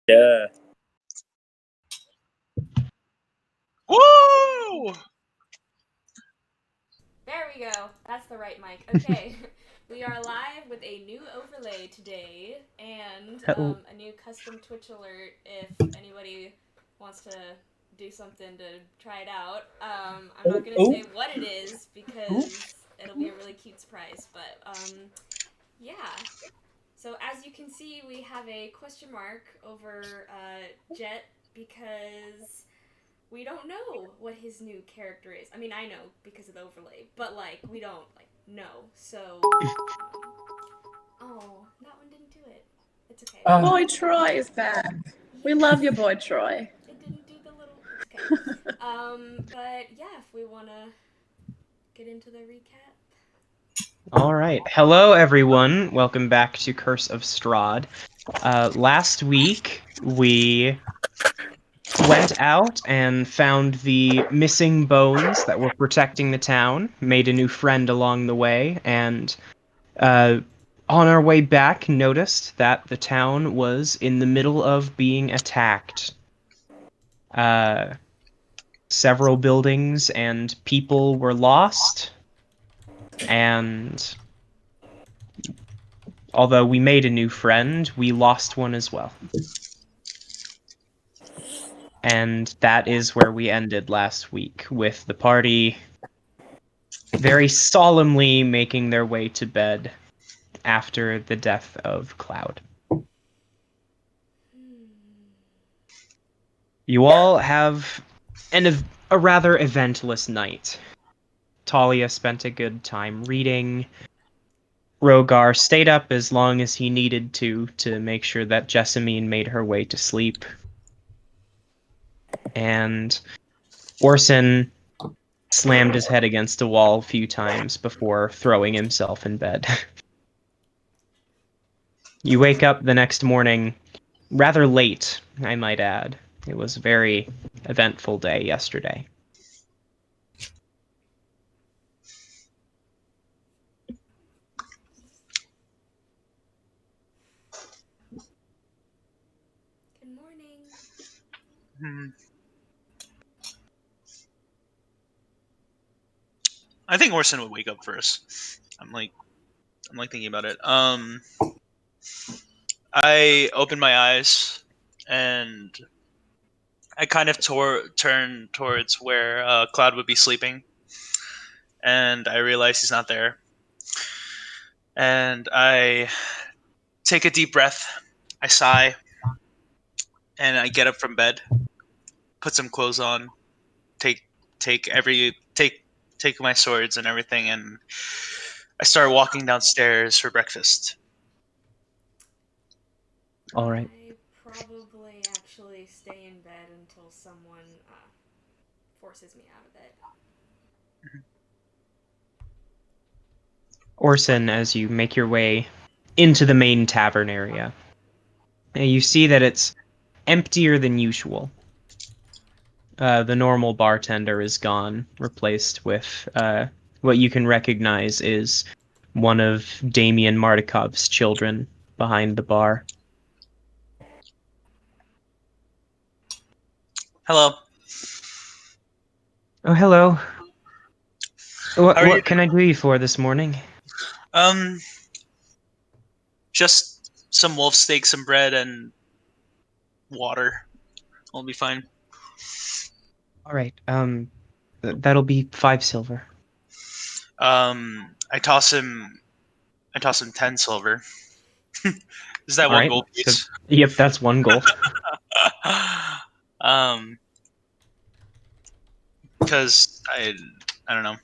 Yeah. Woo! There we go. That's the right mic. Okay. We are live with a new overlay today and a new custom Twitch alert if anybody wants to do something to try it out. I'm not going to say what it is because it'll be a really cute surprise, but yeah. So as you can see, we have a question mark over Jett because we don't know what his new character is. I mean, I know because of the overlay, but we don't know. So, oh, that one didn't do it. It's okay. Boy Troy is back. We love you, boy Troy. It didn't do the little. It's okay. But yeah, if we wanna get into the recap. All right. Hello, everyone. Welcome back to Curse of Strahd. Last week, we went out and found the missing bones that were protecting the town, made a new friend along the way, and on our way back, noticed that the town was in the middle of being attacked. Several buildings and people were lost, and although we made a new friend, we lost one as well. And that is where we ended last week, with the party very solemnly making their way to bed after the death of Cloud. You all have a rather eventless night. Thalia spent a good time reading. Rhogar stayed up as long as he needed to make sure that Jessamine made her way to sleep. And Orsan slammed his head against a wall a few times before throwing himself in bed. You wake up the next morning rather late, I might add. It was a very eventful day yesterday. Good morning. I think Orson would wake up first. I'm thinking about it. I opened my eyes and I kind of turned towards where Cloud would be sleeping, and I realize he's not there. And I take a deep breath. I sigh, and I get up from bed, put some clothes on, take my swords and everything, and I start walking downstairs for breakfast. All right. I probably actually stay in bed until someone forces me out of it. Orson, as you make your way into the main tavern area, you see that it's emptier than usual. The normal bartender is gone, replaced with what you can recognize is one of Damien Martikov's children behind the bar. Hello. Oh, hello. What can doing? I do you for this morning? Just some wolf steak, some bread, and water. I'll be fine. All right. That'll be 5 silver. I toss him 10 silver. Is that All one right. gold So, piece? yep, that's 1 gold. Because I don't know.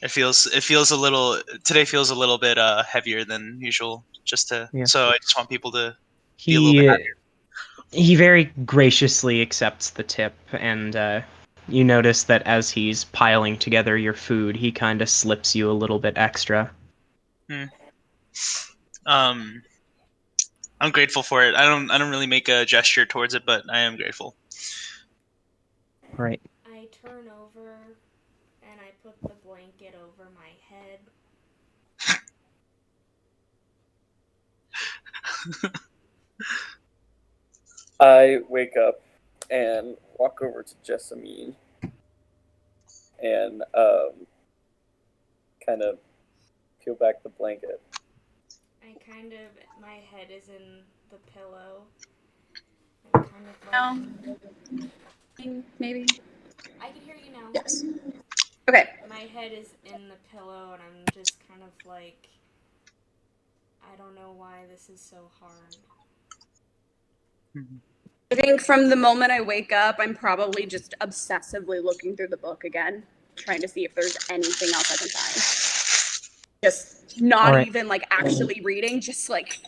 It feels a little today feels a little bit heavier than usual. Yeah. So I just want people to be a little bit happier. He very graciously accepts the tip, and you notice that as he's piling together your food, he kind of slips you a little bit extra. I'm grateful for it. I don't really make a gesture towards it, but I am grateful. Right. I turn over and I put the blanket over my head. I wake up and walk over to Jessamine and kind of peel back the blanket. My head is in the pillow. I'm kind of like, Maybe. I can hear you now. Yes. Okay. My head is in the pillow, and I'm just kind of like, I don't know why this is so hard. I think from the moment I wake up, I'm probably just obsessively looking through the book again, trying to see if there's anything else I can find. Just not even like actually reading, just like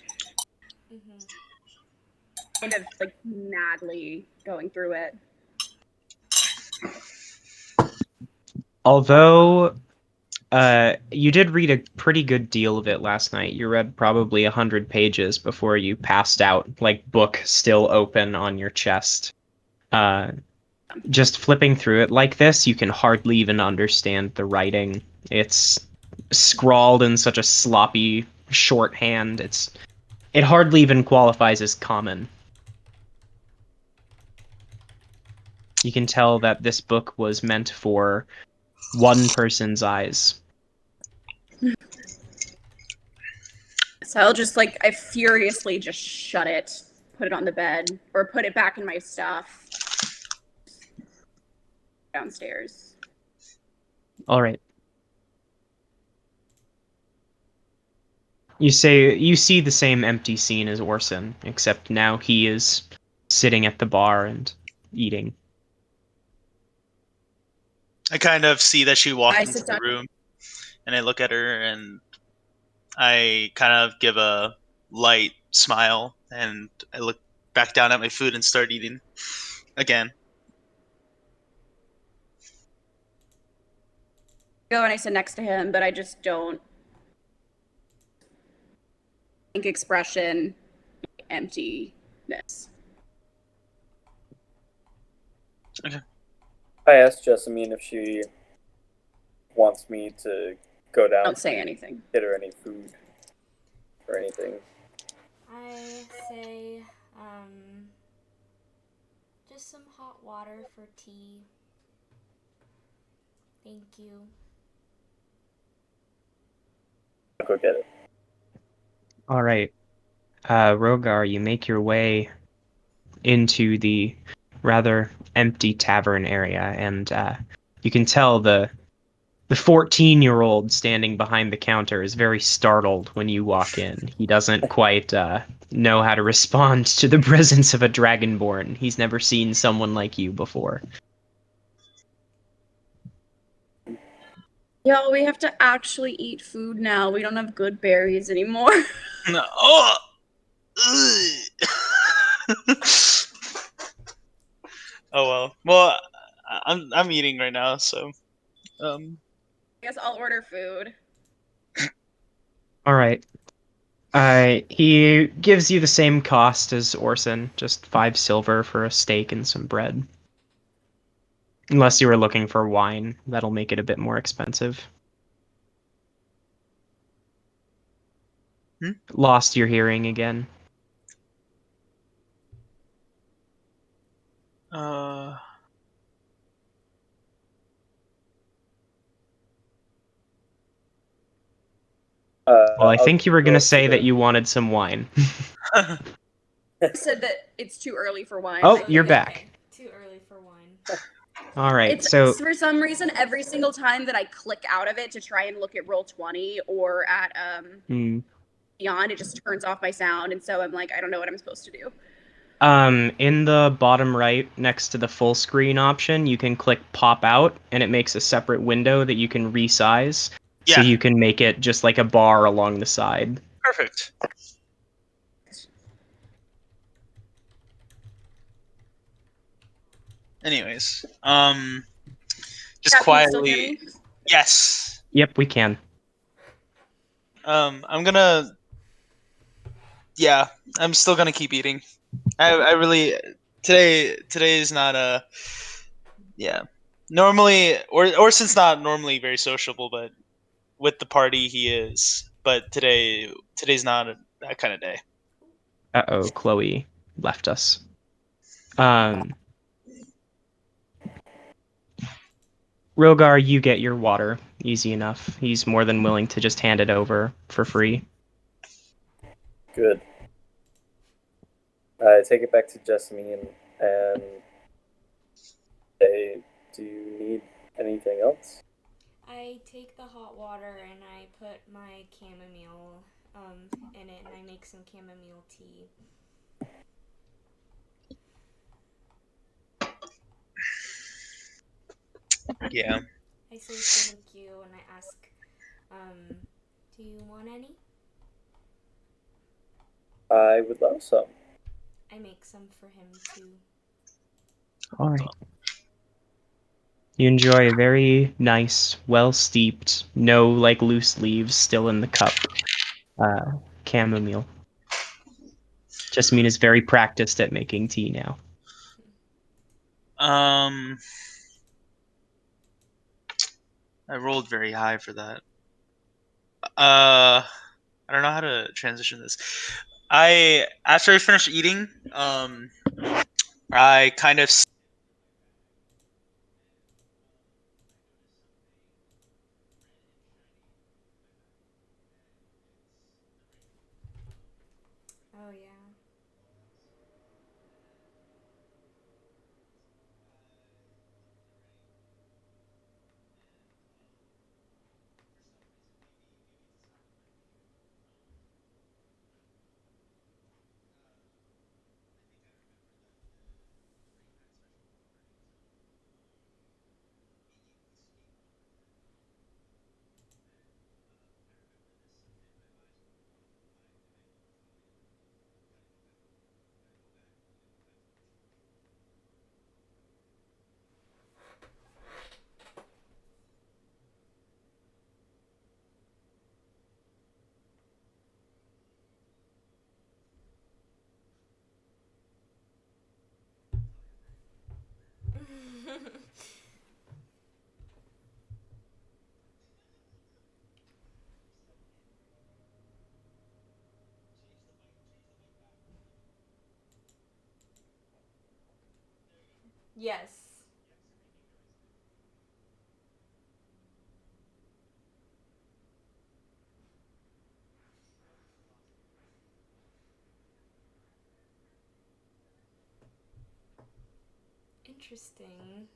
kind of like madly going through it. Although you did read a pretty good deal of it last night. You read probably 100 pages before you passed out, like book still open on your chest. Just flipping through it like this, you can hardly even understand the writing. It's scrawled in such a sloppy shorthand. It hardly even qualifies as common. You can tell that this book was meant for one person's eyes. So I'll just I furiously just shut it, put it on the bed, or put it back in my stuff downstairs. All right. You see the same empty scene as Orsan, except now he is sitting at the bar and eating. I kind of see that she walked into sit the down. room, and I look at her, and I kind of give a light smile, and I look back down at my food and start eating again. Go and I sit next to him, but I just don't think expression, emptiness. Okay. I asked Jessamine if she wants me to go down. Don't say anything. Get her any food or anything. I say, just some hot water for tea. Thank you. I'll go get it. All right. Rhogar, you make your way into the rather empty tavern area, and you can tell the 14-year-old standing behind the counter is very startled when you walk in. He doesn't quite know how to respond to the presence of a Dragonborn. He's never seen someone like you before. Yo, we have to actually eat food now. We don't have good berries anymore. No. Oh! Oh well. Well, I'm eating right now, so I guess I'll order food. All right. He gives you the same cost as Orsan, just 5 silver for a steak and some bread. Unless you were looking for wine, that'll make it a bit more expensive. Lost your hearing again. Well, I think you were going to say that you wanted some wine. I said that it's too early for wine. Oh, you're back. Okay. Too early for wine. All right, It's so for some reason every single time that I click out of it to try and look at Roll20 or at Beyond, it just turns off my sound, and so I'm like, I don't know what I'm supposed to do. in the bottom right, next to the full screen option, you can click pop out, and it makes a separate window that you can resize. Yeah. So you can make it just like a bar along the side. Perfect. Anyways, just Can you still hear quietly. me? Yes. Yep, we can. I'm gonna. Yeah, I'm still gonna keep eating. I really today is not a. Yeah. Normally, Orsan's not normally very sociable, but with the party he is. But today's not that kind of day. Uh-oh, Chloe left us. Rhogar, you get your water. Easy enough. He's more than willing to just hand it over for free. Good. I take it back to Jessamine and say, do you need anything else? I take the hot water and I put my chamomile in it, and I make some chamomile tea. Yeah. I say thank you and I ask, do you want any? I would love some. I make some for him too. All right. You enjoy a very nice, well steeped, no like loose leaves still in the cup chamomile. Jessamine is very practiced at making tea now. I rolled very high for that. I don't know how to transition this. After I finish eating, I kind of Oh yeah. Yes. Interesting.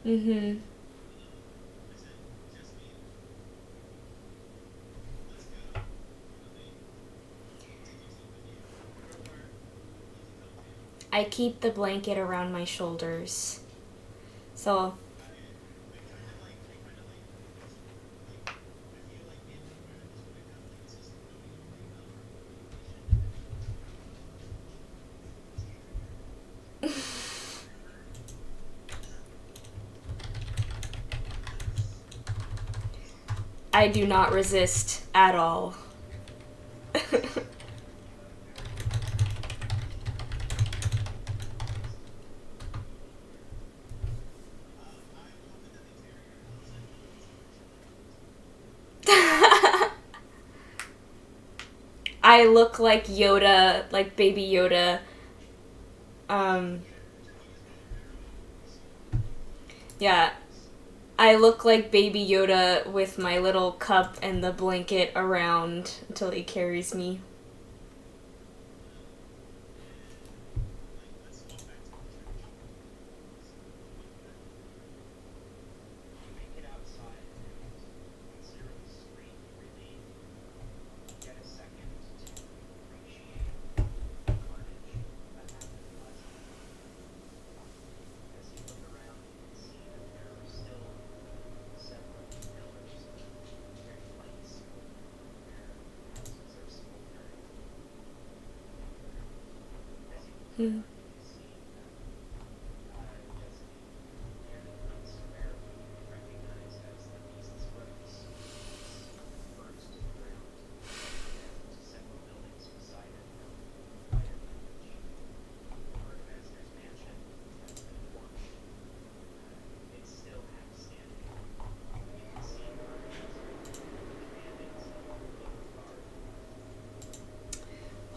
Mm-hmm. I keep the blanket around my shoulders. So I do not resist at all. I look like Yoda, like baby Yoda. Yeah. I look like baby Yoda with my little cup and the blanket around until he carries me. Hmm.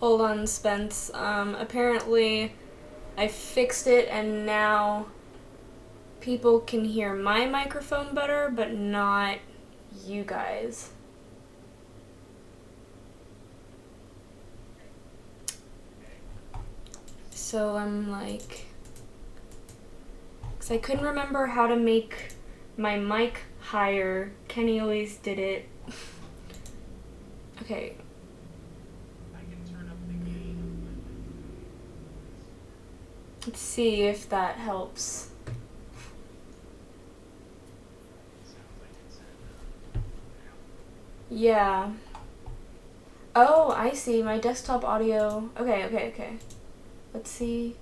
Hold on, Spence. Apparently I fixed it and now people can hear my microphone better, but not you guys. So I'm like... Because I couldn't remember how to make my mic higher. Kenny always did it. Okay. Let's see if that helps. Yeah. Oh, I see. My desktop audio. Okay. Let's see.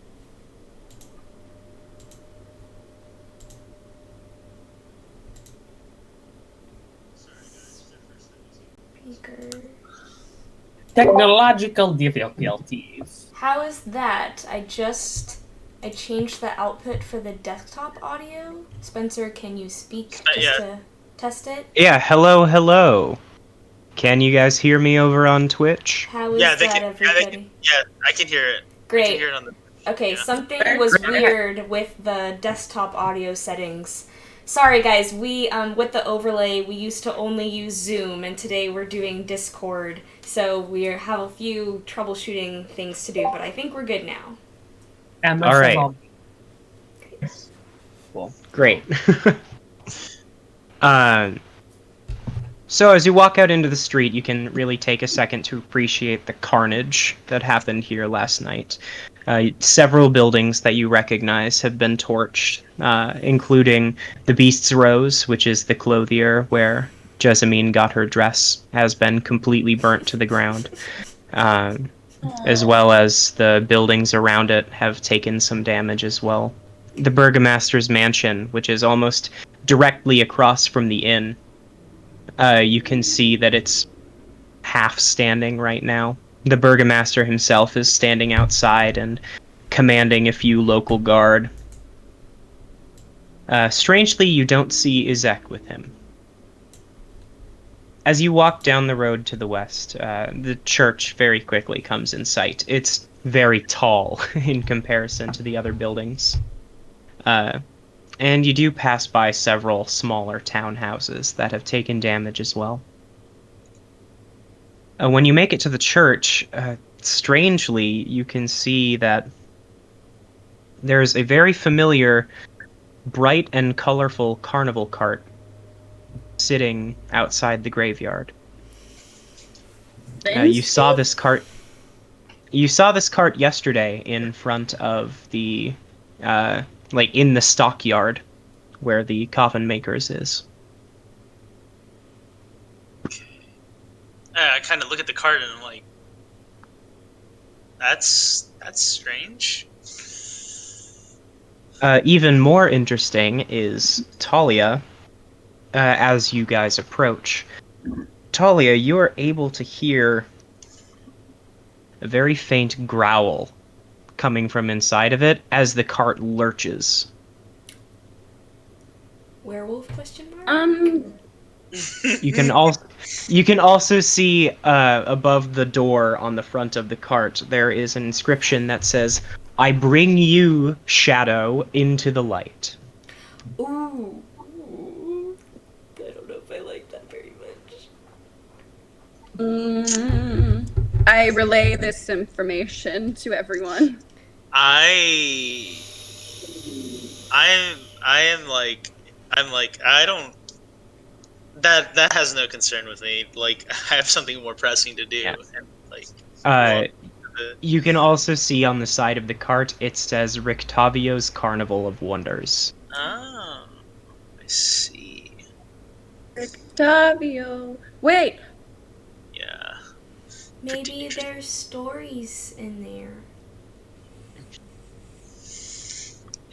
Speaker. Technological difficulties. How is that? I changed the output for the desktop audio. Spencer, can you speak just to test it? Yeah, hello. Can you guys hear me over on Twitch? How is that, everybody? I can hear it. Great. I can hear it on the... Okay, something was weird with the desktop audio settings. Sorry guys, we, with the overlay, we used to only use Zoom, and today we're doing Discord, so we have a few troubleshooting things to do, but I think we're good now. All right. Cool. Great. So as you walk out into the street, you can really take a second to appreciate the carnage that happened here last night. Several buildings that you recognize have been torched, including the Beast's Rose, which is the clothier where Jessamine got her dress, has been completely burnt to the ground, as well as the buildings around it have taken some damage as well. The Burgomaster's mansion, which is almost directly across from the inn, you can see that it's half standing right now. The Burgomaster himself is standing outside and commanding a few local guard. Strangely, you don't see Izek with him. As you walk down the road to the west, the church very quickly comes in sight. It's very tall in comparison to the other buildings. And you do pass by several smaller townhouses that have taken damage as well. When you make it to the church, strangely, you can see that there's a very familiar, bright and colorful carnival cart sitting outside the graveyard. You saw this cart yesterday in front of the in the stockyard where the coffin makers is. I kind of look at the card and I'm like, that's strange. Even more interesting is Thalia. As you guys approach, Thalia, you are able to hear a very faint growl coming from inside of it as the cart lurches. Werewolf question mark? You can also see above the door on the front of the cart there is an inscription that says, "I bring you, Shadow, into the light." Ooh. I don't know if I like that very much. I relay this information to everyone. I'm like, I don't. That has no concern with me. Like, I have something more pressing to do. Yeah. And like, you can also see on the side of the cart it says Rictavio's Carnival of Wonders. oh, I see. Rictavio. Wait. Yeah. Maybe there's stories in there.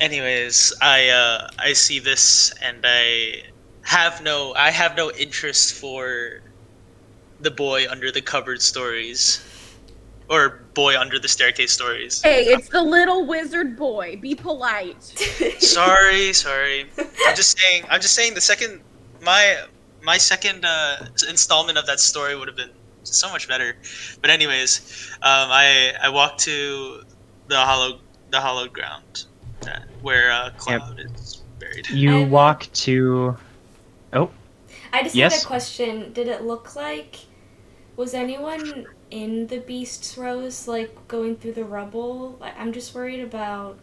Anyways, I see this and I have no interest for the boy under the cupboard stories or boy under the staircase stories. Hey, it's the little wizard boy. Be polite. Sorry. I'm just saying the second my second installment of that story would have been so much better. But anyways, I walked to the hollowed ground where Cloud is buried. You walk to. Oh. I just Yes? had a question. Did it look like... Was anyone in the Beast's Rose, like, going through the rubble? I'm just worried about,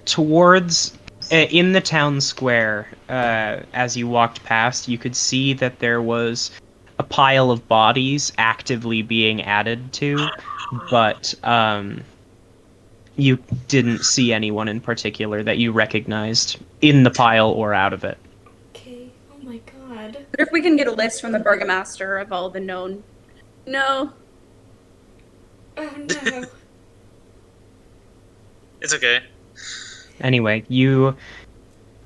Towards. In the town square, as you walked past, you could see that there was a pile of bodies actively being added to, but you didn't see anyone in particular that you recognized in the pile or out of it. Okay. Oh my god. What if we can get a list from the burgomaster of all the known? No. Oh no. It's okay. Anyway, you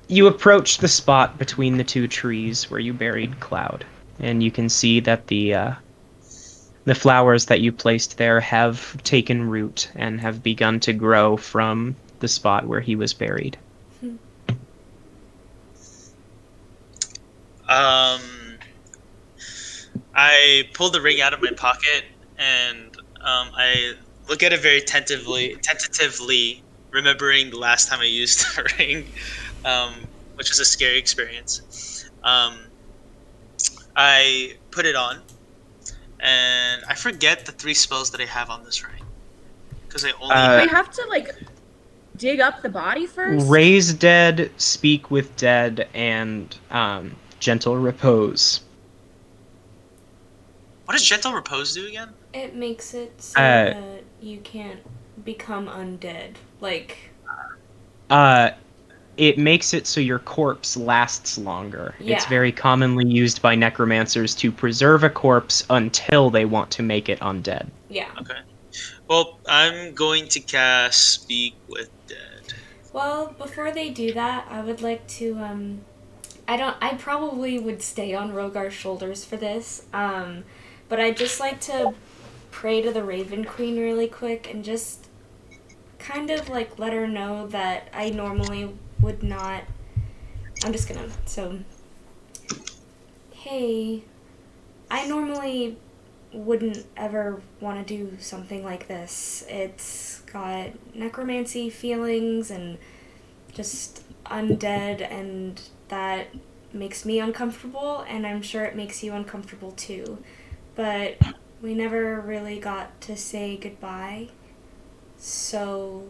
approach the spot between the two trees where you buried Cloud, and you can see that the flowers that you placed there have taken root and have begun to grow from the spot where he was buried. I pull the ring out of my pocket and I look at it very tentatively, remembering the last time I used the ring, which was a scary experience. I put it on, and I forget the 3 spells that I have on this ring because I only. We have to like dig up the body first. Raise dead, speak with dead, and gentle repose. What does gentle repose do again? It makes it so that you can't become undead. Like... It makes it so your corpse lasts longer. Yeah. It's very commonly used by necromancers to preserve a corpse until they want to make it undead. Yeah. Okay. Well, I'm going to cast Speak with Dead. Well, before they do that, I would like to, I probably would stay on Rhogar's shoulders for this, but I'd just like to pray to the Raven Queen really quick and just kind of, like, let her know that I normally would not... I'm just gonna... So... Hey... I normally wouldn't ever want to do something like this. It's got necromancy feelings and just undead, and that makes me uncomfortable, and I'm sure it makes you uncomfortable too. But we never really got to say goodbye, so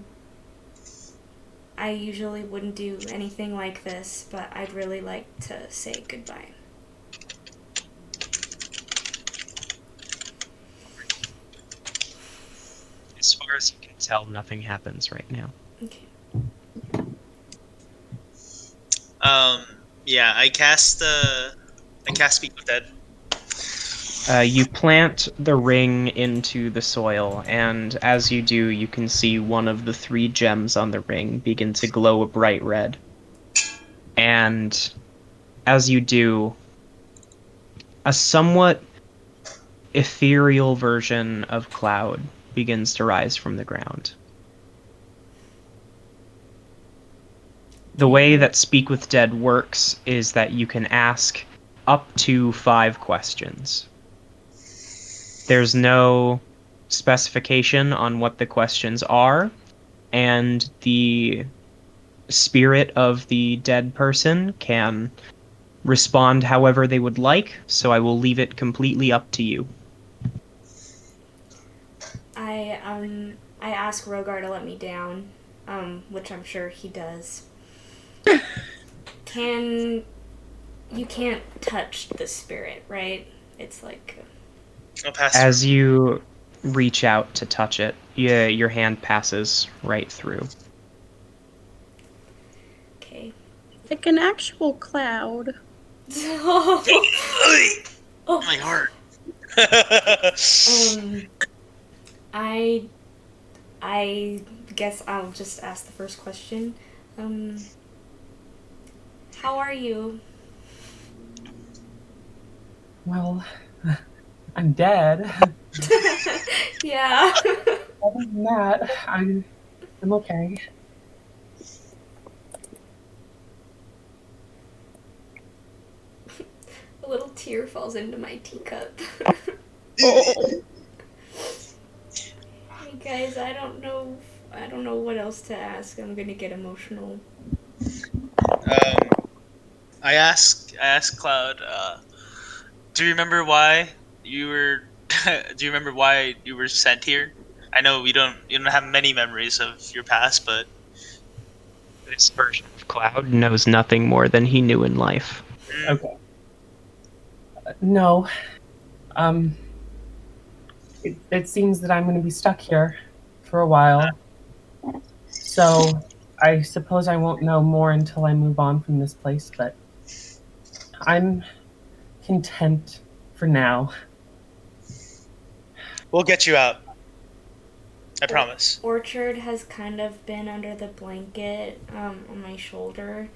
I usually wouldn't do anything like this, but I'd really like to say goodbye. As far as you can tell, nothing happens right now. Okay. Yeah, I cast Speak with Dead. You plant the ring into the soil, and as you do, you can see one of the 3 gems on the ring begin to glow a bright red. And as you do, a somewhat ethereal version of Cloud begins to rise from the ground. The way that Speak with Dead works is that you can ask up to 5 questions. There's no specification on what the questions are, and the spirit of the dead person can respond however they would like, so I will leave it completely up to you. I ask Rhogar to let me down, which I'm sure he does. You can't touch the spirit, right? It's like... I'll pass As you reach out to touch it, your hand passes right through. Okay. Like an actual cloud. Oh, my heart. I guess I'll just ask the first question. How are you? Well, I'm dead. Yeah. Other than that, I'm okay. A little tear falls into my teacup. Oh. Hey guys, I don't know what else to ask. I'm gonna get emotional. I asked Cloud, do you remember why you were do you remember why you were sent here? I know you don't have many memories of your past, but This version of Cloud knows nothing more than he knew in life. Okay. No. It seems that I'm going to be stuck here for a while. So I suppose I won't know more until I move on from this place, but I'm content for now. we'll get you out. I promise. Orchard has kind of been under the blanket on my shoulder,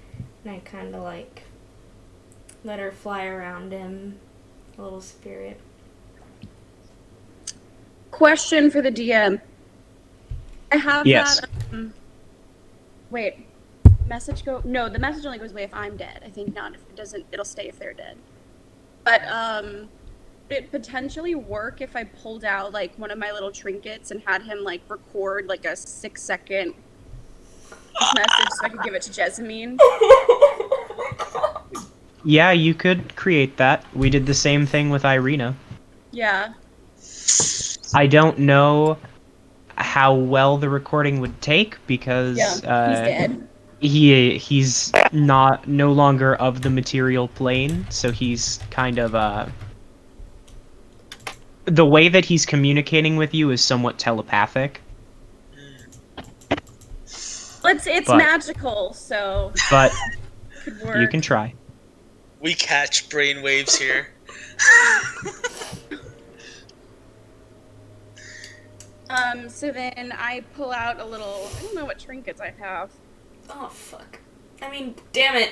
and I kind of like let her fly around him, a little spirit. Question for the DM. I have Yes. that. Wait. Message go? No, the message only goes away if I'm dead. I think not. If it doesn't, it'll stay if they're dead. But would it potentially work if I pulled out like one of my little trinkets and had him like record like a 6-second message so I could give it to Jessamine? Yeah, you could create that. We did the same thing with Irina. Yeah. I don't know how well the recording would take because Yeah. He's dead. he's no longer of the material plane, so he's kind of the way that he's communicating with you is somewhat telepathic. It's magical, so But could work. you can try. We catch brain waves here. So then I pull out a little. I don't know what trinkets I have. Oh fuck! I mean, damn it.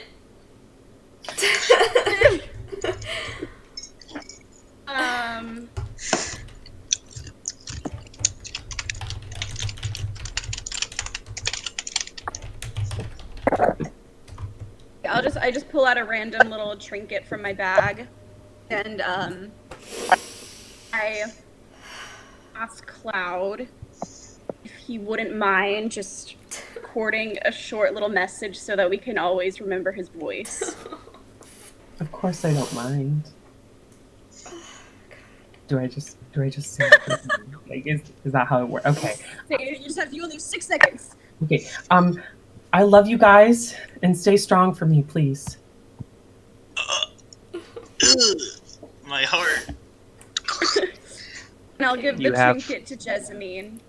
I just pull out a random little trinket from my bag, and I ask Cloud if he wouldn't mind just recording a short little message so that we can always remember his voice. Of course I don't mind. Do I just say like is that how it works? Okay. You only have 6 seconds. Okay. I love you guys and stay strong for me, please. My heart. And I'll give the trinket to Jessamine.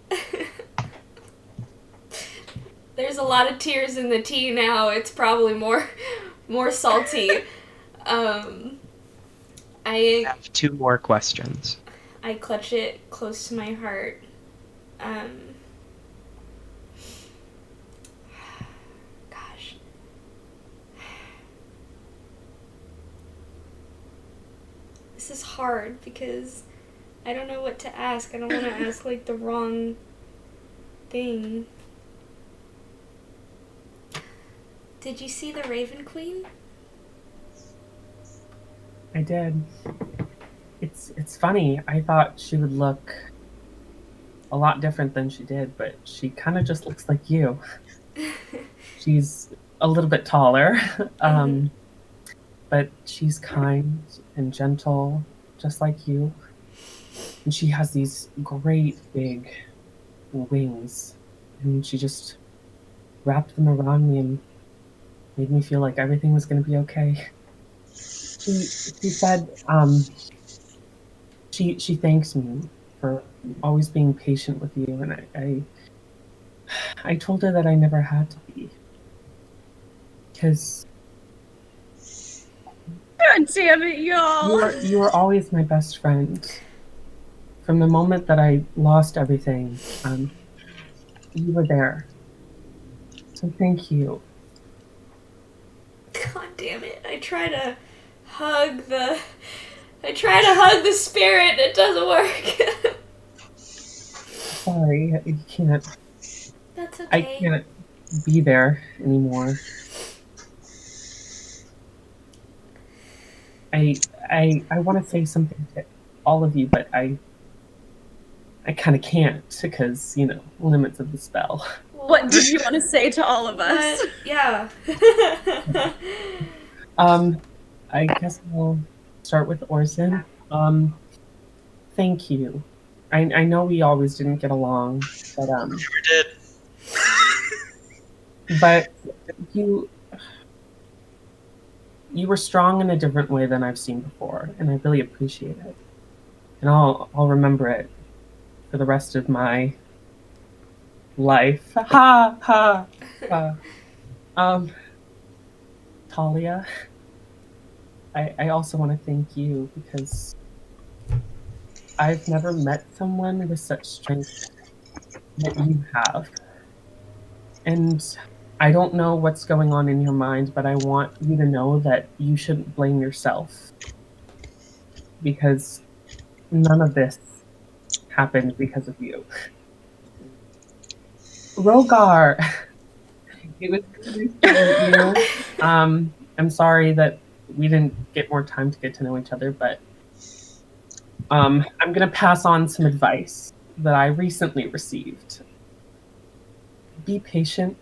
There's a lot of tears in the tea now. It's probably more salty. I have 2 more questions. I clutch it close to my heart. Gosh. This is hard because I don't know what to ask. I don't want to ask like the wrong thing. Did you see the Raven Queen? I did. It's funny. I thought she would look a lot different than she did, but she kind of just looks like you. She's a little bit taller, but she's kind and gentle, just like you. And she has these great big wings, and she just wrapped them around me and made me feel like everything was going to be okay. She said she thanks me for always being patient with you, and I told her that I never had to be, because God damn it, y'all! you were always my best friend. From the moment that I lost everything, you were there. So thank you. God damn it! I try to hug the spirit. It doesn't work. Sorry, I can't. That's okay. I can't be there anymore. I want to say something to all of you, but I kind of can't because, limits of the spell. What did you want to say to all of us? What? Yeah. I guess I'll start with Orsan. Thank you. I know we always didn't get along, but Never did. but you were strong in a different way than I've seen before, and I really appreciate it. And I'll remember it for the rest of my life. Ha ha ha. Thalia, I also want to thank you because I've never met someone with such strength that you have. And I don't know what's going on in your mind, but I want you to know that you shouldn't blame yourself. Because none of this happened because of you. Rhogar! It was really nice to meet you. I'm sorry that we didn't get more time to get to know each other, but I'm going to pass on some advice that I recently received. Be patient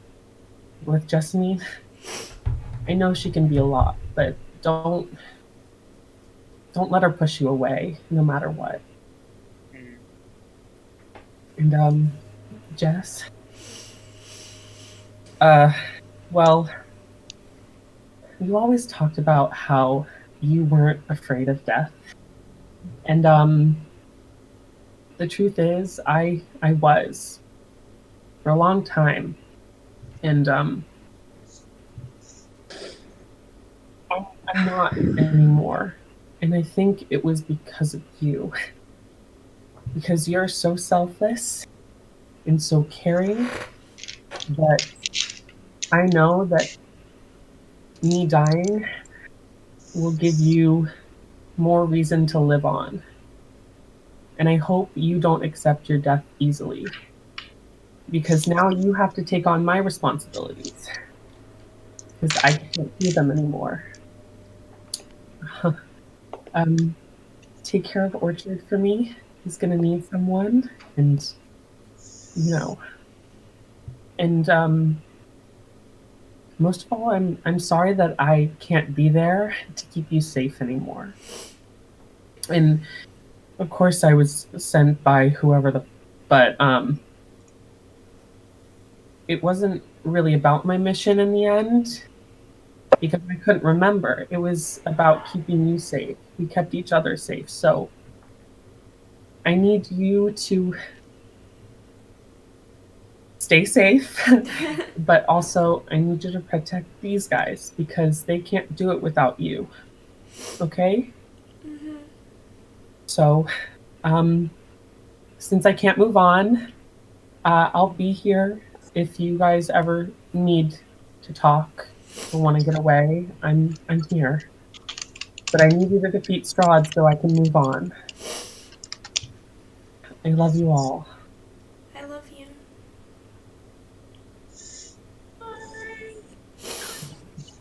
with Jessamine. I know she can be a lot, but don't let her push you away, no matter what. And Jess. Well, you always talked about how you weren't afraid of death, and the truth is, I was for a long time, and I'm not anymore. And I think it was because of you. Because you're so selfless and so caring that I know that me dying will give you more reason to live on. And I hope you don't accept your death easily. Because now you have to take on my responsibilities. Because I can't do them anymore. Take care of Orchard for me. He's gonna need someone, and and most of all, I'm sorry that I can't be there to keep you safe anymore. And of course, I was sent by whoever but it wasn't really about my mission in the end. Because I couldn't remember. It was about keeping you safe. We kept each other safe. So I need you to stay safe, but also I need you to protect these guys because they can't do it without you. Okay? Mm-hmm. So, since I can't move on, I'll be here if you guys ever need to talk. I want to get away. I'm here. But I need you to defeat Strahd so I can move on. I love you all. I love you.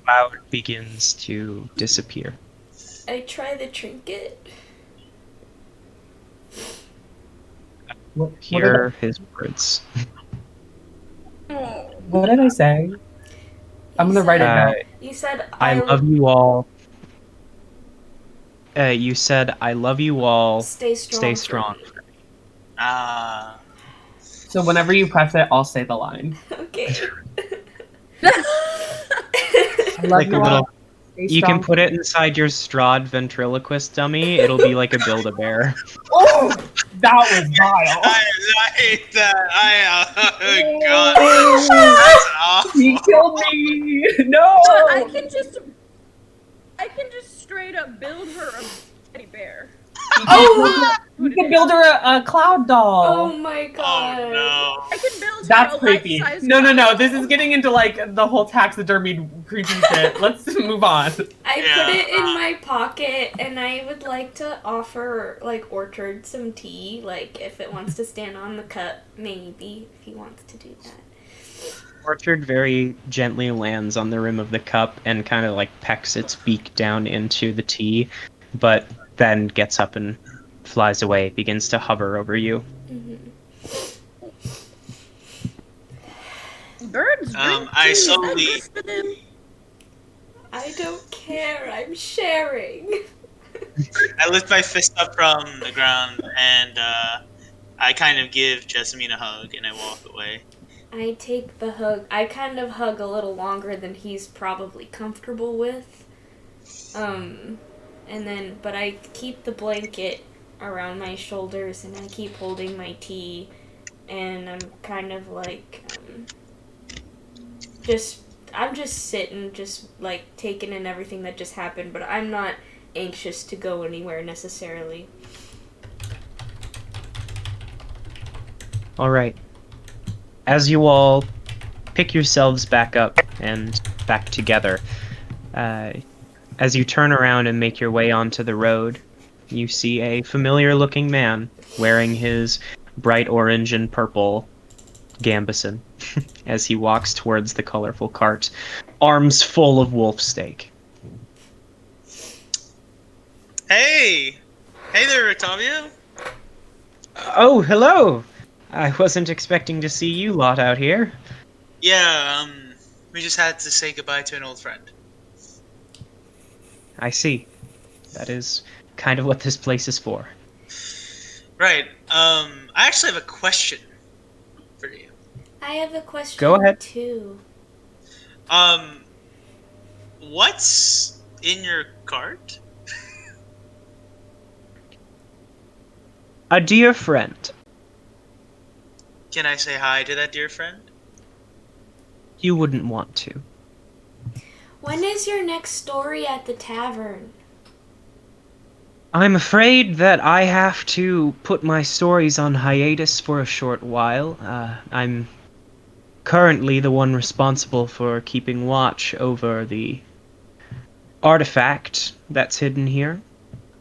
Cloud begins to disappear. I try the trinket. Hear his words. What did I say? I'm gonna write it down. You said I love you all. You said, I love you all. Stay strong. Stay strong. So whenever you press it, I'll say the line. Okay. I love Like you a all. little. Stay You can strong. put it inside your Strahd ventriloquist dummy. It'll be like a Build-A-Bear. Oh, that was vile. I hate that. Oh god. Oh, That's awful. he killed me. No. I can just straight up build her a teddy bear. You can build her a cloud doll. Oh my god. Oh no. I can build That's her a creepy. life-size No. cloud This doll. is getting into like the whole taxidermy creepy shit. Let's move on. I Yeah, put it in my pocket, and I would like to offer, like, Orchard some tea, like, if it wants to stand on the cup, maybe, if he wants to do that. Orchard very gently lands on the rim of the cup and kind of like pecks its beak down into the tea, but then gets up and flies away, begins to hover over you. Birds drink I tea. Is that slowly- good for them? I don't care, I'm sharing. I lift my fist up from the ground and I kind of give Jessamine a hug and I walk away. I take the hug. I kind of hug a little longer than he's probably comfortable with. But I keep the blanket around my shoulders and I keep holding my tea, and I'm kind of like, I'm just sitting, just like taking in everything that just happened, but I'm not anxious to go anywhere necessarily. All right. As you all pick yourselves back up and back together, as you turn around and make your way onto the road, you see a familiar-looking man wearing his bright orange and purple gambeson as he walks towards the colorful cart, arms full of wolf steak. Hey! Hey there, Octavio! Oh, hello! I wasn't expecting to see you lot out here. Yeah, we just had to say goodbye to an old friend. I see. That is kind of what this place is for. Right, I actually have a question for you. I have a question Go ahead. too. What's in your cart? A dear friend. Can I say hi to that dear friend? You wouldn't want to. When is your next story at the tavern? I'm afraid that I have to put my stories on hiatus for a short while. I'm currently the one responsible for keeping watch over the artifact that's hidden here.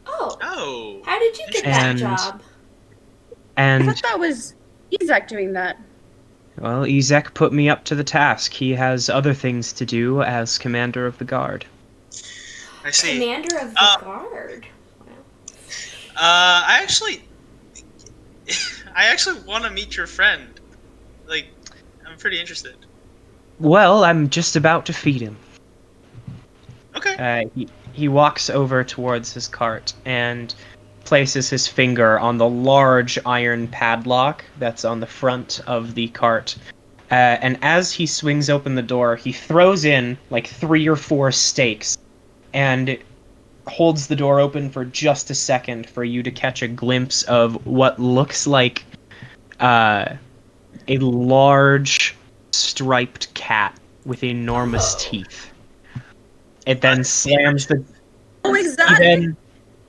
Oh, Oh. how did you get And- that job? I And, thought that was Izak doing that. well, Ezek put me up to the task. He has other things to do as commander of the guard. I see. Commander of the guard. Wow. I actually want to meet your friend. Like, I'm pretty interested. Well, I'm just about to feed him. Okay. He walks over towards his cart and places his finger on the large iron padlock that's on the front of the cart. And as he swings open the door, he throws in like 3 or 4 stakes and holds the door open for just a second for you to catch a glimpse of what looks like a large striped cat with enormous teeth. It then slams the Oh, exactly.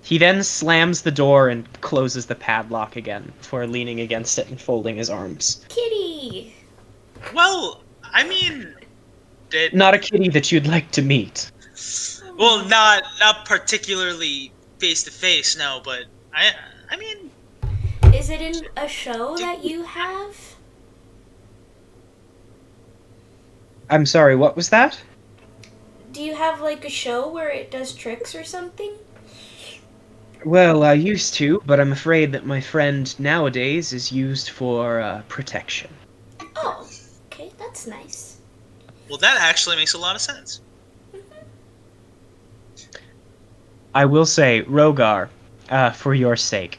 He then slams the door and closes the padlock again before leaning against it and folding his arms. Kitty! Well, I mean, Not a kitty that you'd like to meet. well, not particularly face to face, no, but I mean, Is it in a show that you have? I'm sorry, what was that? Do you have like a show where it does tricks or something? Well, I used to, but I'm afraid that my friend nowadays is used for protection. Oh, okay, that's nice. well, that actually makes a lot of sense. I will say, Rhogar, for your sake,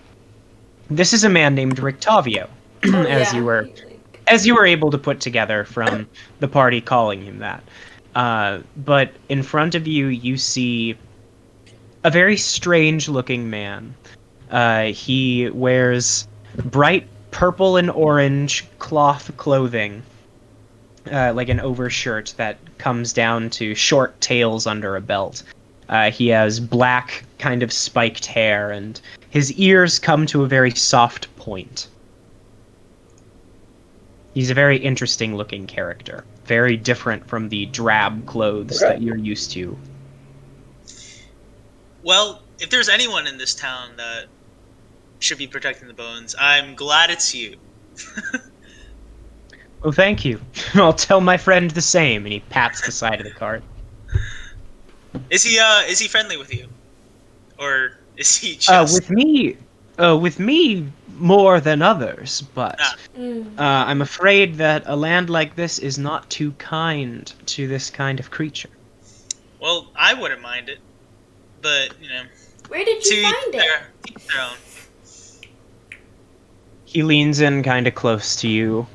this is a man named Rictavio, Oh, as yeah. you were able to put together from the party calling him that. But in front of you, you see a very strange-looking man. He wears bright purple and orange cloth clothing, like an overshirt that comes down to short tails under a belt. He has black, kind of spiked hair, and his ears come to a very soft point. He's a very interesting-looking character. Very different from the drab clothes that you're used to. Well, if there's anyone in this town that should be protecting the bones, I'm glad it's you. Oh, thank you. I'll tell my friend the same, and he pats the side of the cart. Is he friendly with you? Or is he just... With me more than others, but I'm afraid that a land like this is not too kind to this kind of creature. Well, I wouldn't mind it, but, Where did you find it? Their own. He leans in kind of close to you,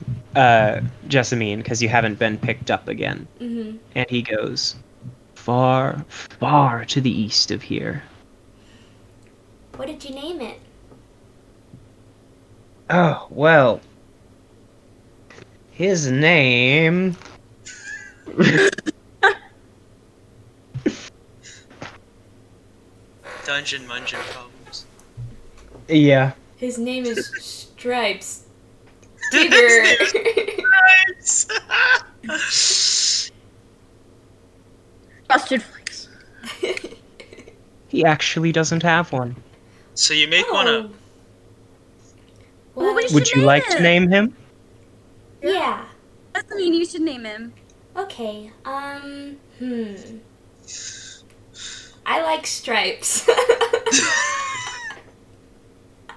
Jessamine, because you haven't been picked up again. Mm-hmm. And he goes, far, far to the east of here. What did you name it? Oh, well. His name... Dungeon Mungeon problems. Yeah. His name is Stripes. Tigger. Busted flakes. He actually doesn't have one. So you make one up. Well, we should Would you name like him. to name him? Yeah. I mean, you should name him. Okay. I like Stripes.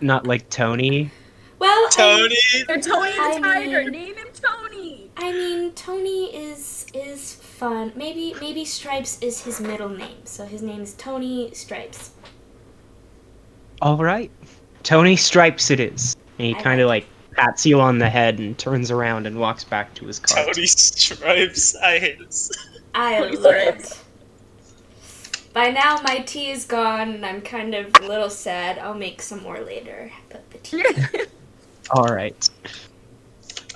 Not like Tony? Well, Tony! They're Tony the I Tiger. mean- Name him Tony. I mean, Tony is fun. Maybe Stripes is his middle name, so his name is Tony Stripes. All right. Tony Stripes it is. And he I kind of like pats you on the head and turns around and walks back to his car. Tony Stripes. I hate this. I Tony love Stripes. it. By now, my tea is gone, and I'm kind of a little sad. I'll make some more later. But the tea. All right.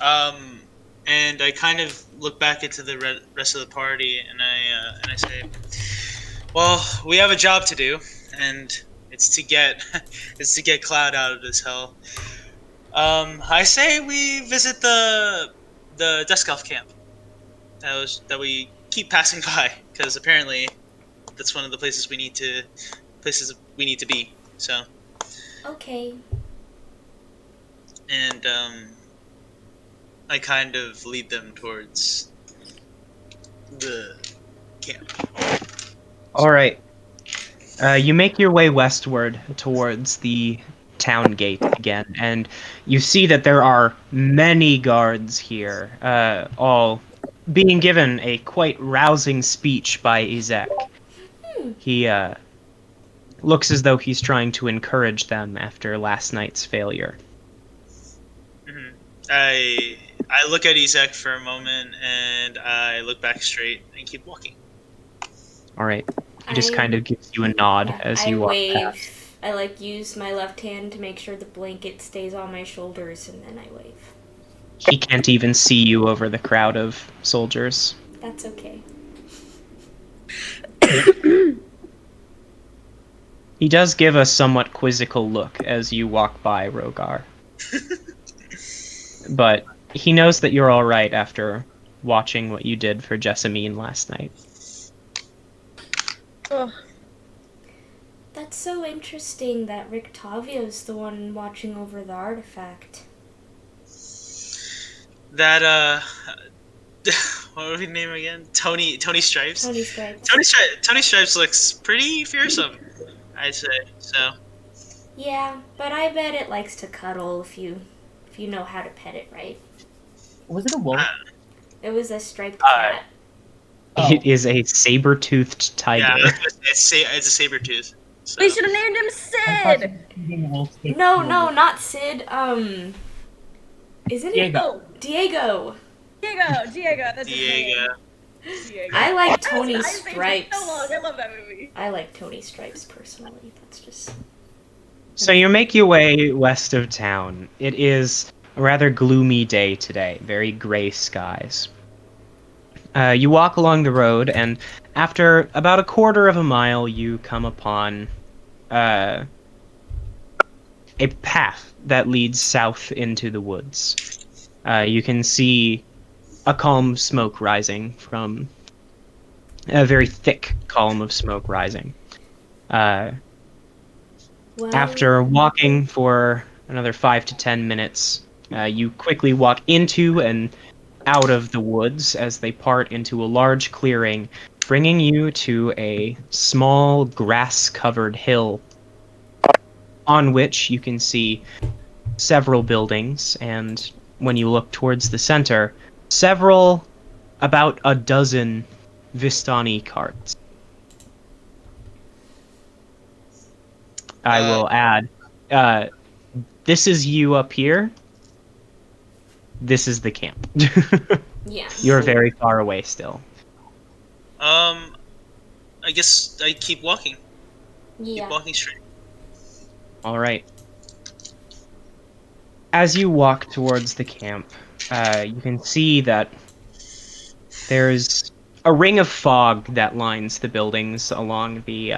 And I kind of look back into the rest of the party, and I say, well, we have a job to do, and it's to get Cloud out of this hell. I say we visit the Dusk Elf camp that we keep passing by, because apparently that's one of the places we need to be. So. Okay. And I kind of lead them towards the camp. All right. You make your way westward towards the town gate again, and you see that there are many guards here, all being given a quite rousing speech by Izek. He looks as though he's trying to encourage them after last night's failure. Mm-hmm. I look at Izek for a moment, and I look back straight and keep walking. All right. He just kind of gives you a nod as you walk wave. past. I use my left hand to make sure the blanket stays on my shoulders, and then I wave. He can't even see you over the crowd of soldiers. That's okay. He does give a somewhat quizzical look as you walk by Rhogar. But he knows that you're all right after watching what you did for Jessamine last night. Oh. That's so interesting that Rictavio's the one watching over the artifact. That what would we name him again? Tony Stripes. Tony Stripes. Tony Stripes looks pretty fearsome, I'd say. So. Yeah, but I bet it likes to cuddle if you know how to pet it right. Was it a wolf? It was a striped cat. Oh. It is a saber-toothed tiger. Yeah, it's a saber tooth. So. They should have named him Sid. No, not Sid. Isn't Diego. it? Diego. Diego. That's his name. Diego. I like Tony I've seen it Stripes. so long. I love that movie. I like Tony Stripes personally. That's just. So you make your way west of town. It is a rather gloomy day today. Very gray skies. You walk along the road, and after about a quarter of a mile, you come upon a path that leads south into the woods. You can see a column of smoke rising from a very thick column of smoke rising. After walking for another 5 to 10 minutes, you quickly walk into and out of the woods as they part into a large clearing, bringing you to a small grass-covered hill on which you can see several buildings, and when you look towards the center, about a dozen Vistani carts. I will add, this is you up here. This is the camp. Yeah. You're very far away still. I guess I keep walking. Yeah. Keep walking straight. All right. As you walk towards the camp, you can see that there's a ring of fog that lines the buildings along the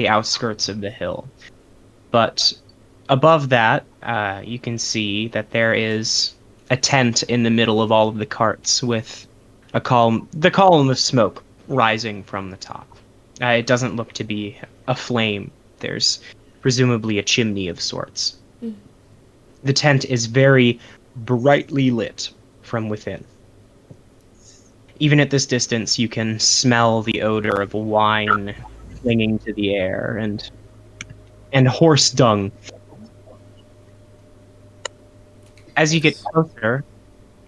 outskirts of the hill. But above that, you can see that there is a tent in the middle of all of the carts with the column of smoke rising from the top. It doesn't look to be a flame. There's presumably a chimney of sorts. Mm. The tent is very brightly lit from within. Even at this distance, you can smell the odor of wine clinging to the air and horse dung. As you get closer,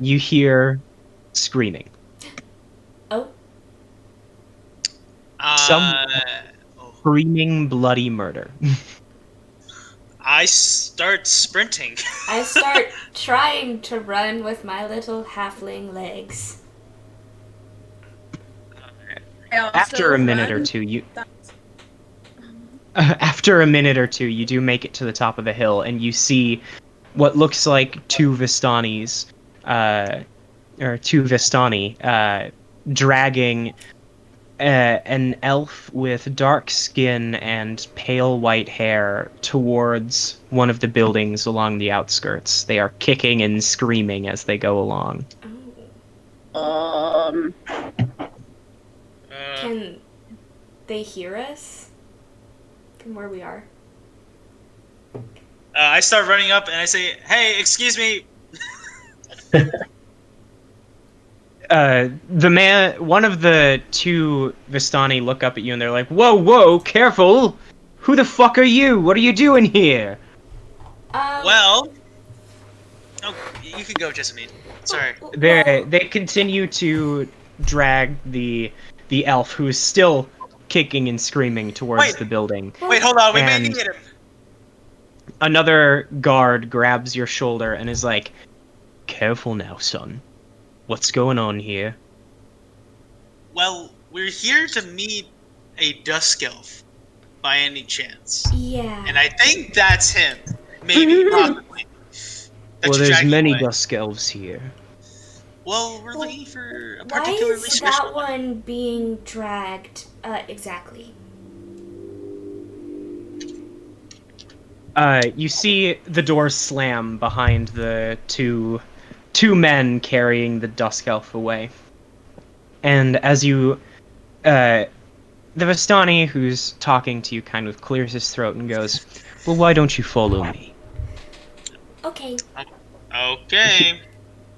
you hear screaming. Oh. Screaming bloody murder. I start sprinting. I start trying to run with my little halfling legs. After a minute or two, you do make it to the top of the hill, and you see what looks like two Vistani, dragging an elf with dark skin and pale white hair towards one of the buildings along the outskirts. They are kicking and screaming as they go along. Can they hear us from where we are? I start running up and I say, "Hey, excuse me." One of the two Vistani look up at you and they're like, "Whoa, careful! Who the fuck are you? What are you doing here?" Well, you can go, Jessamine. Sorry. They continue to drag the elf, who is still kicking and screaming towards the building. Wait, hold on. We may need him. Another guard grabs your shoulder and is like, "Careful now, son. What's going on here?" Well, we're here to meet a Dusk elf, by any chance. Yeah. And I think that's him. Maybe, possibly. Well, there's many Dusk elves here. Well, we're looking for a Why particularly is special that one being dragged exactly? You see the door slam behind the two men carrying the Dusk elf away. And as you, the Vistani who's talking to you kind of clears his throat and goes, "Well, why don't you follow me?" Okay. Okay.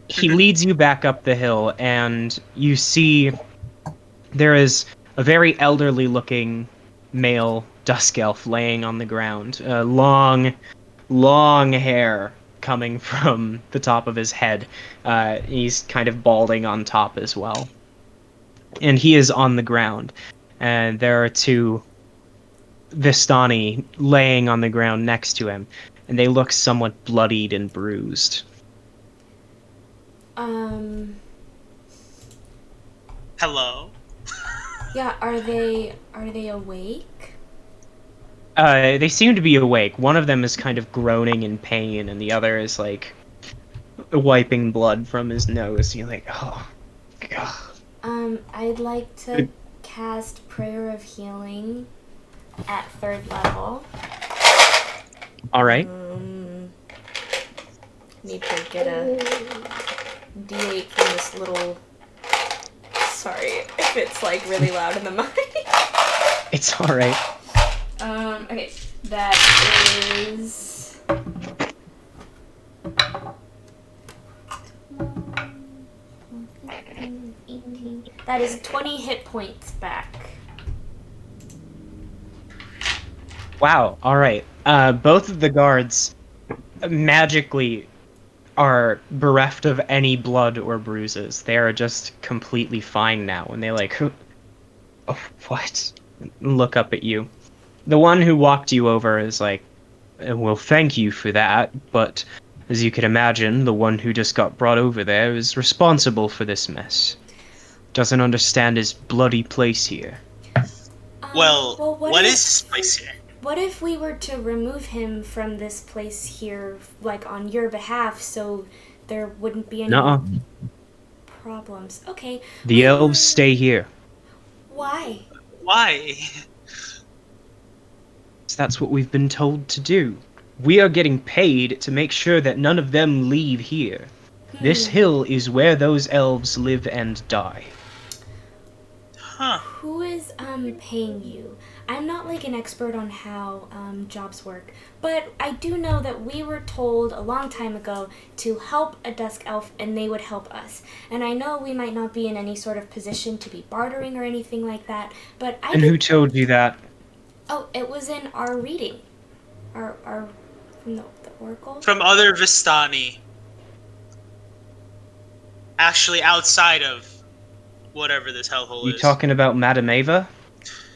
He leads you back up the hill, and you see there is a very elderly-looking male Dusk elf laying on the ground. Long hair coming from the top of his head. He's kind of balding on top as well. And he is on the ground. And there are two Vistani laying on the ground next to him. And they look somewhat bloodied and bruised. Hello? Yeah, are they awake? They seem to be awake. One of them is kind of groaning in pain, and the other is, like, wiping blood from his nose. You're like, oh, God. I'd like to cast Prayer of Healing at 3rd level. Alright. Need to get a D8 from this little... Sorry if it's like really loud in the mic. It's alright. Okay, that is... That is 20 hit points back. Wow, alright. Both of the guards magically are bereft of any blood or bruises. They are just completely fine now, and they like, oh, what? Look up at you. The one who walked you over is like, well, thank you for that, but as you can imagine, the one who just got brought over there is responsible for this mess. Doesn't understand his bloody place here. Well, what is his place here? What if we were to remove him from this place here, like on your behalf, so there wouldn't be any problems? Okay. The elves stay here. Why? Why? That's what we've been told to do. We are getting paid to make sure that none of them leave here. This hill is where those elves live and die. Huh. Who is paying you? I'm not like an expert on how jobs work, but I do know that we were told a long time ago to help a Dusk elf and they would help us. And I know we might not be in any sort of position to be bartering or anything like that, but I... And who told you that? Oh, it was in our reading. Our from the Oracle? From other Vistani. Actually outside of whatever this hellhole is. You talking about Madame Ava?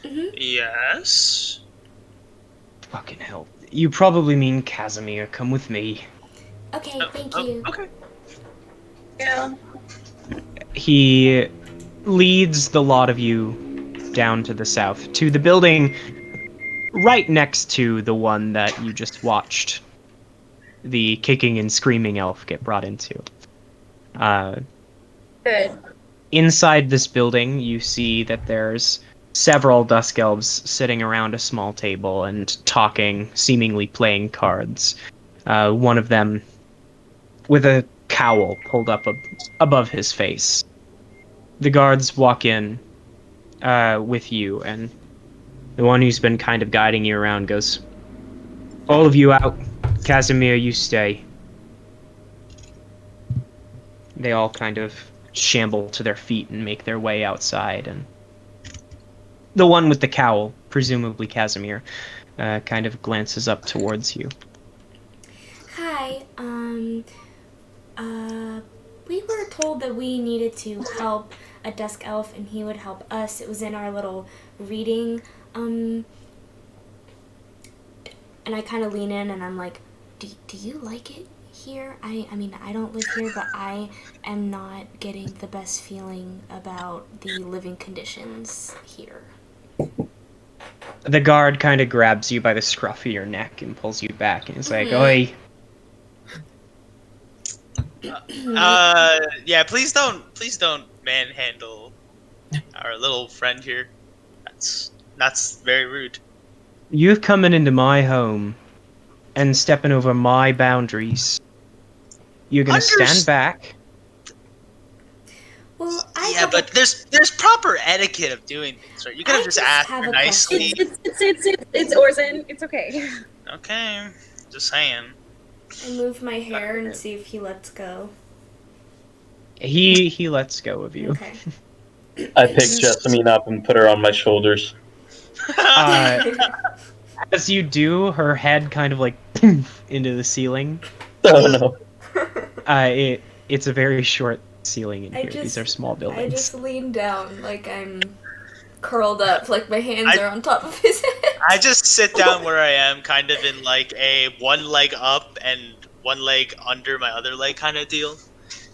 Mm-hmm. Yes. Fucking hell. You probably mean Casimir. Come with me. Okay, thank you. Okay. Yeah. He leads the lot of you down to the south, to the building right next to the one that you just watched the kicking and screaming elf get brought into. Good. Inside this building, you see that there's several Dusk elves sitting around a small table and talking, seemingly playing cards. One of them with a cowl pulled up above his face. The guards walk in with you, and the one who's been kind of guiding you around goes, "All of you out. Casimir, you stay." They all kind of shamble to their feet and make their way outside, and the one with the cowl, presumably Casimir, kind of glances up towards you. Hi, we were told that we needed to help a Dusk elf and he would help us. It was in our little reading, and I kind of lean in and I'm like, do you like it here? I mean, I don't live here, but I am not getting the best feeling about the living conditions here. The guard kind of grabs you by the scruff of your neck and pulls you back and is like, "Oi." Yeah, please don't manhandle our little friend here. That's very rude. You've coming into my home and stepping over my boundaries. You're gonna stand back. Well, but there's proper etiquette of doing things, right? You could have just asked her nicely. It's Orsan. It's okay. Okay, just saying. I move my hair and see if he lets go. He lets go of you. Okay. I pick Jessamine up and put her on my shoulders. As you do, her head kind of like poof into the ceiling. Oh no. It's a very short ceiling in here. These are small buildings. I just lean down like I'm curled up, like my hands are on top of his head. I just sit down where I am, kind of in like a one leg up and one leg under my other leg kind of deal,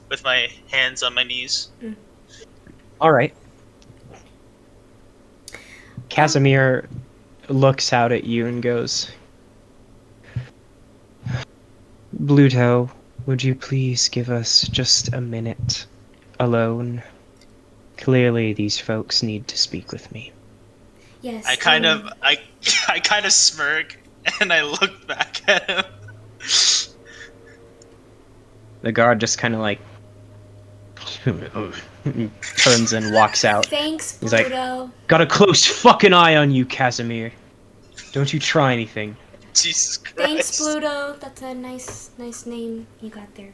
with my hands on my knees. All right. Casimir looks out at you and goes, "Bluto, would you please give us just a minute alone?" Clearly, these folks need to speak with me. Yes. I kind of smirk and I look back at him. The guard just kind of like turns and walks out. Thanks, He's like, Pluto. got a close fucking eye on you, Casimir. Don't you try anything. Jesus Christ. Thanks, Pluto. That's a nice name you got there.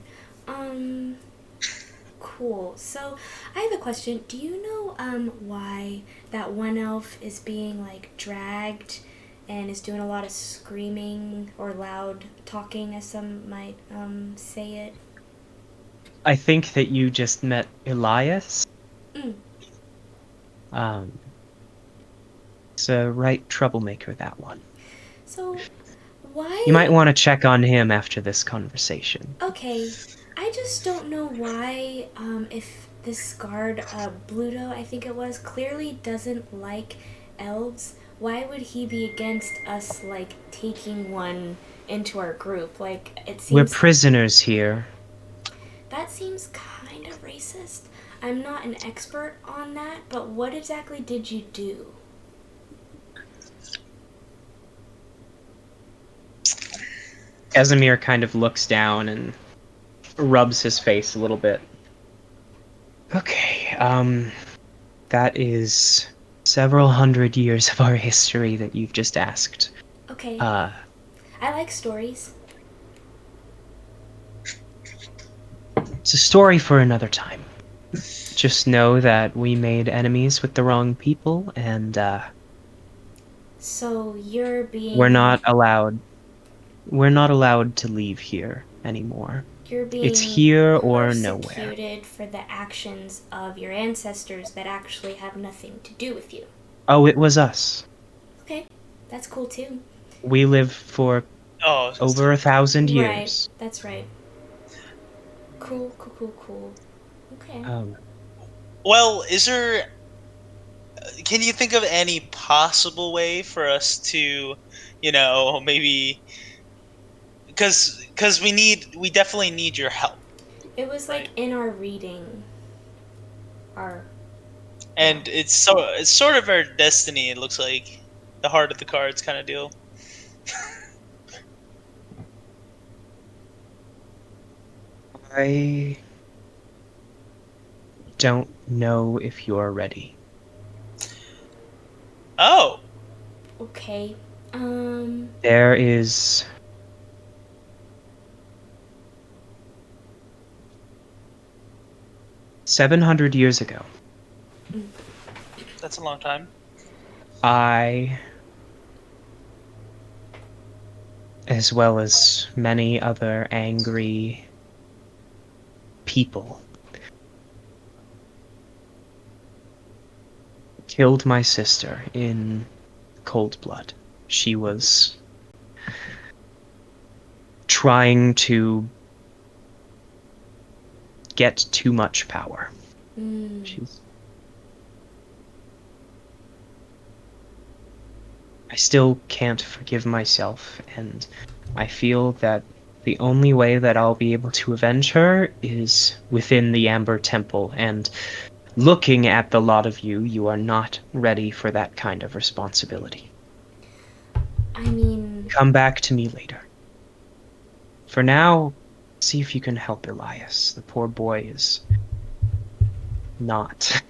Cool. So, I have a question. Do you know why that one elf is being like dragged and is doing a lot of screaming or loud talking, as some might say it? I think that you just met Elias. Mm. It's a right troublemaker, that one. So, why? You might want to check on him after this conversation. Okay. I just don't know why, if this guard, Bluto, I think it was, clearly doesn't like elves, why would he be against us, like, taking one into our group? Like, it seems... We're prisoners here. That seems kind of racist. I'm not an expert on that, but what exactly did you do? Casimir kind of looks down and rubs his face a little bit. Okay, that is several hundred years of our history that you've just asked. Okay. I like stories. It's a story for another time. Just know that we made enemies with the wrong people, and, So you're being... We're not allowed to leave here anymore. You're being It's here or nowhere. persecuted for the actions of your ancestors that actually have nothing to do with you. Oh, it was us. Okay, that's cool too. We lived for over 1,000 years. Right, that's right. Cool. Okay. Well, is there... Can you think of any possible way for us to, maybe... Because we definitely need your help. It was like in our reading. And it's sort of our destiny, it looks like. The heart of the cards kind of deal. I don't know if you're ready. Oh. Okay. There is 700 years ago. That's a long time. I, as well as many other angry people, killed my sister in cold blood. She was trying to get too much power. I still can't forgive myself, and I feel that the only way that I'll be able to avenge her is within the Amber Temple, and looking at the lot of you, you are not ready for that kind of responsibility. I mean... Come back to me later. For now, see if you can help Elias. The poor boy is not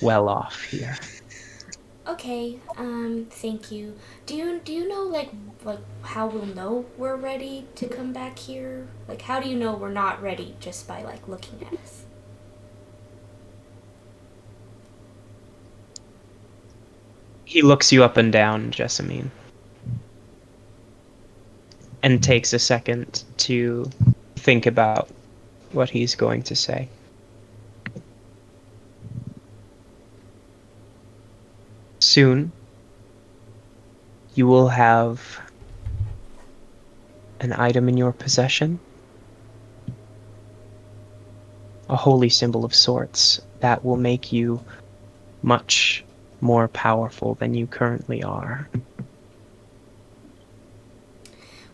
well off here. Okay, thank you. Do you know, like how we'll know we're ready to come back here? Like, how do you know we're not ready just by, like, looking at us? He looks you up and down, Jessamine, and takes a second to think about what he's going to say. Soon, you will have an item in your possession, a holy symbol of sorts that will make you much more powerful than you currently are.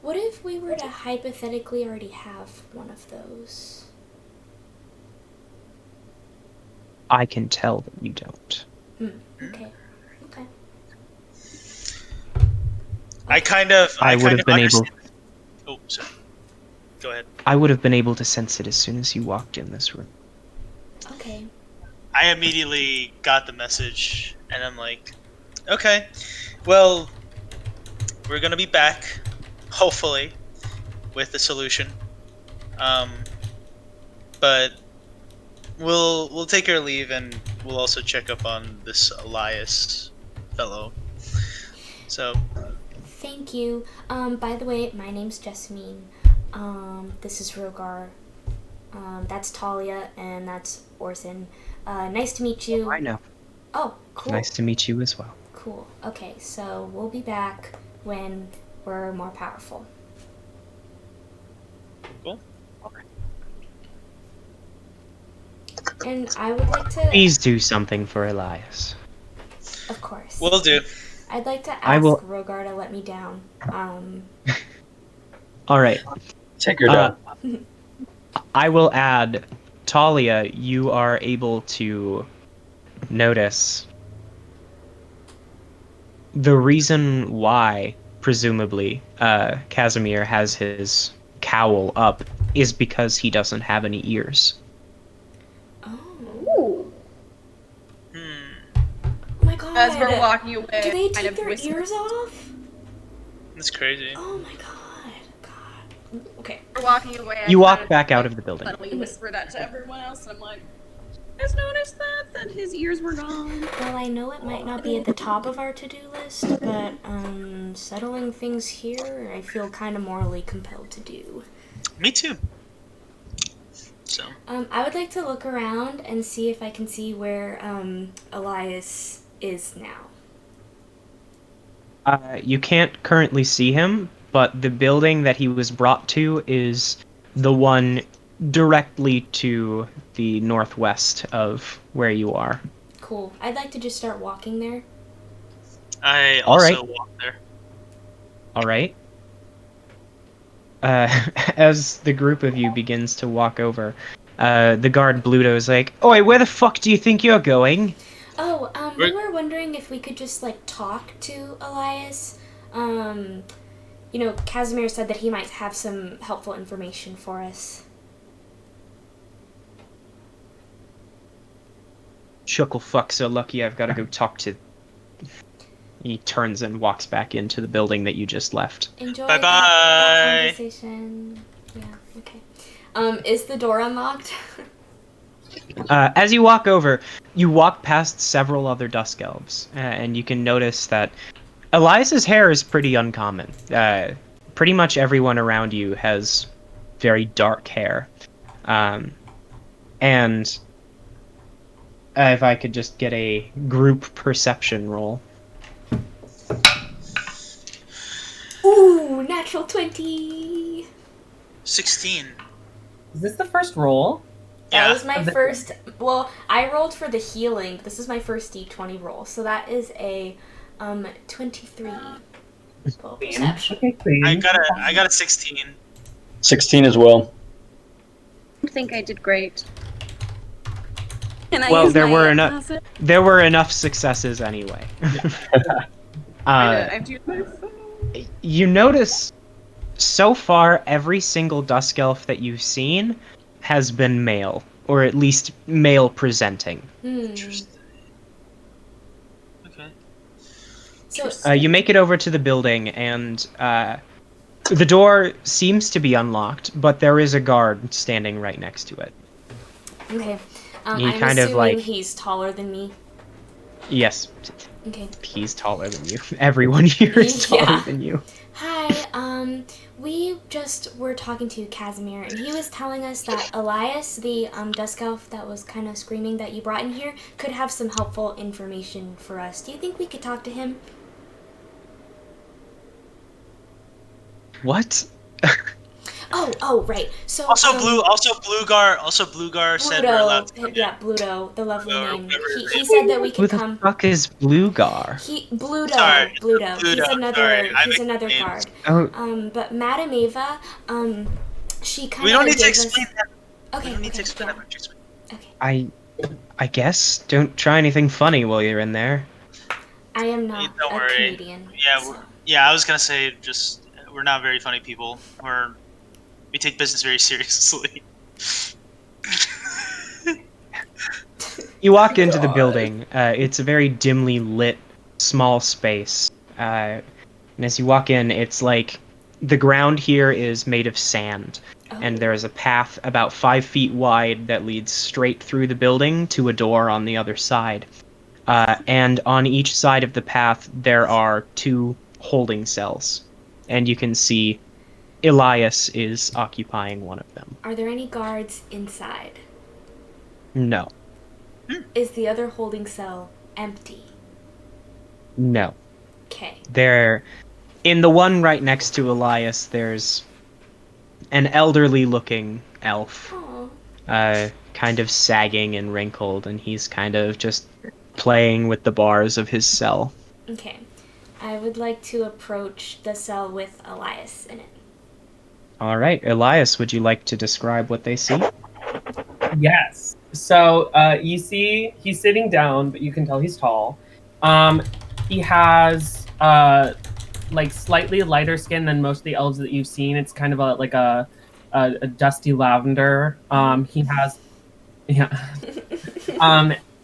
What if we were to hypothetically already have one of those? I can tell that you don't. Okay. Okay. I would have been able. Oh, sorry. Go ahead. I would have been able to sense it as soon as you walked in this room. Okay. I immediately got the message, and I'm like, okay, well, we're gonna be back, hopefully, with a solution. But we'll take our leave, and we'll also check up on this Elias fellow. So. Thank you. By the way, my name's Jessamine. This is Rhogar. That's Thalia, and that's Orsan. Nice to meet you. Oh, I know. Oh, cool. Nice to meet you as well. Cool. Okay, so we'll be back when we're more powerful. Cool. And I would like to... Please do something for Elias. Of course. Will do. I'd like to ask Rhogar to let me down. All right. Take her down. I will add, Thalia, you are able to notice the reason why, presumably, Casimir has his cowl up is because he doesn't have any ears. Ooh. Oh my god. As we're walking away, do they kind take of their whisper. ears off? That's crazy. Oh my god. Okay. We're walking away. You I walk kind back out of the building. Suddenly whisper that to everyone else, and I'm like, "Just noticed that his ears were gone." Well, I know it might not be at the top of our to-do list, but settling things here, I feel kind of morally compelled to do. Me too. So. I would like to look around and see if I can see where Elias is now. You can't currently see him, but the building that he was brought to is the one directly to the northwest of where you are. Cool. I'd like to just start walking there. I also walk there. All right. As the group of you begins to walk over, the guard Bluto is like, "Oi, where the fuck do you think you're going?" Oh, we were wondering if we could just, like, talk to Elias. You know, Casimir said that he might have some helpful information for us. Chuckle fuck, so lucky I've got to go talk to... He turns and walks back into the building that you just left. Enjoy Bye-bye. that conversation. Yeah, okay. Is the door unlocked? As you walk over, you walk past several other Dusk Elves, and you can notice that Elias's hair is pretty uncommon. Pretty much everyone around you has very dark hair. And if I could just get a group perception roll. Ooh, natural 20! 16. Is this the first roll? That was my first... Well, I rolled for the healing. This is my first d20 roll. So that is a 23. Well, perception. Okay, I got a 16. 16 as well. I think I did great. Can I Well, use there my were enough. asset? There were enough successes anyway. I have to use my phone. You notice, so far, every single Dusk Elf that you've seen has been male, or at least male presenting. Interesting. Okay. So, You make it over to the building, and the door seems to be unlocked, but there is a guard standing right next to it. okay. He I'm kind of, assuming like- he's taller than me. Yes, Okay. he's taller than you. Everyone here is taller Yeah. than you. Hi, we just were talking to Casimir, and he was telling us that Elias, the Dusk Elf that was kind of screaming that you brought in here, could have some helpful information for us. Do you think we could talk to him? What? Oh, right. So Also, Blugar said we're allowed to come in. yeah, Bluto, the lovely Bluto, name. whatever his He name said that we Who could the come. fuck is Blugar? Bluto. Sorry, Bluto. He's Bluto, another. sorry, I He's make another names. guard. Oh, But Madame Ava, she kind of. We don't need to gave explain us... that. Okay. We don't need to okay, explain yeah. that much. Okay. I guess don't try anything funny while you're in there. I am not Don't a worry. comedian. Yeah, so. I was gonna say just we're not very funny people. We take business very seriously. You walk into the building. It's a very dimly lit, small space. And as you walk in, it's like the ground here is made of sand. And there is a path about 5 feet wide that leads straight through the building to a door on the other side. And on each side of the path, there are 2 holding cells. And you can see Elias is occupying one of them. Are there any guards inside? No. Is the other holding cell empty? No. Okay. In the one right next to Elias, there's an elderly-looking elf. Aww. Kind of sagging and wrinkled, and he's kind of just playing with the bars of his cell. Okay. I would like to approach the cell with Elias in it. All right, Elias, would you like to describe what they see? Yes. So you see he's sitting down, but you can tell he's tall. He has like slightly lighter skin than most of the elves that you've seen. It's kind of a dusty lavender. He has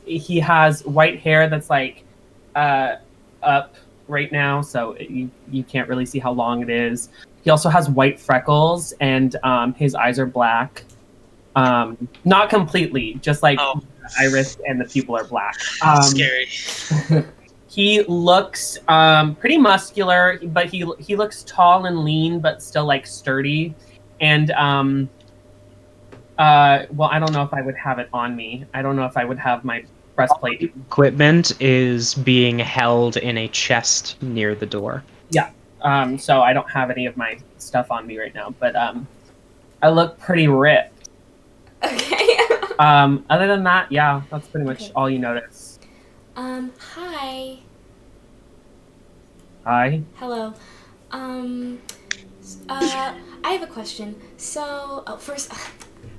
he has white hair that's like up right now, so you can't really see how long it is. He also has white freckles, and his eyes are black. Not completely, just like the iris and the pupil are black. Scary. He looks pretty muscular, but he looks tall and lean, but still like sturdy. And well, I don't know if I would have it on me. I don't know if I would have my breastplate. Equipment is being held in a chest near the door. Yeah. So I don't have any of my stuff on me right now, but I look pretty ripped. Okay. Other than that, yeah, that's pretty much all you notice. Hi. Hi. Hello. I have a question. So, first,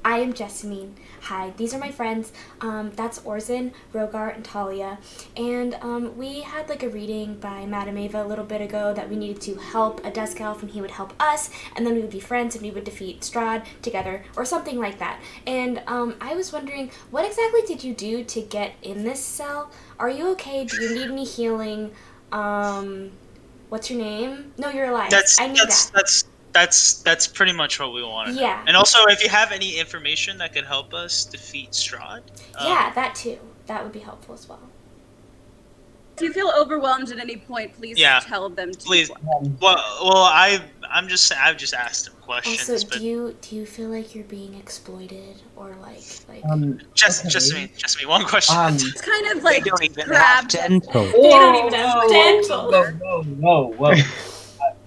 I am Jessamine. Hi, these are my friends. That's Orsan, Rhogar, and Thalia. And we had like a reading by Madame Ava a little bit ago that we needed to help a Dusk Elf and he would help us, and then we would be friends and we would defeat Strahd together, or something like that. And I was wondering, what exactly did you do to get in this cell? Are you okay? Do you need any healing? What's your name? No, you're alive. That's pretty much what we wanted. Yeah. And also, if you have any information that could help us defeat Strahd. Yeah, that too. That would be helpful as well. If you feel overwhelmed at any point, please tell them to. Please. Well, I've just asked him questions. Also, do you feel like you're being exploited or like? Jessamine, one question. It's kind of like they don't even grab have dental. They don't even have dental. Whoa.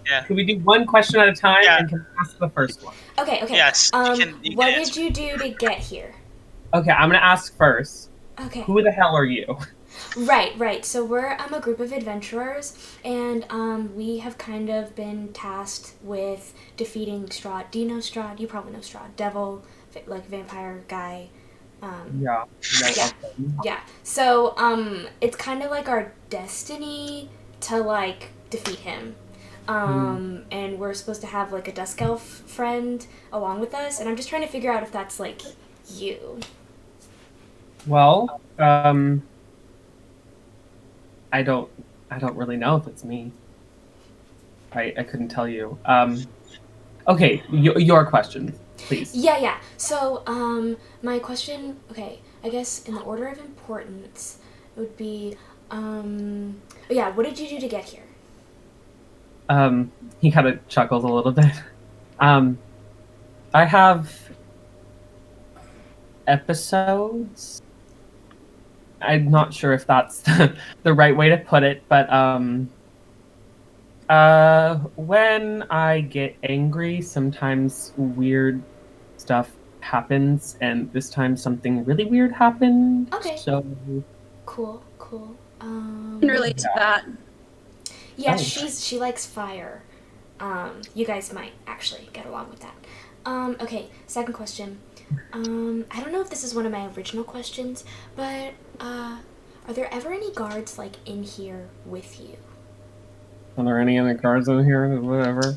Yeah. Can we do one question at a time and can I ask the first one? Okay. Yes. What did you do to get here? Okay, I'm gonna ask first. Okay. Who the hell are you? Right. So we're a group of adventurers, and we have kind of been tasked with defeating Strahd. Do you know Strahd? You probably know Strahd. Devil, like vampire guy. Yeah. Yeah. So it's kind of like our destiny to like defeat him. And we're supposed to have like a Dusk Elf friend along with us, and I'm just trying to figure out if that's like you. Well, I don't really know if it's me. I couldn't tell you. Okay, your question, please. Yeah. So, my question, okay, I guess in the order of importance, it would be, what did you do to get here? He kind of chuckles a little bit. I have episodes. I'm not sure if that's the right way to put it, but when I get angry, sometimes weird stuff happens, and this time something really weird happened. Okay. So Cool. I can relate to that. Yeah, she likes fire. You guys might actually get along with that. Okay, second question. I don't know if this is one of my original questions, but are there ever any guards like in here with you? Are there any other guards in here? Whatever.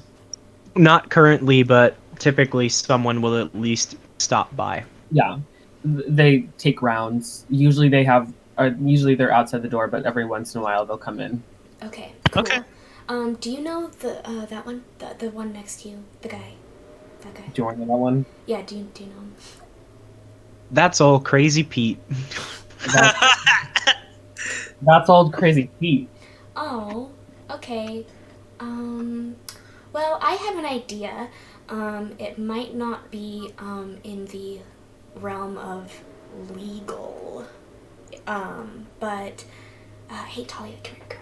Not currently, but typically someone will at least stop by. Yeah, they take rounds. Usually they have. Usually they're outside the door, but every once in a while they'll come in. Okay. Cool. Okay. Do you know the that one, the one next to you, the guy, that guy? Do you want to know that one? Yeah. Do you know him? That's all Crazy Pete. That's old Crazy Pete. Oh. Okay. Well, I have an idea. It might not be in the realm of legal. But hey, Thalia, come here.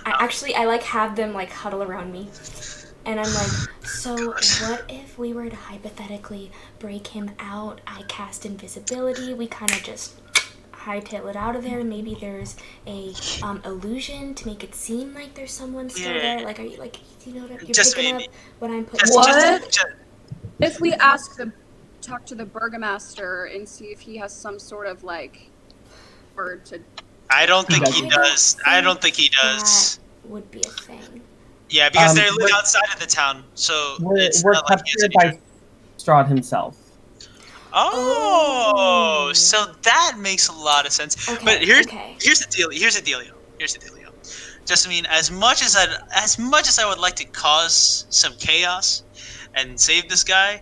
I like have them like huddle around me, and I'm like, so what if we were to hypothetically break him out? I cast invisibility. We kind of just hightail it out of there. Maybe there's a illusion to make it seem like there's someone still there. Like, are you like, you know what you're picking up what I'm putting? What if we talk to the burgomaster and see if he has some sort of like word to? I don't think he does. I don't think he does. That would be a thing. Yeah, because they live outside of the town, so it's we're not like he has captured any. by Strahd himself. Oh, so that makes a lot of sense. Okay, But here's okay. the deal. Here's the dealio. Jessamine, as much as I would like to cause some chaos and save this guy,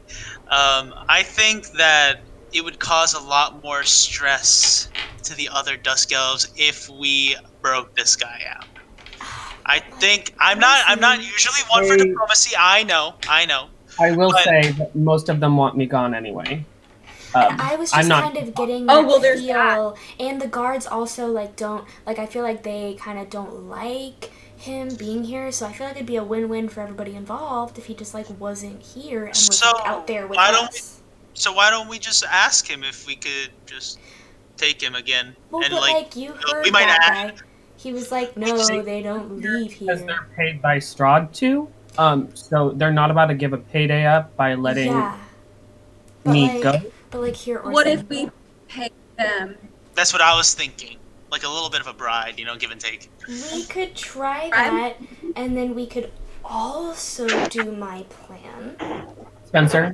I think that it would cause a lot more stress to the other Dusk Elves if we broke this guy out. I think I'm not usually one for diplomacy. I know. I will say that most of them want me gone anyway. I was just kind of getting that there's feel, and the guards also like don't like. I feel like they kind of don't like him being here, so I feel like it'd be a win-win for everybody involved if he just like wasn't here and was like, out there with us. So why don't we just ask him if we could just take him again? Well, and but like you heard we might that guy. He was like, no, they don't leave here. Because they're paid by Strahd too. So they're not about to give a payday up by letting me go. But like here, Orsan. What if we pay them? That's what I was thinking. Like a little bit of a bride, give and take. We could try that, and then we could also do my plan. Spencer?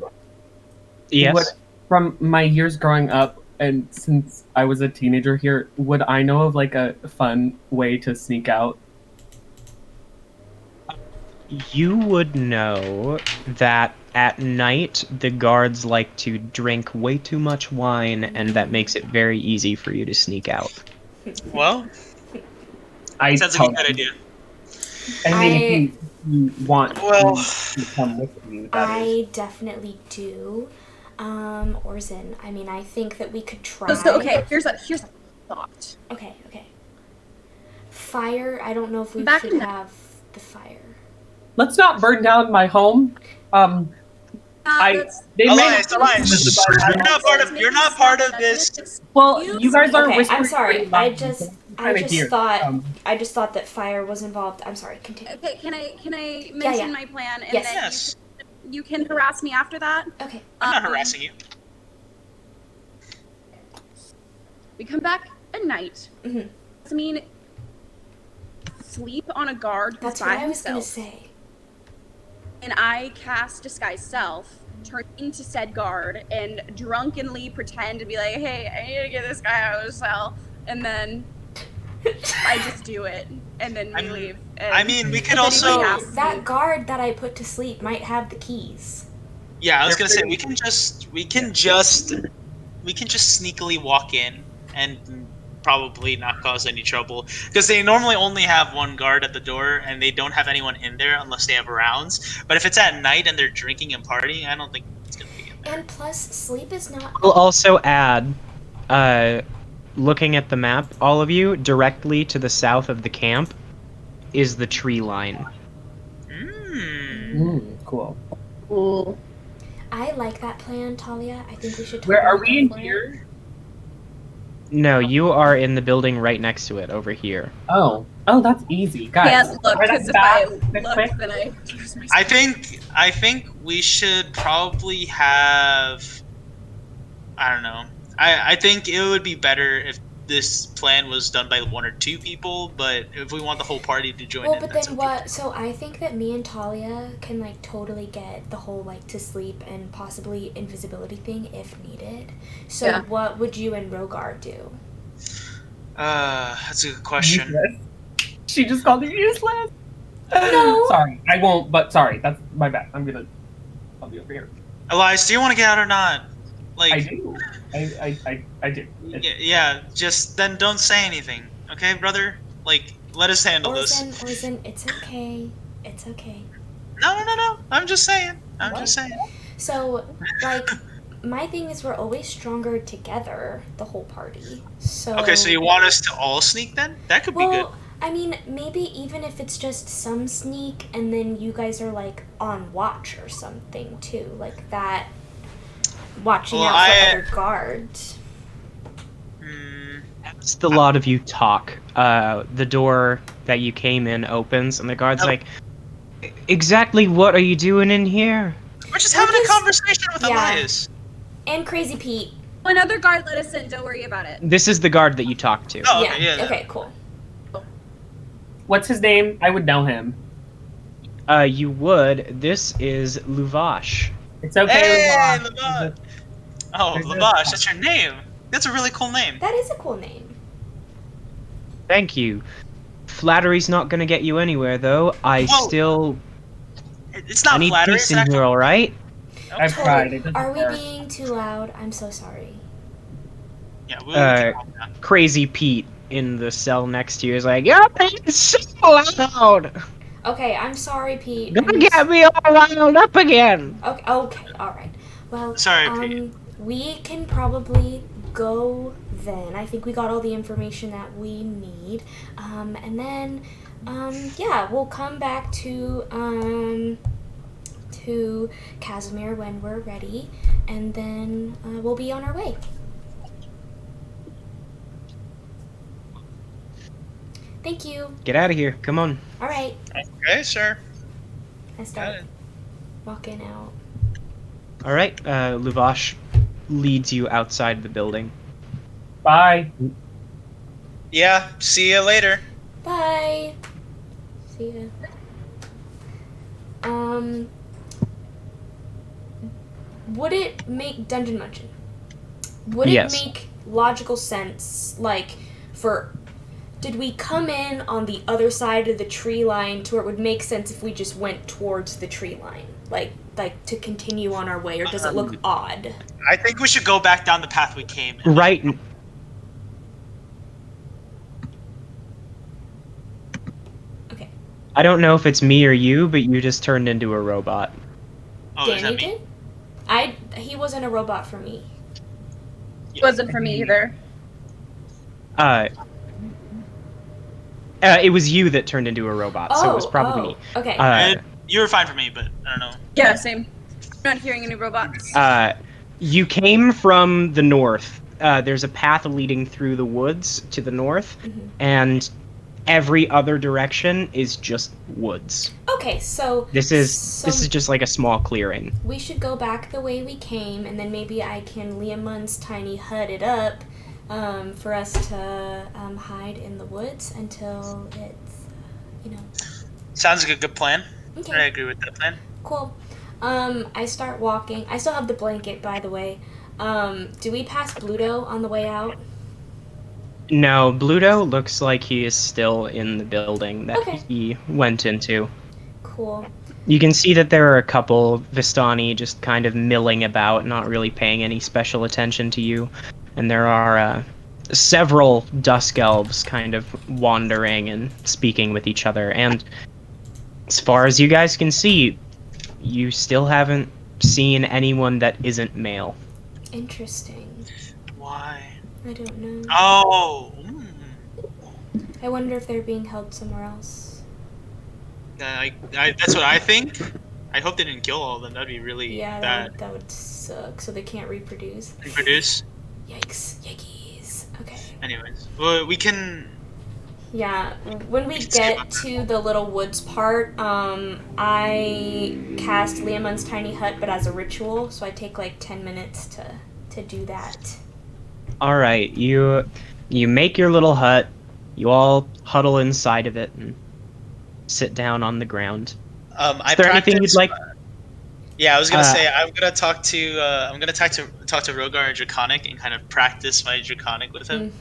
Yes? From my years growing up, and since I was a teenager here, would I know of like a fun way to sneak out? You would know that at night the guards like to drink way too much wine, and that makes it very easy for you to sneak out. Well, sounds like a good idea. I mean, if you want to come with you, I definitely do. Orsan, I mean, I think that we could try. So, okay, here's a thought. Okay. Fire, I don't know if we should have the fire. Let's not burn down my home. Elias, you're not part of this. Well, you guys are whispering. I'm sorry. I just thought that fire was involved. I'm sorry. Continue. Okay, can I mention my plan and yes. then you can harass me after that? Okay. I'm not harassing you. We come back at night. Mm-hmm. I mean, sleep on a guard. That's what I was gonna say. And I cast Disguise Self, turn into said guard, and drunkenly pretend to be like, hey, I need to get this guy out of his cell. And then I just do it. And then we leave. And we could also... That guard that I put to sleep might have the keys. Yeah, I was gonna say, we can just sneakily walk in and probably not cause any trouble, because they normally only have one guard at the door and they don't have anyone in there unless they have rounds. But if it's at night and they're drinking and partying, I don't think it's gonna be in there. And plus, sleep is not. We'll also add, looking at the map, all of you, directly to the south of the camp is the tree line. Cool. Cool. I like that plan, Thalia. I think we should. Where are we in here? No, you are in the building right next to it, over here. Oh. Oh, that's easy, guys. Can't look Right because at if I that, look, quick. then I lose my. I think we should probably have. I don't know. I think it would be better if this plan was done by 1 or 2 people, but if we want the whole party to join Well, in, but that's then okay. what? So I think that me and Thalia can like totally get the whole like to sleep and possibly invisibility thing if needed. So Yeah. what would you and Rhogar do? That's a good question. Useless. She just called you useless. No. Sorry, I won't. But sorry, that's my bad. I'll be over here. Elias, do you want to get out or not? Like, I do. I do. yeah, just then don't say anything, okay, brother? Like, let us handle this. Orsan, it's okay. It's okay. No. I'm just saying. So, like, my thing is we're always stronger together, the whole party. So. Okay, so you want us to all sneak then? That could be good. Well, I mean, maybe even if it's just some sneak, and then you guys are like on watch or something too, like that. Watching out for other guards. As the lot of you talk, the door that you came in opens, and the guard's like, "Exactly what are you doing in here?" We're just having a conversation with Elias. And Crazy Pete. Another guard let us in. Don't worry about it. This is the guard that you talked to. Oh, okay, yeah. Okay, cool. What's his name? I would know him. You would. This is Luvash. It's okay. Hey, Lavash. Lavash. Oh, Lavash, that's your name. That's a really cool name. That is a cool name. Thank you. Flattery's not gonna get you anywhere, though. It's not I need flattery. peace in here, all right? I've tried. It doesn't Are we work. being too loud? I'm so sorry. Yeah, we'll keep on that. Crazy Pete in the cell next to you is like, "You're being so loud. Okay, I'm sorry, Pete. Gonna get me all riled up again." Okay, all right. Well, Sorry, Pete. We can probably go then. I think we got all the information that we need. And then, yeah, we'll come back to Casimir when we're ready, and then we'll be on our way. Thank you. Get out of here. Come on. All right. Okay, sure. I start walking out. All right. Luvash leads you outside the building. Bye. Yeah, see you later. Bye. See ya. Would it make Dungeon Munchin? Would it Yes. make logical sense, like, did we come in on the other side of the tree line to where it would make sense if we just went towards the tree line? Like to continue on our way, or does it look odd? I think we should go back down the path we came. Right. Okay. I don't know if it's me or you, but you just turned into a robot. Oh, is Danny that me? did? He wasn't a robot for me. It wasn't for me either. It was you that turned into a robot, so it was probably me. Okay. You were fine for me, but I don't know. Yeah, same. I'm not hearing any robots. You came from the north. There's a path leading through the woods to the north, and every other direction is just woods. Okay, so This is just like a small clearing. we should go back the way we came, and then maybe I can Liamun's tiny hut it up for us to hide in the woods until it's, Sounds like a good plan. Okay. I agree with that plan. Cool. I start walking. I still have the blanket, by the way. Do we pass Bluto on the way out? No, Bluto looks like he is still in the building that Okay. he went into. Cool. You can see that there are a couple Vistani just kind of milling about, not really paying any special attention to you. And there are several Dusk Elves kind of wandering and speaking with each other. And as far as you guys can see, you still haven't seen anyone that isn't male. Interesting. Why? I don't know. Oh. I wonder if they're being held somewhere else. That's what I think. I hope they didn't kill all of them. That'd be really Yeah, bad. that would suck. So they can't reproduce. Reproduce. Yikes. Yikes. Okay. Anyways, well, we can. Yeah, when we get to the little woods part, I cast Liamon's tiny hut, but as a ritual, so I take like 10 minutes to do that. All right, you make your little hut. You all huddle inside of it and sit down on the ground. I Is there anything you'd like? Yeah, I was gonna say I'm gonna talk to Rhogar Draconic and kind of practice my Draconic with him.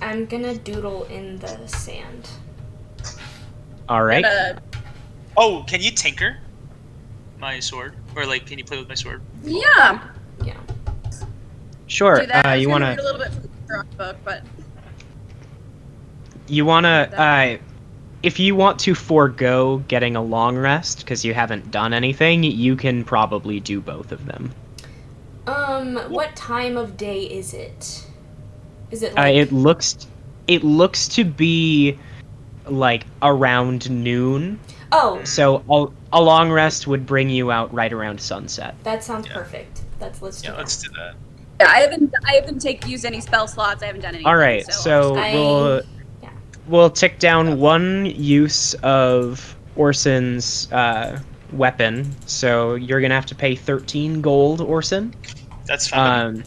I'm gonna doodle in the sand. All right. Oh, can you tinker my sword, or like, can you play with my sword? Yeah. Yeah. Sure. Do that. You wanna? Read a little bit from the Strahd book, but You wanna? If you want to forego getting a long rest because you haven't done anything, you can probably do both of them. What time of day is it? Is it like... It looks to be like around noon. Oh. So a long rest would bring you out right around sunset. That sounds perfect. Let's do that. Let's do that. yeah, I haven't used any spell slots. I haven't done anything. All right, so we'll tick down one use of Orsan's weapon. So you're gonna have to pay 13 gold, Orsan. That's fine.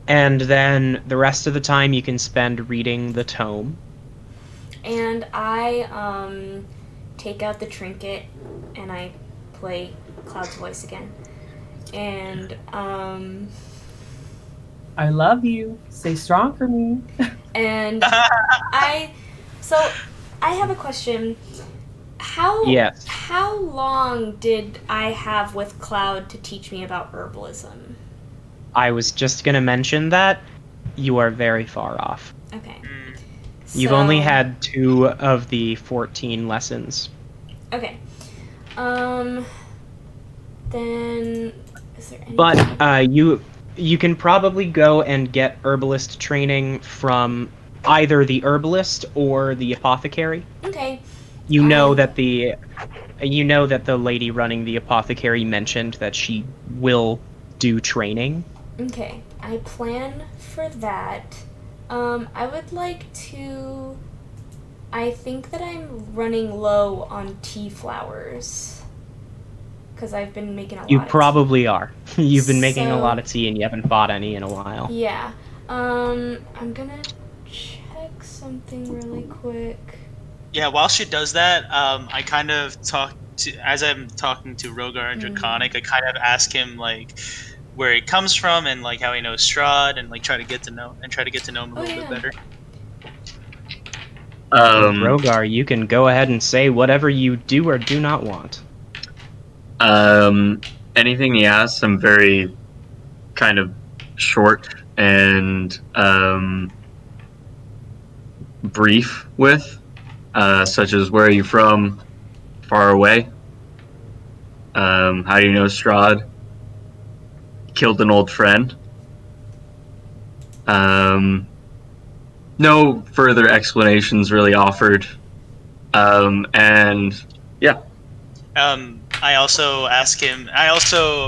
And then the rest of the time you can spend reading the tome. And I take out the trinket and I play Cloud's voice again. And I love you. Stay strong for me. And I have a question. How long did I have with Cloud to teach me about herbalism? I was just gonna mention that you are very far off. Okay. You've only had 2 of the 14 lessons. Okay. Then is there anything? But you can probably go and get herbalist training from either the herbalist or the apothecary. Okay. You know that the lady running the apothecary mentioned that she will do training. Okay. I plan for that. I would like to... I think that I'm running low on tea flowers. Because I've been making a lot of tea. You probably are. You've been making a lot of tea and you haven't bought any in a while. Yeah. I'm gonna check something really quick. Yeah, while she does that, I kind of as I'm talking to Rhogar and Draconic, I kind of ask him like where he comes from and like how he knows Strahd and like try to get to know him a little bit better. Rhogar, you can go ahead and say whatever you do or do not want. Anything he asks, I'm very kind of short and brief with, such as where are you from, far away, how do you know Strahd, killed an old friend. No further explanations really offered, and yeah. I also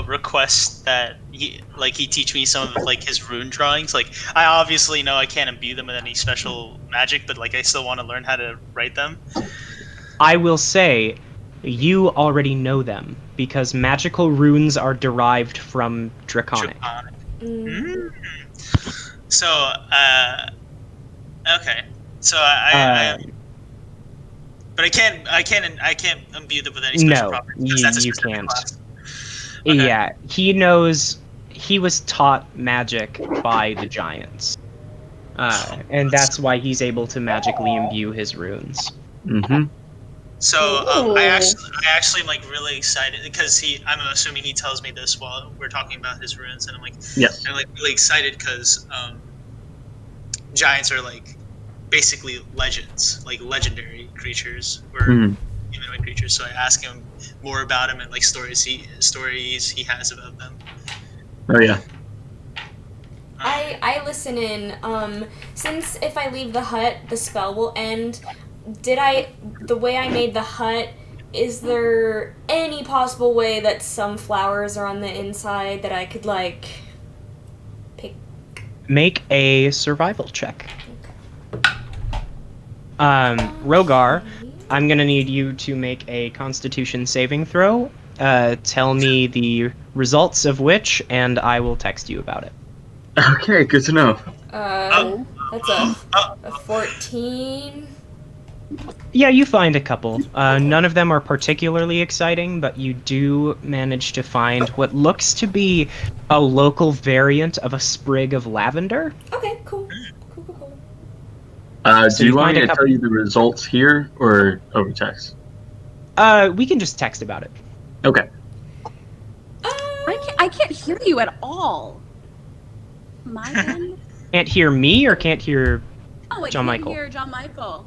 request that he teach me some of like his rune drawings. Like, I obviously know I can't imbue them with any special magic, but like I still want to learn how to write them. I will say, you already know them because magical runes are derived from Draconic. So, okay. So I but I can't imbue them with any special properties. That's a you specific can't. class. Okay. Yeah, he knows. He was taught magic by the giants, and that's why he's able to magically imbue his runes. Mm-hmm. So I actually am like really excited because I'm assuming he tells me this while we're talking about his runes, and I'm like, yes. I'm like really excited because giants are like basically legends, like legendary creatures or humanoid creatures. So I ask him more about him and like stories he has about them. Oh yeah. I listen in. Since if I leave the hut, the spell will end. The way I made the hut, is there any possible way that some flowers are on the inside that I could like pick? Make a survival check. Okay. Rhogar, I'm gonna need you to make a Constitution saving throw. Tell me the results of which, and I will text you about it. Okay, good to know. That's a 14. Yeah, you find a couple. None of them are particularly exciting, but you do manage to find what looks to be a local variant of a sprig of lavender. Okay, cool. Cool. So Do you want find me a to tell you the results here or over text? We can just text about it. Okay. I can't hear you at all. My end? Can't hear me or can't hear Oh, I John can't Michael? hear John Michael.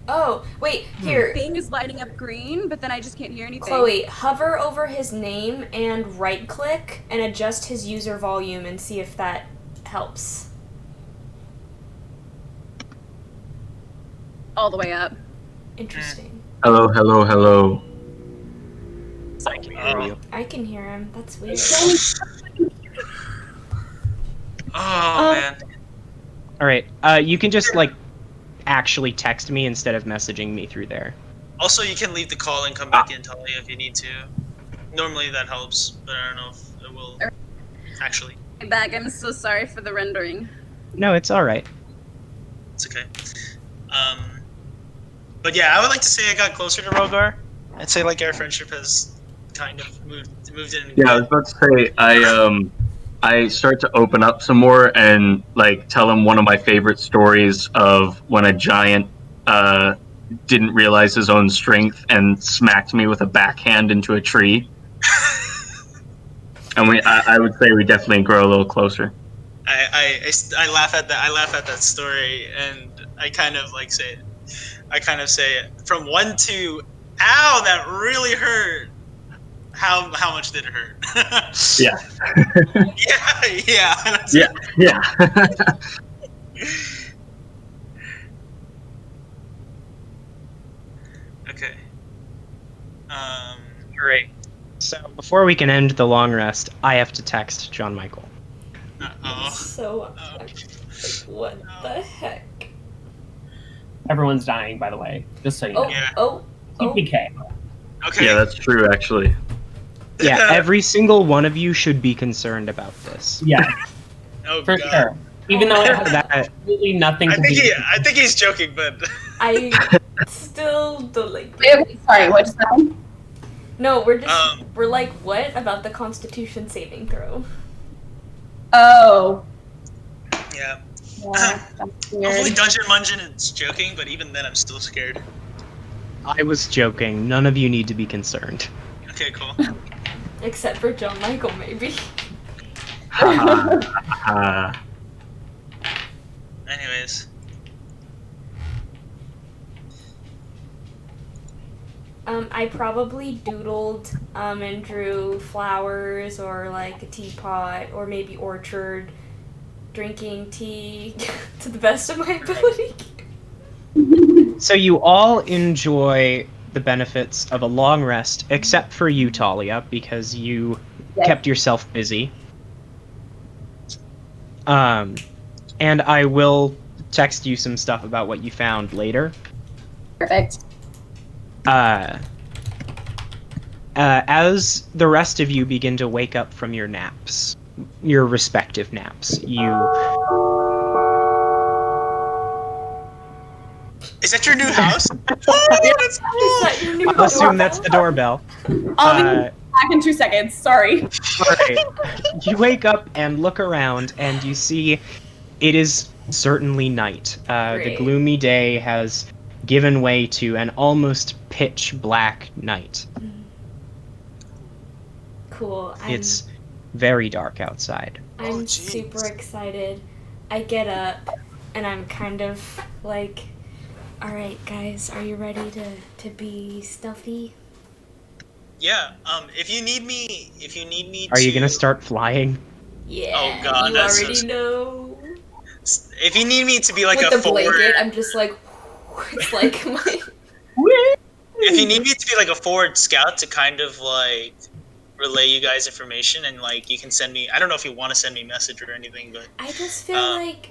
Oh, wait, here. Thing is lighting up green, but then I just can't hear anything. Chloe, hover over his name and right-click and adjust his user volume and see if that helps. All the way up. Interesting. Hello. I can hear you. I can hear him. That's weird. Oh man. All right. You can just actually text me instead of messaging me through there. Also, you can leave the call and come back in, Thalia, if you need to. Normally that helps, but I don't know if it will actually. I'm back. I'm so sorry for the rendering. No, it's all right. It's okay. But yeah, I would like to say I got closer to Rhogar. I'd say our friendship has kind of moved in. Yeah, I was about to say I start to open up some more and tell him one of my favorite stories of when a giant didn't realize his own strength and smacked me with a backhand into a tree. And I would say we definitely grow a little closer. I laugh at that. I laugh at that story, and I kind of say from 1 to ow, that really hurt. How much did it hurt? Yeah. Yeah. Okay. Great. So before we can end the long rest, I have to text John Michael. So, what the heck? Everyone's dying, by the way. Just so you know. Yeah. TPK. Okay. Yeah, that's true, actually. Yeah, every single one of you should be concerned about this. Yeah, Oh for god. sure. Even though it has That- absolutely nothing I to think do. I think he's joking, but I still don't like. Wait, sorry, what just happened? No, we're just we're like, what about the Constitution saving throw? Oh. yeah. Yeah, that's Hopefully weird. Dungeon Mungeon is joking, but even then I'm still scared. I was joking. None of you need to be concerned. Okay, cool. Except for John Michael, maybe. Anyways. I probably doodled and drew flowers or a teapot or maybe orchard, drinking tea to the best of my ability. So you all enjoy the benefits of a long rest, except for you, Thalia, because you kept yourself busy. And I will text you some stuff about what you found later. Perfect. As the rest of you begin to wake up from your naps, your respective naps, you... Is that your new house? Is that your new I'll assume that's the doorbell. I'll be back in 2 seconds. Sorry. Alright. You wake up and look around, and you see it is certainly night. The Great. gloomy day has given way to an almost pitch black night. Cool. It's very dark outside. I'm jeez. super excited. I get up and I'm kind of like, all right, guys, are you ready to be stealthy? Yeah. If you need me Are you gonna start flying? Yeah. Oh, God, you that's already so know. If you need me to be like With a the forward, blanket, I'm just like, it's like my. if you need me to be like a forward scout to kind of relay you guys information and you can send me. I don't know if you want to send me a message or anything, but I just feel like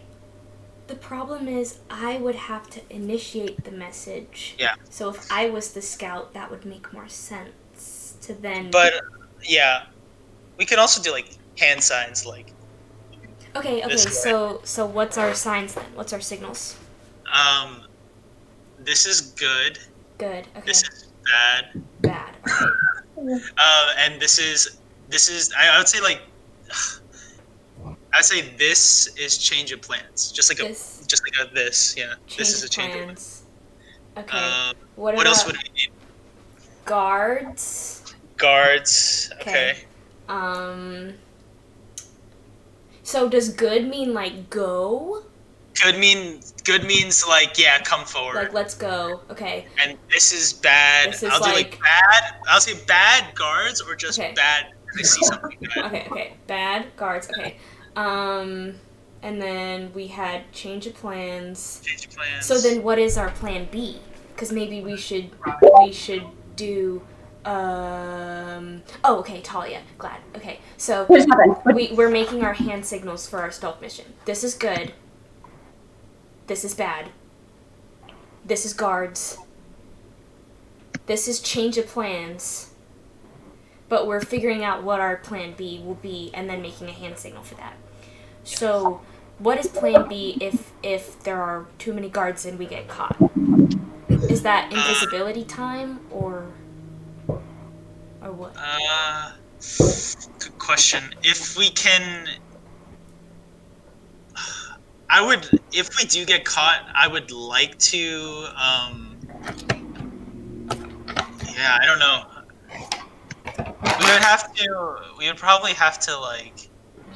The problem is I would have to initiate the message. Yeah. So if I was the scout, that would make more sense to then... But, yeah. We could also do, like, hand signs, like... Okay, so what's our signs then? What's our signals? This is good. Good, okay. This is bad. Bad, alright. And this is, I would say, like... I'd say this is change of plans. Just like this. a this, yeah. This is a change of plans. Okay. What else would we need? Guards. Guards. Okay. So does good mean like go? Good means like, yeah, come forward. Like let's go. Okay. And this is bad. This is I'll do like bad. I'll say bad guards or just bad because I see something bad. Okay. Bad guards. Okay. And then we had change of plans. So then what is our plan B? Because maybe we should do oh, okay, Thalia. Glad. Okay. So we're making our hand signals for our stealth mission. This is good. This is bad. This is guards. This is change of plans. But we're figuring out what our plan B will be and then making a hand signal for that. So, what is plan B if there are too many guards and we get caught? Is that invisibility time or what? Good question. If we can... if we do get caught, I would like to, yeah, I don't know. We would probably have to, like,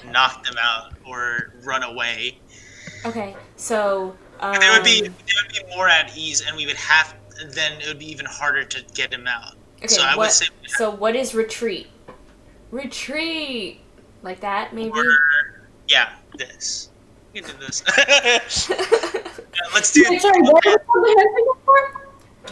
knock them out or run away. Okay, so, they would be more at ease, and then it would be even harder to get them out. Okay, so I would say... So what is retreat? Retreat! Like that, maybe? Yeah, this. We can do this. Let's do it. Sorry, what are the hand signals for?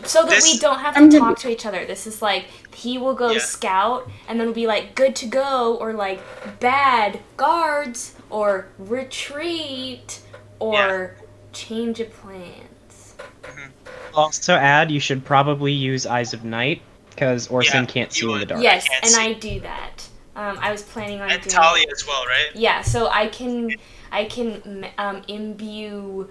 So that we don't have to talk to each other. This is like, he will go scout, and then we'll be like, good to go, or like, bad guards, or retreat, or change of plans. Also add, you should probably use Eyes of Night, because Orsan can't see in the dark. Yes, and I do that. I was planning on doing Thalia as well, right? Yeah, so I can imbue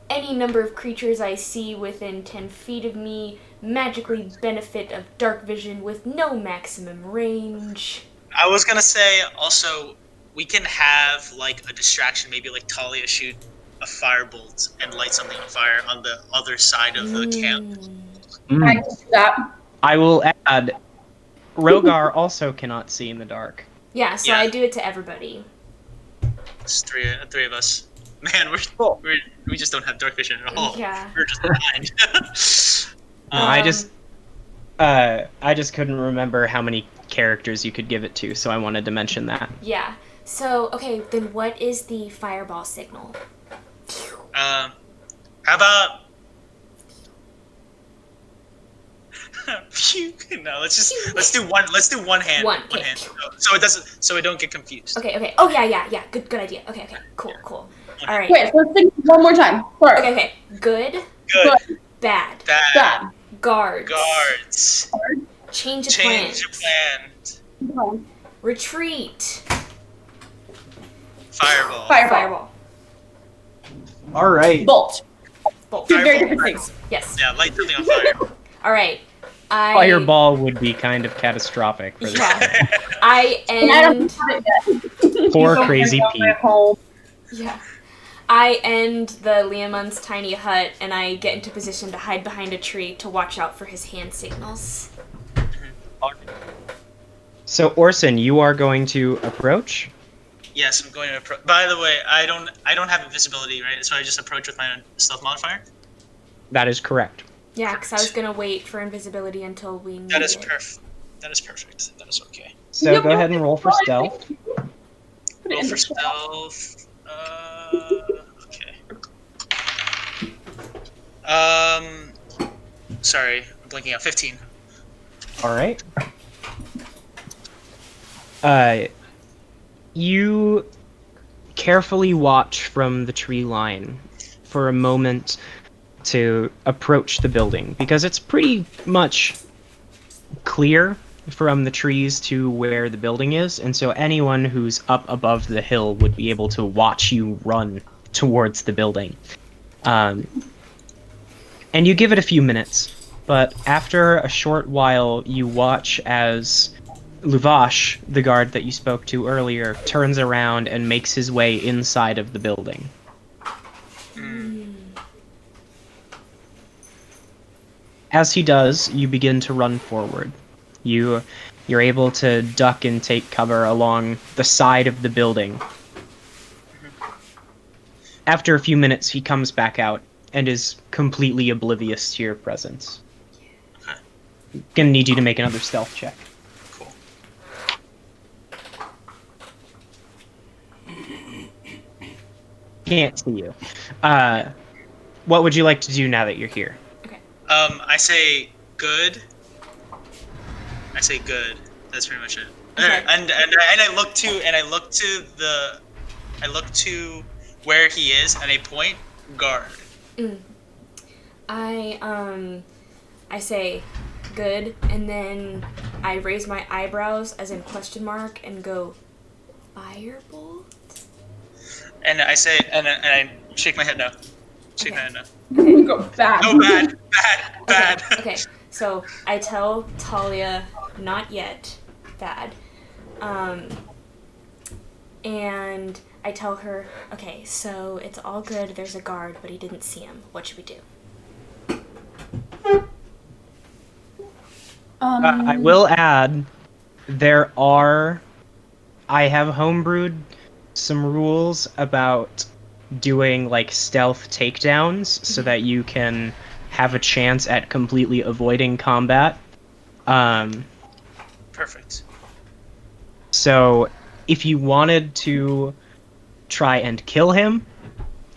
any number of creatures I see within 10 feet of me, magically benefit of dark vision with no maximum range. I was gonna say, also, we can have, like, a distraction, maybe, like, Thalia shoot a firebolt and light something on fire on the other side of the camp. I can do that. I will add, Rhogar also cannot see in the dark. Yeah, so I do it to everybody. It's three of us. Man, we just don't have dark vision at all. Yeah. We're just blind. I just couldn't remember how many characters you could give it to, so I wanted to mention that. Yeah. So, okay, then what is the fireball signal? How about... No, let's do one hand. One hand. So it don't get confused. Okay. Oh yeah. Good idea. Okay. Cool. All right. Wait, so let's think one more time. Sorry. Okay. Good. Bad. Guards. Change of plans. Retreat. Fireball. All right. Bolt. Two very different things. Yes. Yeah, light something on fire. All right. Fireball would be kind of catastrophic for this. Yeah. I end. Poor crazy Pete. Yeah. I end the Liamon's tiny hut, and I get into position to hide behind a tree to watch out for his hand signals. So Orsan, you are going to approach? Yes, I'm going to approach. By the way, I don't have invisibility, right? So I just approach with my own stealth modifier. That is correct. Yeah, because I was gonna wait for invisibility until we need That is it. perfect. That is perfect. That is okay. So go ahead and roll for stealth. Roll for stealth. Okay. Sorry, I'm blinking out. 15. All right. You carefully watch from the tree line for a moment to approach the building, because it's pretty much clear from the trees to where the building is, and so anyone who's up above the hill would be able to watch you run towards the building. And you give it a few minutes, but after a short while, you watch as Luvash, the guard that you spoke to earlier, turns around and makes his way inside of the building. As he does, you begin to run forward. You're able to duck and take cover along the side of the building. After a few minutes, he comes back out and is completely oblivious to your presence. Okay. Gonna need you to make another stealth check. Cool. Can't see you. What would you like to do now that you're here? I say good. I say good. That's pretty much it. Okay. And I look to where he is, and I point guard. I say good, and then I raise my eyebrows as in question mark and go firebolt. And I say, and I shake my head no. Shake my head no. Go bad. No, bad. Okay, so I tell Thalia, not yet, bad. And I tell her, okay, so it's all good, there's a guard, but he didn't see him. What should we do? I will add, I have homebrewed some rules about doing like stealth takedowns so that you can have a chance at completely avoiding combat. Perfect. So if you wanted to try and kill him,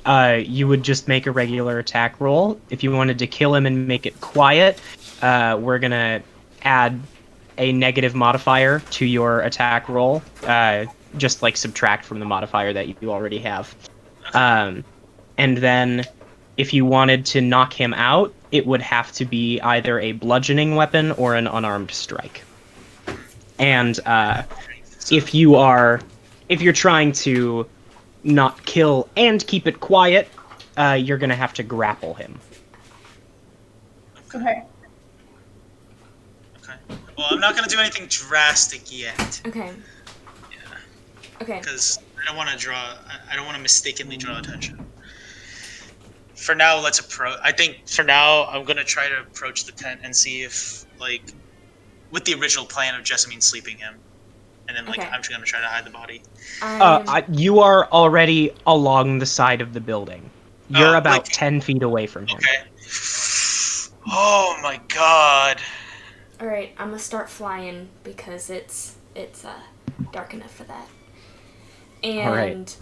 you would just make a regular attack roll. If you wanted to kill him and make it quiet, we're gonna add a negative modifier to your attack roll, just like subtract from the modifier that you already have. And then if you wanted to knock him out, it would have to be either a bludgeoning weapon or an unarmed strike. And if you're trying to not kill and keep it quiet, you're gonna have to grapple him. Okay. Okay. Well, I'm not gonna do anything drastic yet. Okay. Yeah. Okay. Because I don't want to mistakenly draw attention. For now, I think for now, I'm going to try to approach the tent and see if, like, with the original plan of Jessamine sleeping him. And then, like, Okay. I'm just going to try to hide the body. You are already along the side of the building. You're about 10 feet away from him. Okay. Oh my god. Alright, I'm gonna start flying because it's dark enough for that. And Alright.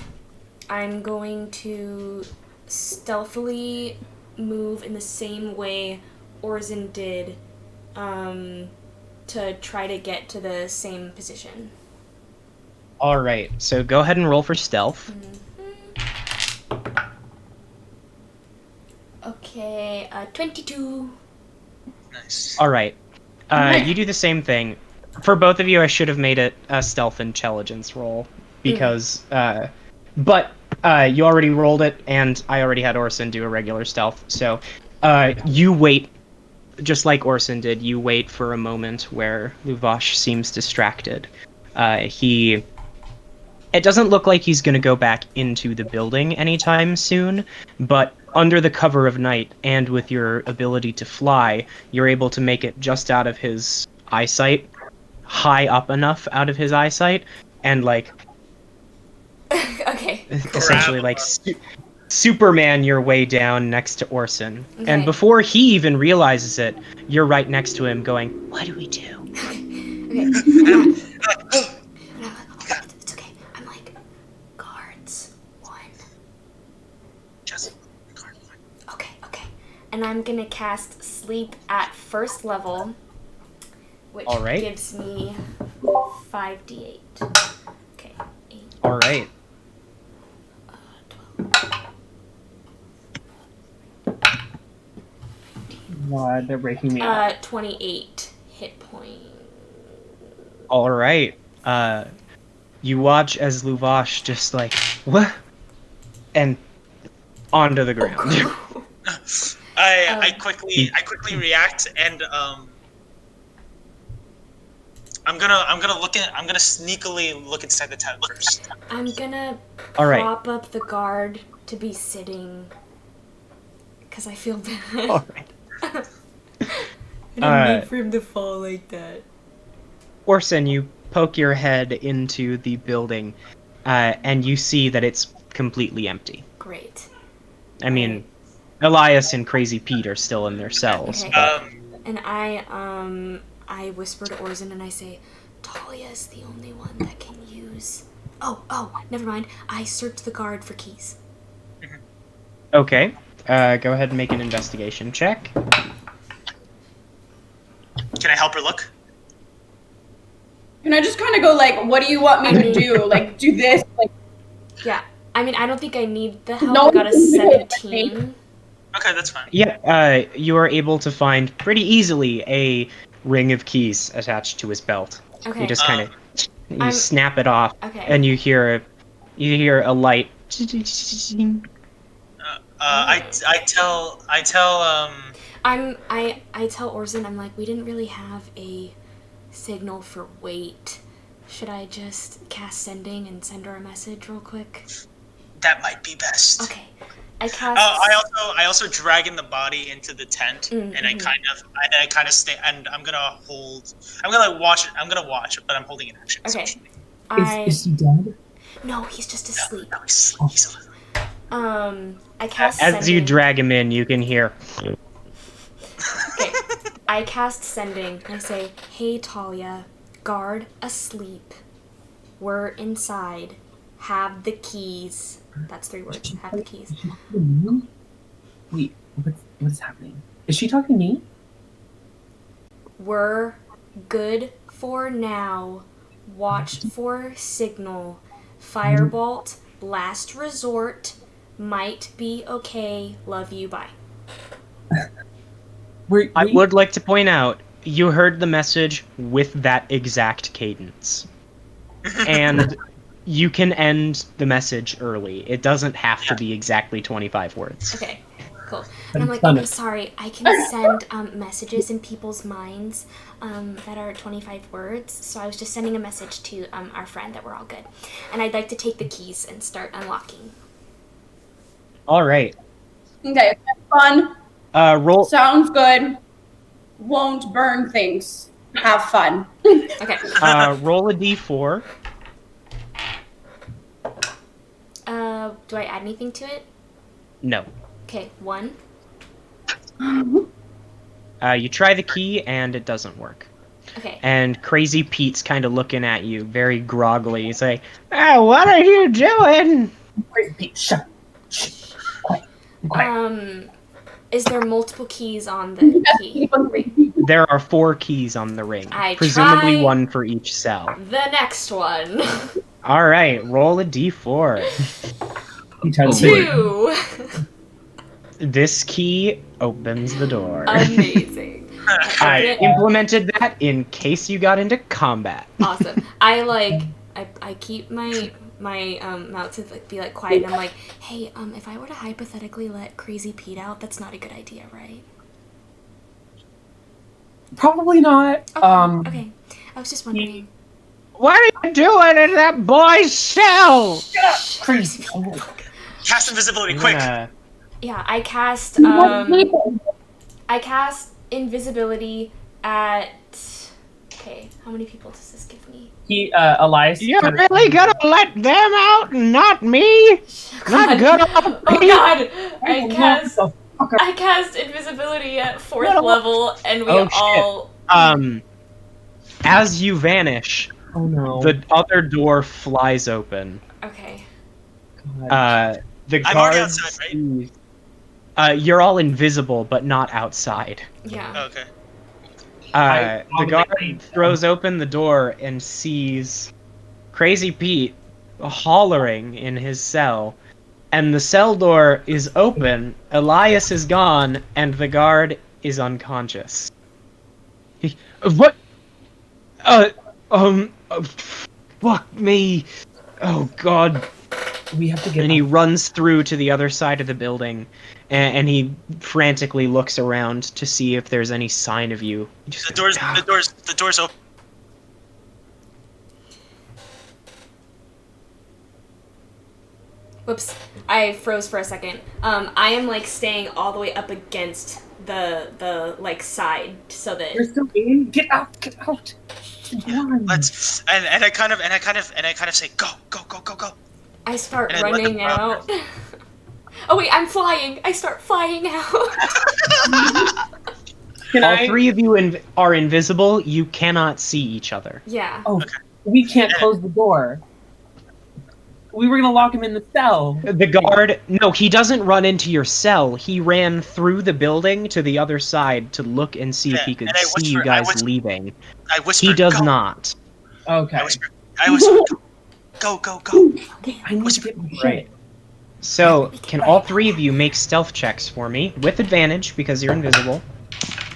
I'm going to stealthily move in the same way Orsan did to try to get to the same position. Alright, so go ahead and roll for stealth. Okay, 22. Nice. Alright. You do the same thing. For both of you, I should have made it a stealth intelligence roll, because, but you already rolled it, and I already had Orsan do a regular stealth, so you wait, just like Orsan did, you wait for a moment where Luvash seems distracted. It doesn't look like he's going to go back into the building anytime soon, but under the cover of night and with your ability to fly, you're able to make it just out of his eyesight, high up enough out of his eyesight, and like Okay. essentially like Superman your way down next to Orsan. Okay. And before he even realizes it, you're right next to him going, "What do we do?" Okay. It's okay. I'm like, guards, 1. Just guard 1. Okay. And I'm gonna cast Sleep at first level, which Alright. gives me 5d8. Okay. 8. All right. God, they're breaking me up. 28 hit point. All right. You watch as Luvash just like what, and onto the ground. Oh, I quickly react and I'm gonna sneakily look inside the tent first. I'm gonna All right. prop up the guard to be sitting because I feel bad. All right. I didn't mean for him to fall like that. Orsan, you poke your head into the building, and you see that it's completely empty. Great. I mean, Elias and Crazy Pete are still in their cells. Okay. But... And I whisper to Orsan and I say, Thalia is the only one that can use. Oh, never mind. I search the guard for keys. Okay. Go ahead and make an investigation check. Can I help her look? Can I just kind of go like, what do you want me to do? Like, do this? Like, Yeah. I mean, I don't think I need the help. No, I got a you can do it. 17. Okay, that's fine. Yeah, you are able to find pretty easily a ring of keys attached to his belt. Okay. You just kind of I'm- snap it off, Okay. and you hear a light. I tell I tell Orsan, I'm like, we didn't really have a signal for wait. Should I just cast sending and send her a message real quick? that might be best. Okay. I cast. I also drag in the body into the tent, Mm-hmm. and I kind of stay, and I'm gonna watch it. I'm gonna watch it, but I'm holding an action. Okay. Is he dead? No, he's just asleep. No, he's asleep. I cast As sending. you drag him in, you can hear. Okay. I cast sending and I say, hey Thalia, guard asleep. We're inside. Have the keys. That's 3 words. Have the keys. Wait, what's happening? Is she talking to me? We're good for now. Watch for signal. Firebolt, last resort. Might be okay. Love you. Bye. I would like to point out, you heard the message with that exact cadence. And you can end the message early. It doesn't have to be exactly 25 words. Okay, cool. And I'm like, I'm sorry, I can send messages in people's minds that are 25 words. So I was just sending a message to our friend that we're all good. And I'd like to take the keys and start unlocking. All right. okay, fun. Roll. Sounds good. Won't burn things. Have fun. Okay. Roll a d4. Do I add anything to it? No. Okay, 1. You try the key and it doesn't work. Okay. And Crazy Pete's kind of looking at you very groggily. He's like, what are you doing? Crazy Pete, shut up. Shh. Quiet. Is there multiple keys on the key? There are 4 keys on the ring. I presumably try- one for each cell. The next one. All right, roll a d4. He tells 2. This key opens the door. Amazing. I implemented that in case you got into combat. Awesome. I keep my mouth to be like quiet, and I'm like, hey, if I were to hypothetically let Crazy Pete out, that's not a good idea, right? Probably not. Okay. I was just wondering. What are you doing in that boy's cell? Crazy. Cast invisibility, quick! Yeah, I cast invisibility at. Okay, how many people does this give me? Elias. You're really gonna let them out, not me? Not good on Oh me? God! Oh, I cast invisibility at 4th level, and we all. As you vanish, oh no. the other door flies open. Okay. God. The I'm already guards. outside, right? You're all invisible, but not outside. Yeah. Okay. The guard throws open the door and sees Crazy Pete hollering in his cell, and the cell door is open. Elias is gone, and the guard is unconscious. What? Fuck me. Oh god. We have to get. And he runs through to the other side of the building, and he frantically looks around to see if there's any sign of you. The door's open. Whoops, I froze for a second. I am like staying all the way up against the like side so that You're still in. Get out! Get out! Let's and I kind of say go. I start And then let running them run. out. Oh wait, I'm flying. I start flying out. All three of you are invisible. You cannot see each other. Yeah. Oh, we can't close the door. We were gonna lock him in the cell. The guard... No, he doesn't run into your cell. He ran through the building to the other side to look and see if he could see you guys leaving. I whisper, He does go. not. Okay. I whisper, go. Okay. I need to get my shit. So, can all three of you make stealth checks for me, with advantage, because you're invisible?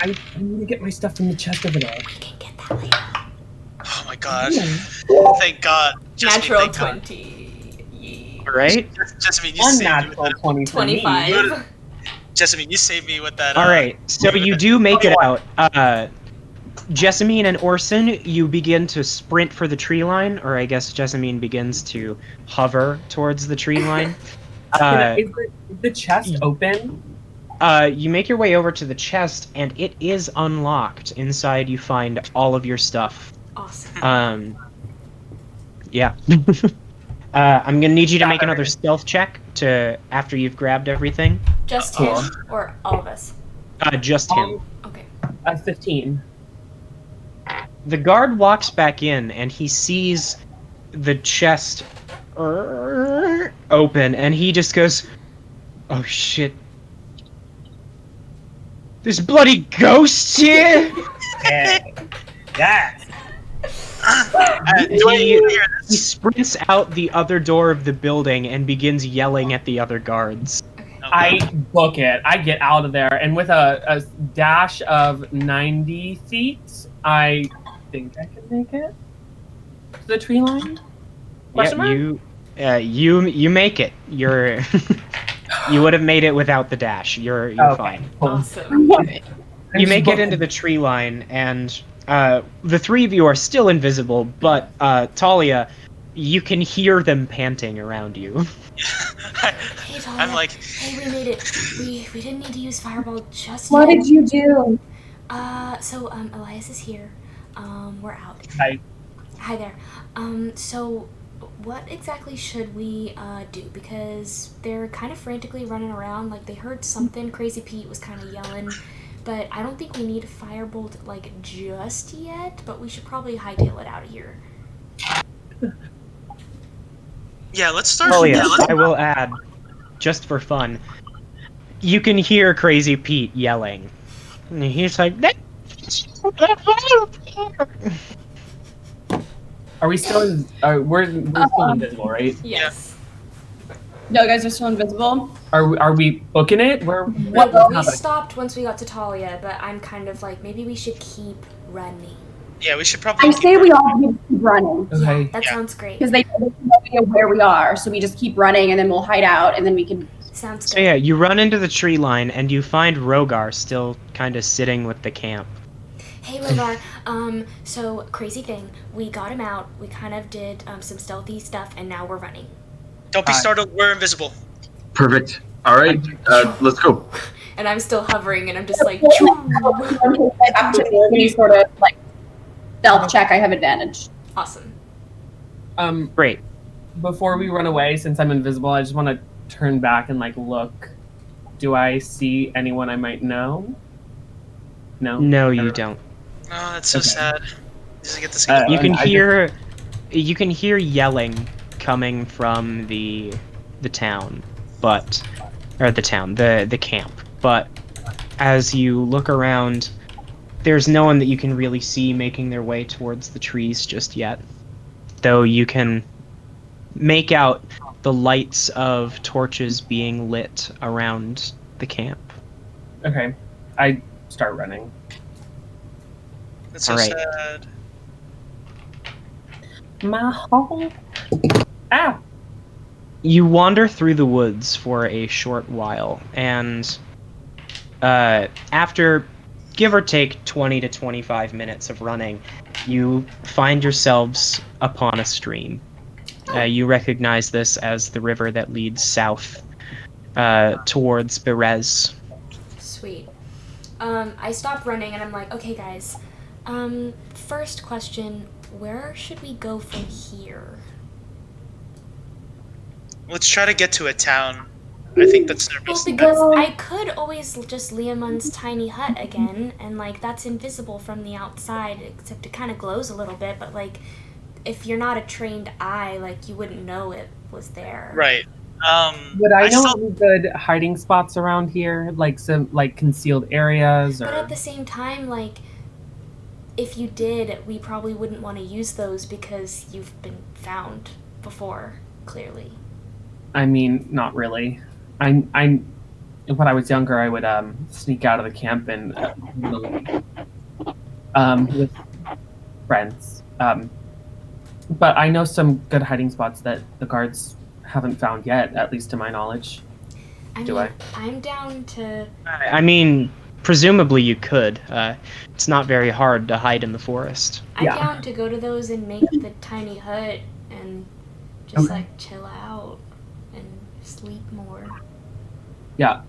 I need to get my stuff from the chest over there. We can get that later. Oh my god. Thank God. Natural thank God. 20. Alright? Jessamine, you saved me with Unnatural that. 20 for me. 25. Jessamine, you saved me with that. Alright, so you do make it out. Jessamine and Orsan, you begin to sprint for the tree line, or I guess Jessamine begins to hover towards the tree line. Is the chest open? You make your way over to the chest, and it is unlocked. Inside, you find all of your stuff. Awesome. Yeah. I'm gonna need you to make another stealth check after you've grabbed everything. Just him or all of us? Just him. Okay. 15. The guard walks back in, and he sees the chest open, and he just goes, "Oh shit. There's bloody ghosts here!" Yeah. He sprints out the other door of the building and begins yelling at the other guards. I book it. I get out of there, and with a dash of 90 feet, I think I can make it to the tree line. Yeah, you make it. You're you would have made it without the dash. You're fine. Awesome. You make it into the tree line, and the three of you are still invisible, but Thalia, you can hear them panting around you. Hey, Thalia. I'm like, hey, we made it. We didn't need to use fireball just What yet. did you do? So Elias is here. We're out. Hi. Hi there. So what exactly should we do? Because they're kind of frantically running around. Like, they heard something. Crazy Pete was kind of yelling. But I don't think we need a firebolt, like, just yet. But we should probably hightail it out of here. yeah, let's start. Oh yeah, let's- I will add, just for fun, you can hear Crazy Pete yelling. And he's like, Are we still? We're still invisible, right? Yes. No, you guys are still invisible. Are we booking it? We happening? stopped once we got to Thalia, but I'm kind of like, maybe we should keep running. Yeah, we should probably. I say we all keep running Okay. Yeah, that sounds great. because they have no idea where we are. So we just keep running, and then we'll hide out, and then we can. Sounds So good. yeah, you run into the tree line, and you find Rhogar still kind of sitting with the camp. Hey, Rhogar. So crazy thing. We got him out. We kind of did some stealthy stuff, and now we're running. Don't be startled. We're invisible. Perfect. All right, let's go. And I'm still hovering, and I'm just like, Up to me, any sort of like stealth check, I have advantage. awesome. Great. Before we run away, since I'm invisible, I just want to turn back and like look. Do I see anyone I might know? No. No, you don't. Oh, that's so Okay. sad. He doesn't get to see. You can I hear yelling coming from the town, the camp. But as you look around, there's no one that you can really see making their way towards the trees just yet. Though you can make out the lights of torches being lit around the camp. Okay. I start running. That's so Alright. sad. My whole... Ow! You wander through the woods for a short while, and after give or take 20 to 25 minutes of running, you find yourselves upon a stream. You recognize this as the river that leads south towards Berez. Sweet. I stop running and I'm like, okay, guys. First question, where should we go from here? Let's try to get to a town. I think that's their Well, best because bet. I could always just Liamon's tiny hut again, and like that's invisible from the outside, except it kind of glows a little bit. But like, if you're not a trained eye, like you wouldn't know it was there. Right. Would I know still- any good hiding spots around here? Like some like concealed areas or... But at the same time, like, if you did, we probably wouldn't want to use those because you've been found before, clearly. I mean, not really. I when I was younger, I would sneak out of the camp and with friends. But I know some good hiding spots that the guards haven't found yet, at least to my knowledge. I'm down to... I mean, presumably you could. It's not very hard to hide in the forest. I'm Yeah. down to go to those and make the tiny hut and just Okay. like chill out and sleep more. Yeah.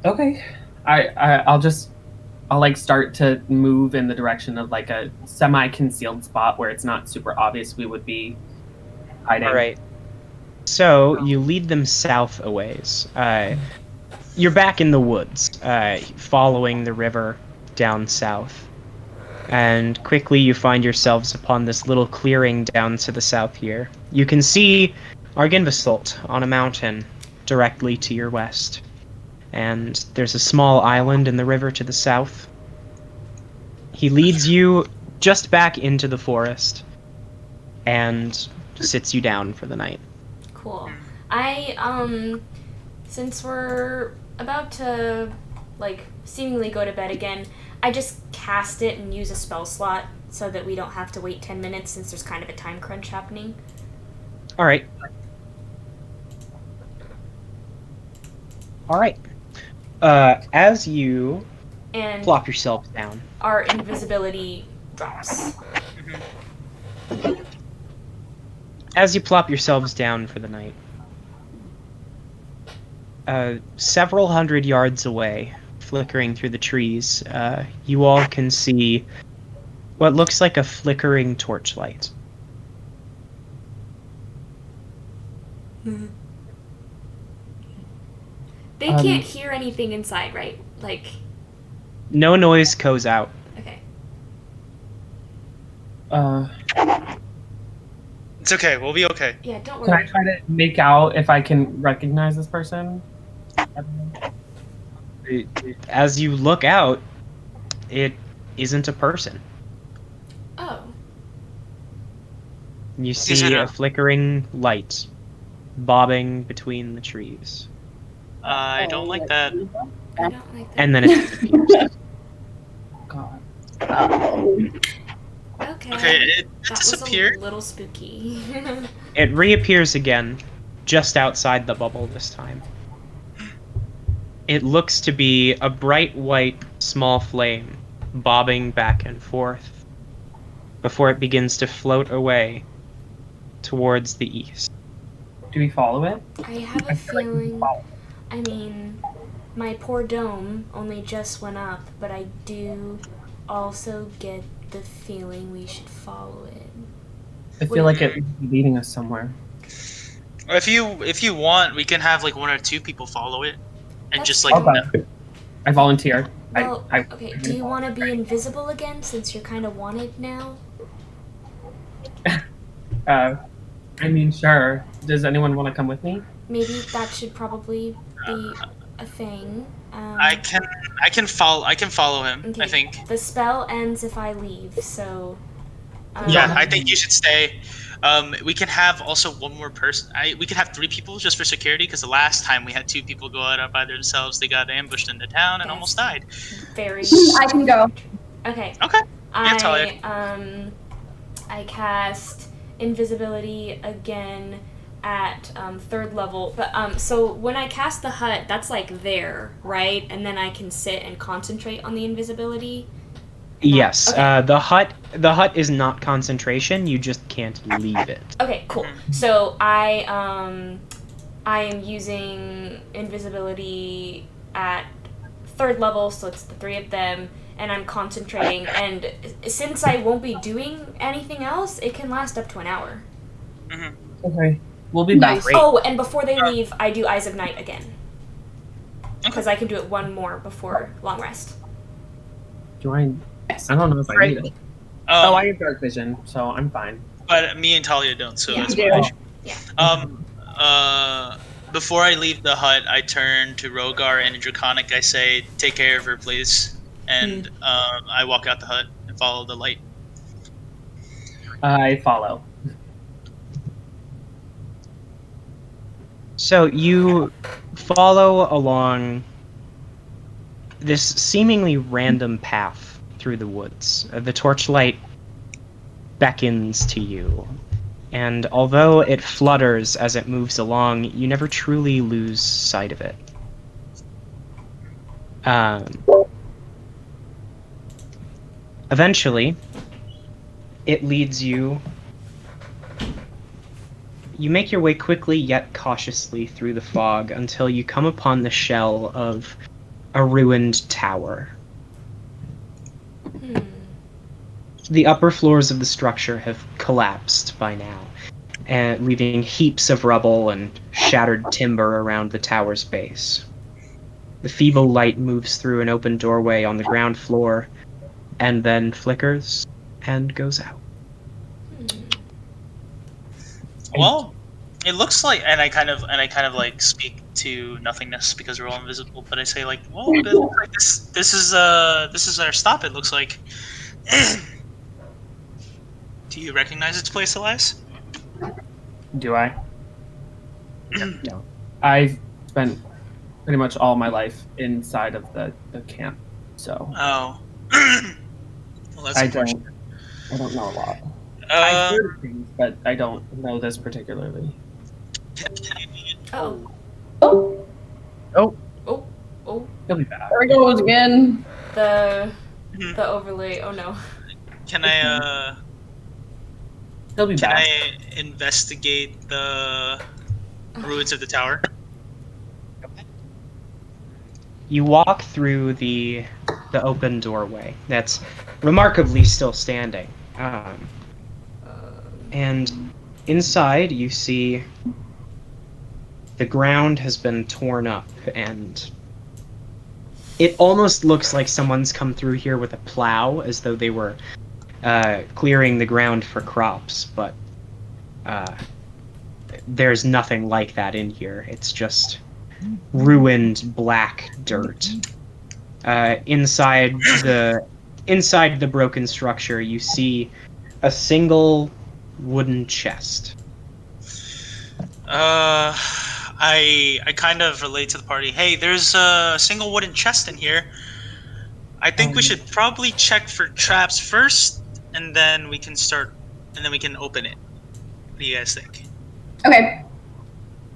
Okay. I'll like start to move in the direction of like a semi-concealed spot where it's not super obvious we would be hiding. All right. So you lead them south a ways. You're back in the woods, following the river down south. And quickly you find yourselves upon this little clearing down to the south here. You can see Argenvasult on a mountain directly to your west. And there's a small island in the river to the south. He leads you just back into the forest and sits you down for the night. Cool. Since we're about to, like, seemingly go to bed again, I just cast it and use a spell slot so that we don't have to wait 10 minutes since there's kind of a time crunch happening. Alright. Alright. As you And plop yourself down. our invisibility drops. As you plop yourselves down for the night, several hundred yards away, flickering through the trees, you all can see what looks like a flickering torchlight. They can't hear anything inside, right? Like, No noise goes out. okay. It's okay. We'll be okay. Yeah, don't Can I worry. try to make out if I can recognize this person? As you look out, it isn't a person. Oh. You it see a- a flickering light bobbing between the trees. I don't like that. I don't like that. And then it disappears. God. Okay. Okay, it That was disappeared. a little spooky. It reappears again, just outside the bubble this time. It looks to be a bright white small flame, bobbing back and forth, before it begins to float away towards the east. Do we follow it? I have a feeling... I mean, my poor dome only just went up, but I do also get the feeling we should follow it. I feel like it's leading us somewhere. If you want, we can have like one or two people follow it, and That's just like Okay. I volunteer. Well, I okay, do you want to be invisible again since you're kind of wanted now? I mean, sure. Does anyone want to come with me? Maybe that should probably be a thing. I can follow him. Okay. I think. The spell ends if I leave, so... Yeah, I think you should stay. We can have also one more person. We can have 3 people just for security, because the last time we had 2 people go out by themselves, they got ambushed in the town and almost died. Very. I can go. Okay. Okay. Yeah, Talia. I cast invisibility again at 3rd level. But so when I cast the hut, that's like there, right? And then I can sit and concentrate on the invisibility. Yes. Okay. The hut is not concentration. You just can't leave it. Okay, cool. So I am using invisibility at 3rd level, so it's the 3 of them, and I'm concentrating. And since I won't be doing anything else, it can last up to an hour. Okay. We'll be back. Nice. Oh, and before they leave, I do Eyes of Night again. Because I can do it one more before long rest. Do I don't know if I need it. I have dark vision, so I'm fine. But me and Talia don't, so Yeah, that's you fine. do. Yeah. Before I leave the hut, I turn to Rhogar and Draconic. I say, "Take care of her, please." And I walk out the hut and follow the light. I follow. So you follow along this seemingly random path through the woods. The torchlight beckons to you, and although it flutters as it moves along, you never truly lose sight of it. Eventually, it leads you. You make your way quickly yet cautiously through the fog until you come upon the shell of a ruined tower. The upper floors of the structure have collapsed by now, leaving heaps of rubble and shattered timber around the tower's base. The feeble light moves through an open doorway on the ground floor, and then flickers and goes out. Well, it looks like, and I kind of like speak to nothingness because we're all invisible. But I say like, well, it looks like this is our stop. It looks like. Do you recognize its place, Elias? Do I? No. I've spent pretty much all my life inside of the camp, so. Oh. Well, that's I don't know a lot. I've heard of things, but I don't know this particularly. Oh. Oh, He'll be back. there it goes again. The overlay. Oh no. Can I He'll be can back. I investigate the ruins of the tower? You walk through the open doorway that's remarkably still standing. And inside you see the ground has been torn up, and it almost looks like someone's come through here with a plow, as though they were clearing the ground for crops, but there's nothing like that in here. It's just ruined black dirt. Inside the broken structure, you see a single wooden chest. I kind of relate to the party. Hey, there's a single wooden chest in here. I think we should probably check for traps first, and then we can open it. What do you guys think? Okay.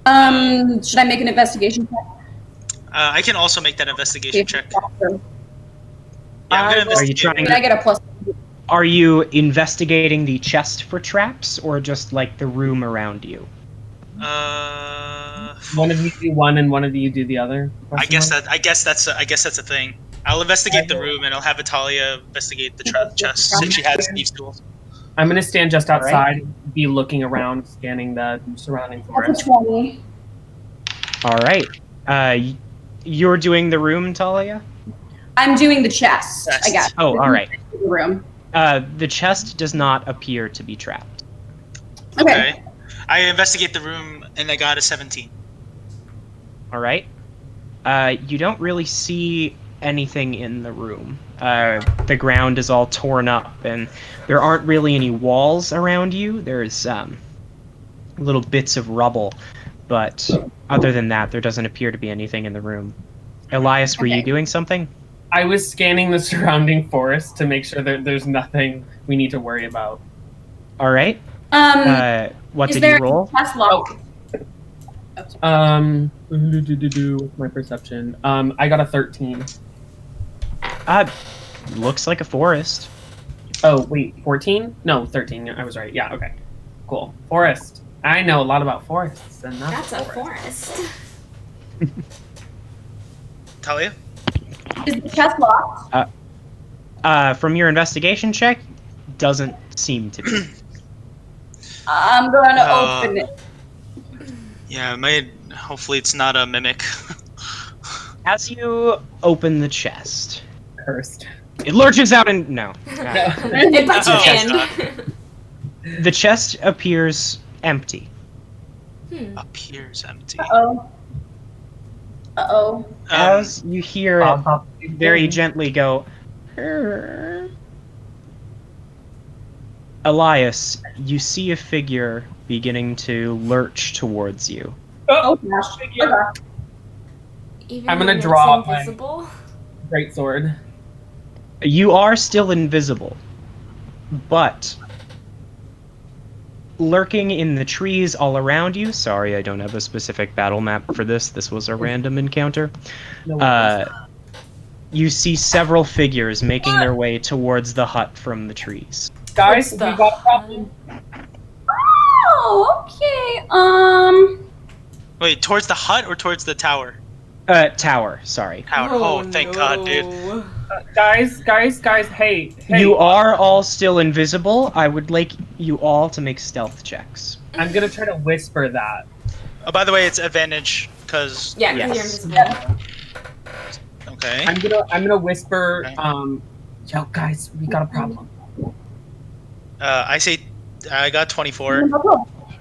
Should I make an investigation check? I can also make that investigation check. Can Yeah, I'm gonna Are you investigate. trying? I get a plus? Are you investigating the chest for traps, or just like the room around you? One of you do one, and one of you do the other. I guess that's a thing. I'll investigate the room, and I'll have Talia investigate the chest since she has thieves' tools. I'm gonna stand just All right. outside, and be looking around, scanning the surrounding That's forest. a 20. All right. You're doing the room, Thalia? I'm doing the chest. I got. Oh, all right. The room. The chest does not appear to be trapped. Okay. I investigate the room, and I got a 17. All right. You don't really see anything in the room. The ground is all torn up, and there aren't really any walls around you. There's little bits of rubble, but other than that, there doesn't appear to be anything in the room. Elias, were you doing something? I was scanning the surrounding forest to make sure that there's nothing we need to worry about. All right. What did you roll? What's my perception? I got a 13. Looks like a forest. Oh, wait, 14? No, 13. I was right. Yeah, okay. Cool. Forest. I know a lot about forests. And That's a forest. Thalia? Is the chest locked? From your investigation check, doesn't seem to be. I'm going to open it. Yeah, hopefully it's not a mimic. As you open the chest, Cursed. it lurches out and no. It bites your hand. The chest appears empty. Appears empty. Uh-oh. As you hear it very gently go, Elias, you see a figure beginning to lurch towards you. Oh, gosh. Okay. Even I'm gonna when draw it's invisible. Great sword. You are still invisible, but lurking in the trees all around you. Sorry, I don't have a specific battle map for this. This was a random encounter. You see several figures making their way towards the hut from the trees. Guys, we got a problem. Oh, okay. Wait, towards the hut or towards the tower? Tower, sorry. Tower. Oh, thank God, dude. Guys, hey. You are all still invisible. I would like you all to make stealth checks. I'm gonna try to whisper that. Oh, by the way, it's advantage, because... Yeah, because you're invisible. Okay. I'm gonna whisper, yo, guys, we got a problem. I say... I got 24.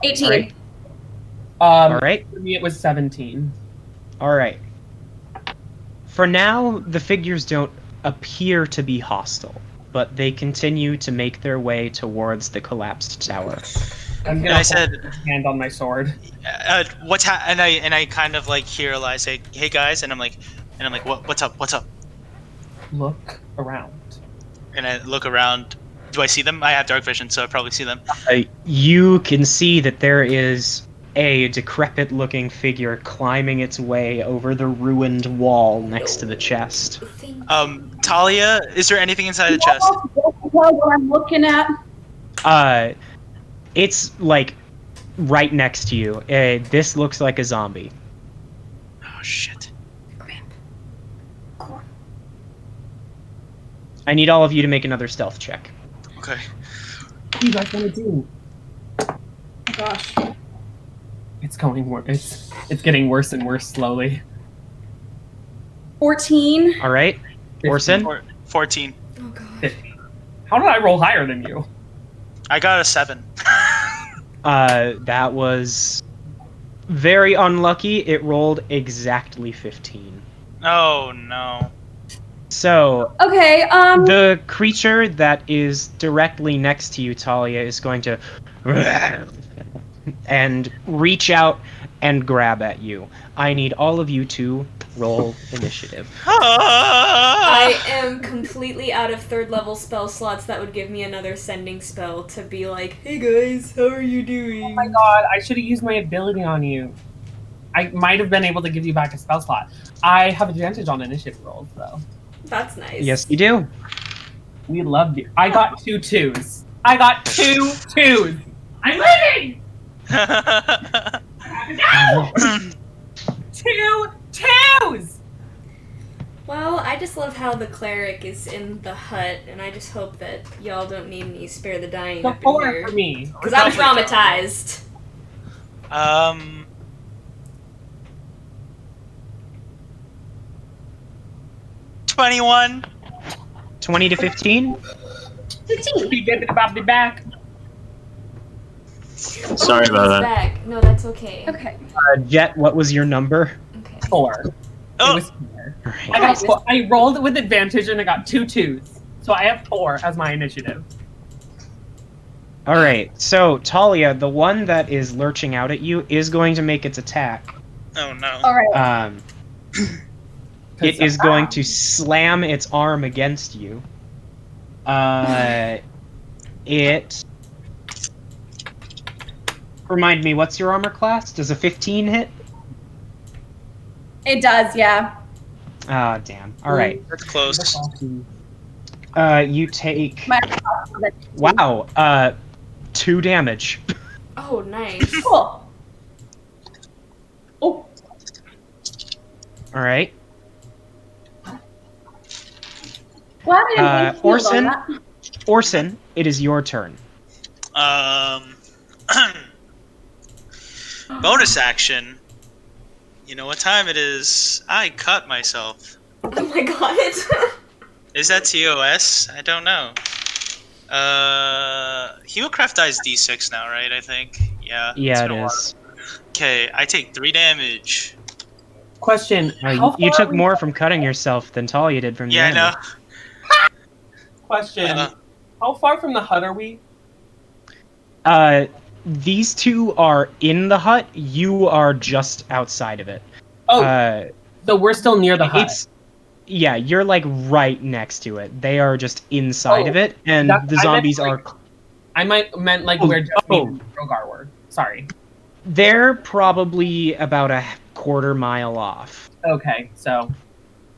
18. Right. Alright. For me, it was 17. Alright. For now, the figures don't appear to be hostile, but they continue to make their way towards the collapsed tower. I'm gonna hold my hand on my sword. And I kind of like hear Elias say, "Hey guys," and I'm like, what's up? Look around. And I look around. Do I see them? I have dark vision, so I probably see them. You can see that there is a decrepit-looking figure climbing its way over the ruined wall next to the chest. Thalia, is there anything inside the chest? What I'm looking at? It's like right next to you. This looks like a zombie. Oh shit! I need all of you to make another stealth check. Okay. What do you guys want to do? Oh, gosh. It's going worse. It's getting worse and worse slowly. 14. All right, Orsan. 14. Oh god. 15. How did I roll higher than you? I got a 7. That was very unlucky. It rolled exactly 15. Oh no. So, Okay, the creature that is directly next to you, Thalia, is going to and reach out and grab at you. I need all of you to roll initiative. I am completely out of 3rd level spell slots that would give me another sending spell to be like, hey guys, how are you doing? Oh my god, I should have used my ability on you. I might have been able to give you back a spell slot. I have advantage on initiative rolls, though. That's nice. Yes, you do. We loved you. I got 2 2s. I got 2 2s. I'm living! No! 2 2s! Well, I just love how the cleric is in the hut, and I just hope that y'all don't need any spare the dying The up in 4 here. for me. Because I'm traumatized. 21. 20 to 15? 15. Be back. Sorry about that. Back. No, that's okay. Okay. Jett, what was your number? Okay. 4. It Oh, was 4. Alright. I rolled with advantage and I got 2 2s. So I have 4 as my initiative. Alright, so Thalia, the one that is lurching out at you, is going to make its attack. Oh no. Alright. It is going to slam its arm against you. It... Remind me, what's your armor class? Does a 15 hit? It does, yeah. Ah, damn. Alright. That's close. You take... My Wow, 2 damage. Oh, nice. Cool. Oh. Alright. Glad I didn't waste shield on that. Orsan, it is your turn. Bonus action. You know what time it is? I cut myself. Oh my god. Is that TOS? I don't know. Hemocraft dies D6 now, right? I think. Yeah. Yeah, it is. Okay, I take 3 damage. Question. You took more from cutting yourself than Thalia did from the enemy. I know. Question. How far from the hut are we? These two are in the hut. You are just outside of it. Oh, so we're still near the hut. Yeah, you're like right next to it. They are just inside of it, and the zombies are... I meant like where Jessamine and Rhogar were. Sorry. They're probably about a quarter mile off. Okay, so...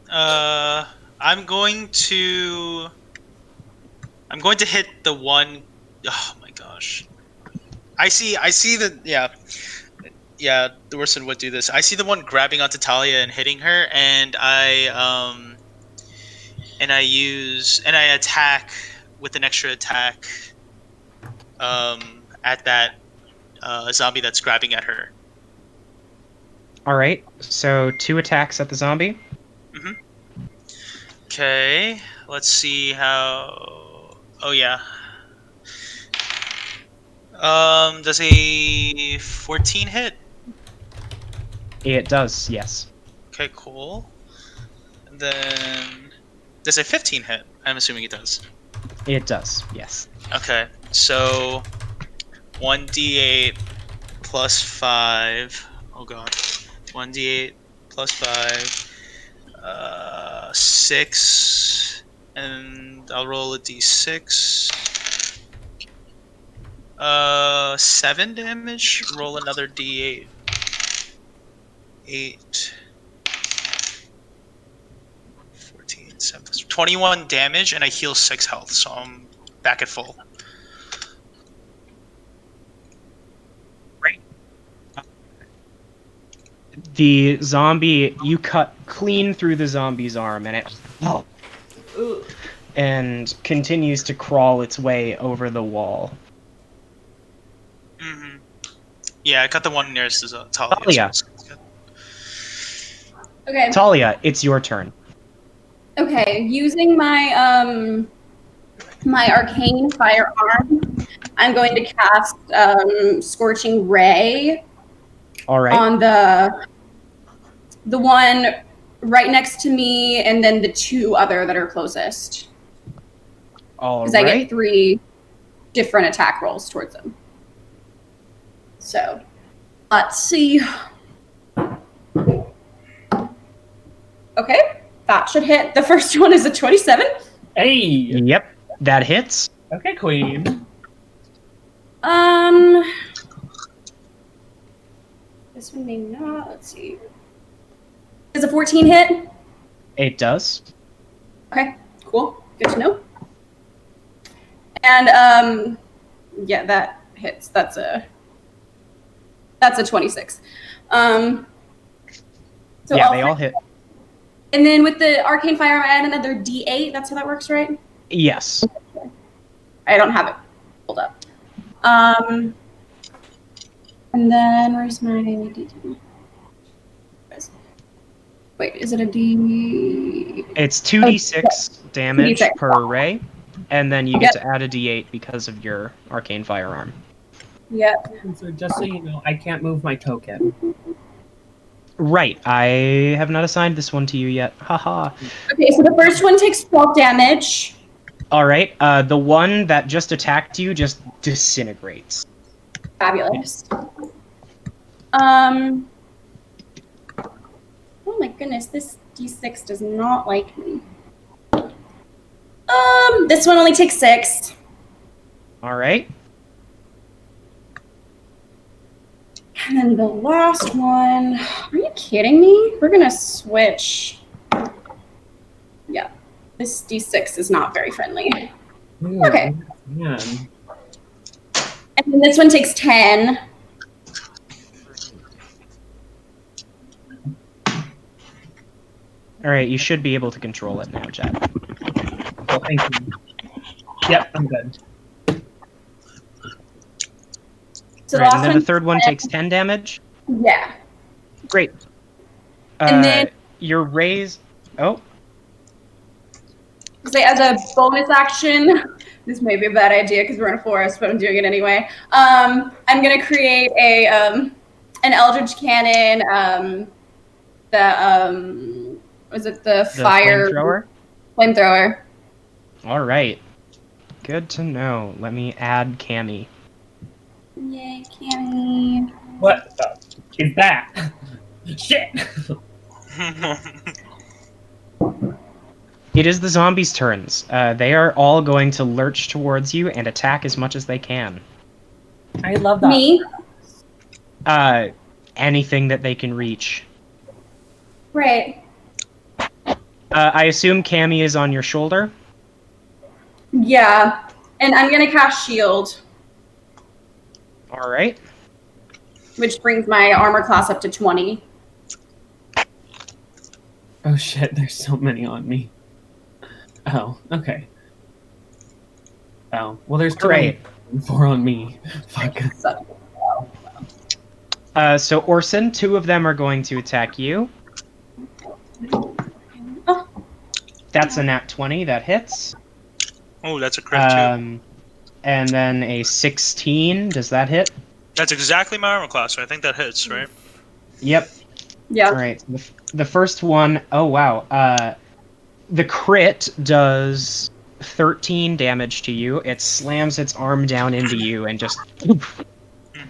I'm going to hit the one... Oh my gosh. I see the... Yeah, the Orsan would do this. I see the one grabbing onto Thalia and hitting her, and I attack with an extra attack at that zombie that's grabbing at her. Alright, so 2 attacks at the zombie. Mm-hmm. Okay, let's see how... Oh yeah. Does a 14 hit? It does, yes. Okay, cool. And then... Does a 15 hit? I'm assuming it does. It does, yes. Okay, so... 1d8 plus 5... Oh god. 1d8 plus 5... 6... And I'll roll a d6... 7 damage. Roll another d8. 8... 14... 7... 21 damage, and I heal 6 health, so I'm back at full. Great. The zombie, you cut clean through the zombie's arm, and it... and continues to crawl its way over the wall. Mm-hmm. Yeah, I cut the one nearest to Thalia. Okay. Thalia, it's your turn. Okay, using my my arcane firearm, I'm going to cast Scorching Ray on the one right next to me, and then the 2 other that are closest. Because I get 3 different attack rolls towards them. So, let's see. Okay, that should hit. The first one is a 27. Hey! Yep, that hits. Okay, queen. This one may not. Let's see. Does a 14 hit? It does. Okay, cool. Good to know. And, yeah, that hits. That's a 26. So yeah, they all hit. And then with the arcane firearm, I add another D8. That's how that works, right? Yes. I don't have it pulled up. And then where's my D10? Wait, is it a D? It's 2d6 damage per array, and then you get to add a d8 because of your arcane firearm. Yep. So just so you know, I can't move my token. Right. I have not assigned this one to you yet. Haha. Okay, so the first one takes 12 damage. All right. The one that just attacked you just disintegrates. Fabulous. Oh my goodness, this D6 does not like me. This one only takes 6. All right. And then the last one. Are you kidding me? We're gonna switch. Yeah, this D6 is not very friendly. Ooh, Okay. Man. And then this one takes 10. All right. You should be able to control it now, Jett. Well, thank you. Yep, I'm good. So Right, last and then one, the third one takes 10 damage. Yeah. Great. And then- your raise. Oh, Say as a bonus action, this may be a bad idea because we're in a forest, but I'm doing it anyway. I'm gonna create a an Eldritch Cannon. Was it the fire flamethrower. flamethrower? All right. Good to know. Let me add Cammy. Yay, Cammy! What the is that? Shit! It is the zombies' turns. They are all going to lurch towards you and attack as much as they can. I love that. Me? Anything that they can reach. Right. I assume Cammy is on your shoulder. Yeah. And I'm gonna cast Shield, All right. which brings my armor class up to 20. Oh shit, there's so many on me. Oh, okay. Oh, well there's 4 on me. Fuck. So Orsan, 2 of them are going to attack you. Oh. That's a nat 20, that hits. Oh, that's a crit too. And then a 16, does that hit? That's exactly my armor class, so I think that hits, right? Yep. Yeah. All right. The first one, oh wow. The crit does 13 damage to you. It slams its arm down into you and just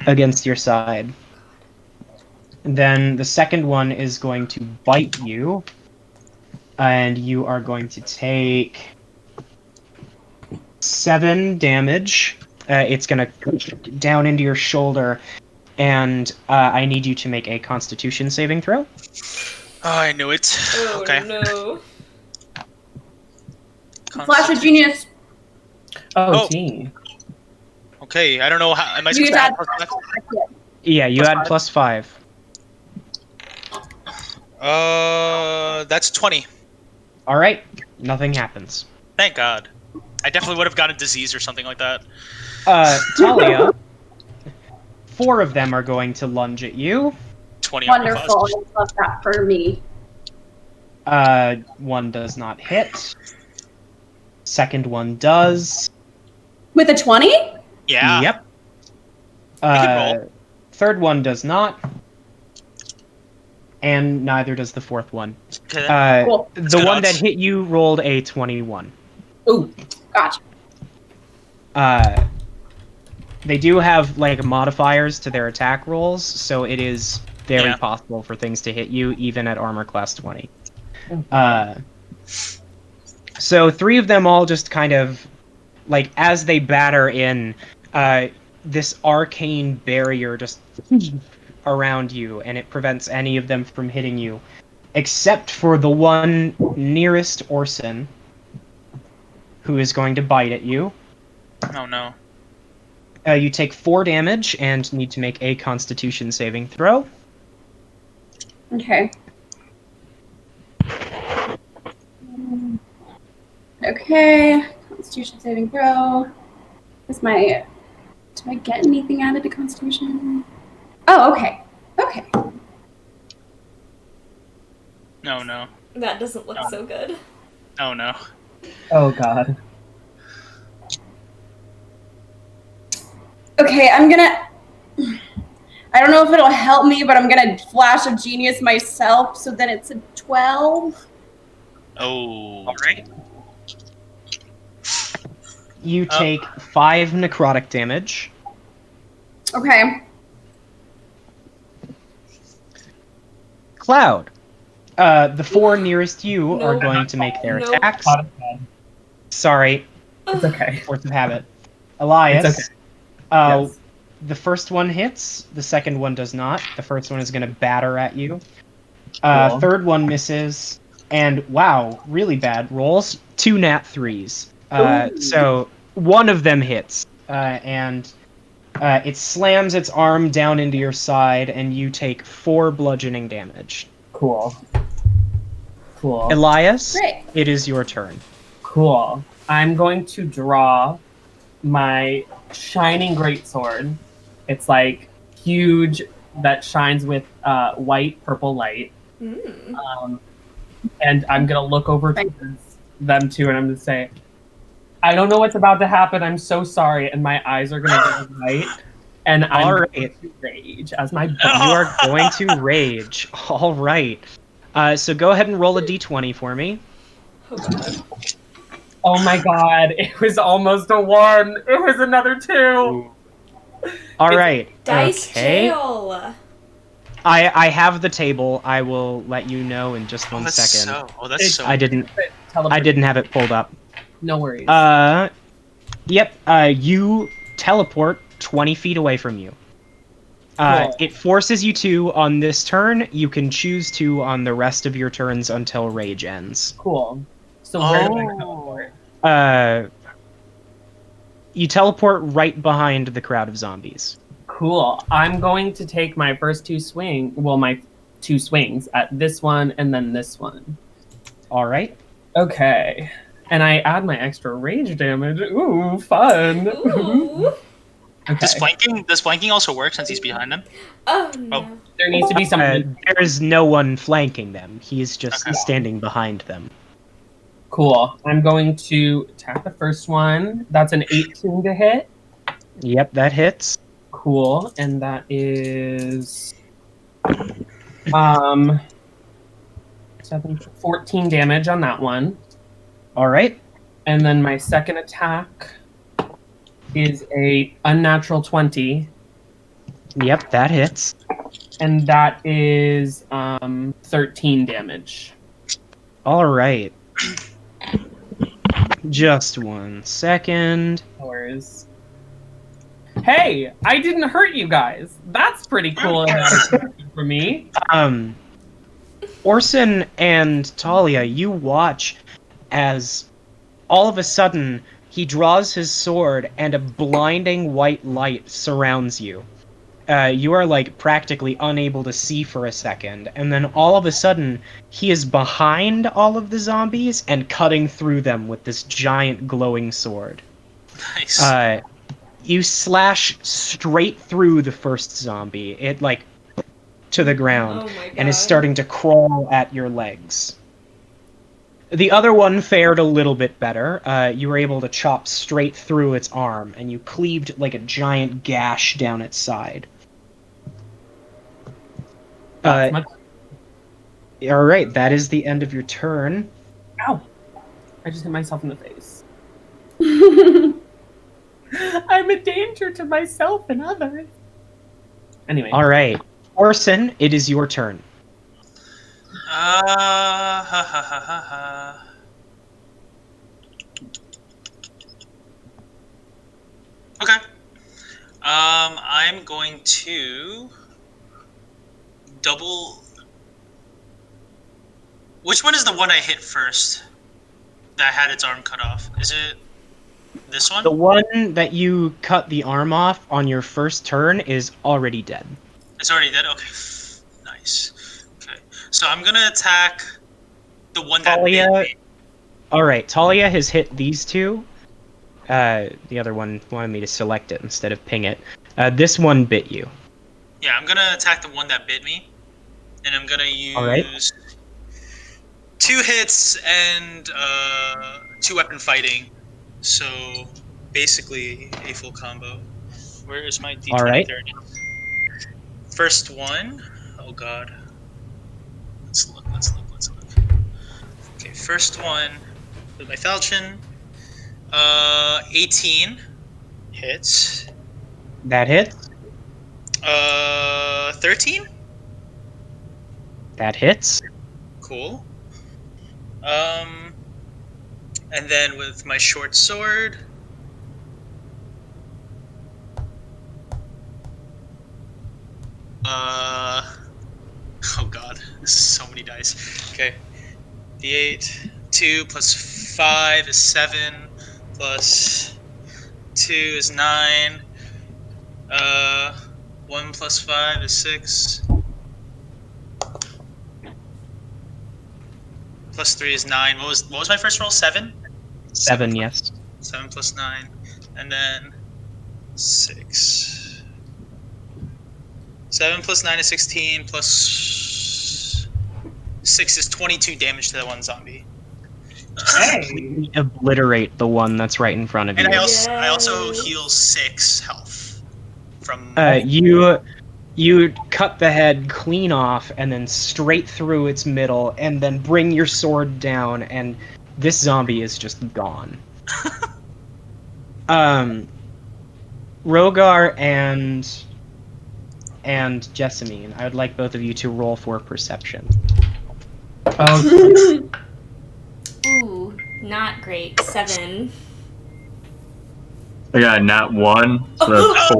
against your side. And then the second one is going to bite you. And you are going to take 7 damage. It's going to down into your shoulder. And I need you to make a Constitution saving throw. Oh, I knew it. Oh Okay. no. Flash of Genius. Oh, Oh. gee. Okay, I don't know how. Am I You supposed to add add plus Yeah, you add +5? +5. That's 20. All right. Nothing happens. Thank God. I definitely would have gotten disease or something like that. Thalia, 4 of them are going to lunge at you. 20 armor Wonderful. class. I love that for me. 1 does not hit. Second one does. With a 20? Yeah. Yep. can roll. Third one does not. And neither does the fourth one. Okay. Cool. The good one odds. that hit you rolled a 21. Ooh, gotcha. They do have like modifiers to their attack rolls, so it is very Yeah. possible for things to hit you even at armor class 20. So 3 of them all just kind of like as they batter in, this arcane barrier just around you, and it prevents any of them from hitting you, except for the one nearest Orsan, who is going to bite at you. Oh no. You take 4 damage and need to make a Constitution saving throw. Okay. Okay. Constitution saving throw. Do I get anything added to Constitution? Oh, okay. Okay. No. That doesn't look so good. Oh no. Oh god. Okay, I'm I don't know if it'll help me, but I'm gonna flash of genius myself, so then it's a 12. Oh. All right. You take 5 necrotic damage. Okay. Cloud. The 4 nearest you are going to make their Nope. attacks. Sorry, It's okay. force of habit. Elias. It's okay. Yes. The first one hits. The second one does not. The first one is going to batter at you. Cool. Third one misses. And wow, really bad rolls. 2 nat 3s. So one of them hits. And it slams its arm down into your side, and you take 4 bludgeoning damage. Cool. Cool. Elias, Great. it is your turn. Cool. I'm going to draw my shining greatsword. It's like huge, that shines with white purple light. And I'm gonna look over to them two, and I'm gonna say, "I don't know what's about to happen. I'm so sorry." And my eyes are gonna go white, and I'm All right. going to rage as my. You are going to rage. All right. So go ahead and roll a d20 for me. Oh my god! It was almost a 1. It was another 2. All right. Dice okay. jail. I have the table. I will let you know in just one second. That's so. I didn't have it pulled up. No worries. Yep. You teleport 20 feet away from you. Cool. It forces you to on this turn. You can choose to on the rest of your turns until rage ends. Cool. So where do I teleport? You teleport right behind the crowd of zombies. Cool. I'm going to take my first 2 my 2 swings at this one and then this one. All right. Okay. And I add my extra rage damage. Ooh, fun. Ooh. Okay. Does flanking also work since he's behind them? Oh no. There needs to be some. There is no one flanking them. He is just Okay. standing behind them. Cool. I'm going to attack the first one. That's an 18 to hit. Yep, that hits. Cool. And that is 14 damage on that one. All right. And then my second attack is a unnatural 20. Yep, that hits. And that is 13 damage. All right. Just one second. Hours. Hey, I didn't hurt you guys. That's pretty cool for me. Orsan and Thalia, you watch as all of a sudden he draws his sword and a blinding white light surrounds you. You are like practically unable to see for a second, and then all of a sudden he is behind all of the zombies and cutting through them with this giant glowing sword. Nice. You slash straight through the first zombie. It like to the ground Oh my god. and is starting to crawl at your legs. The other one fared a little bit better. You were able to chop straight through its arm, and you cleaved like a giant gash down its side. All right, that is the end of your turn. Ow! I just hit myself in the face. I'm a danger to myself and others. Anyway. All right, Orsan, it is your turn. Okay. I'm going to double. Which one is the one I hit first? That had its arm cut off. Is it this one? The one that you cut the arm off on your first turn is already dead. It's already dead? Okay. Nice. Okay. So I'm gonna attack the one that Thalia. bit me. Alright, Thalia has hit these two. The other one wanted me to select it instead of ping it. This one bit you. Yeah, I'm gonna attack the one that bit me. And I'm gonna use Alright. 2 hits and 2 weapon fighting. So basically a full combo. Where is my D20? Alright. There it is. First one. Oh god. Let's look. Okay, first one with my falchion. 18 hits. That hits. 13. That hits. Cool. And then with my short sword. Oh god, this is so many dice. Okay. D8. 2 plus 5 is 7. Plus 2 is 9. 1 plus 5 is 6. Plus 3 is 9. What was my first roll? 7? 7, yes. 7 plus 9. And then 6. 7 plus 9 is 16, plus 6 is 22 damage to that one zombie. Completely obliterate the one that's right in front of you. And I also heal 6 health from. You cut the head clean off and then straight through its middle, and then bring your sword down, and this zombie is just gone. Rhogar and Jessamine, I would like both of you to roll for perception. Oh, Ooh, not great. 7. I got not 1. So that's 4.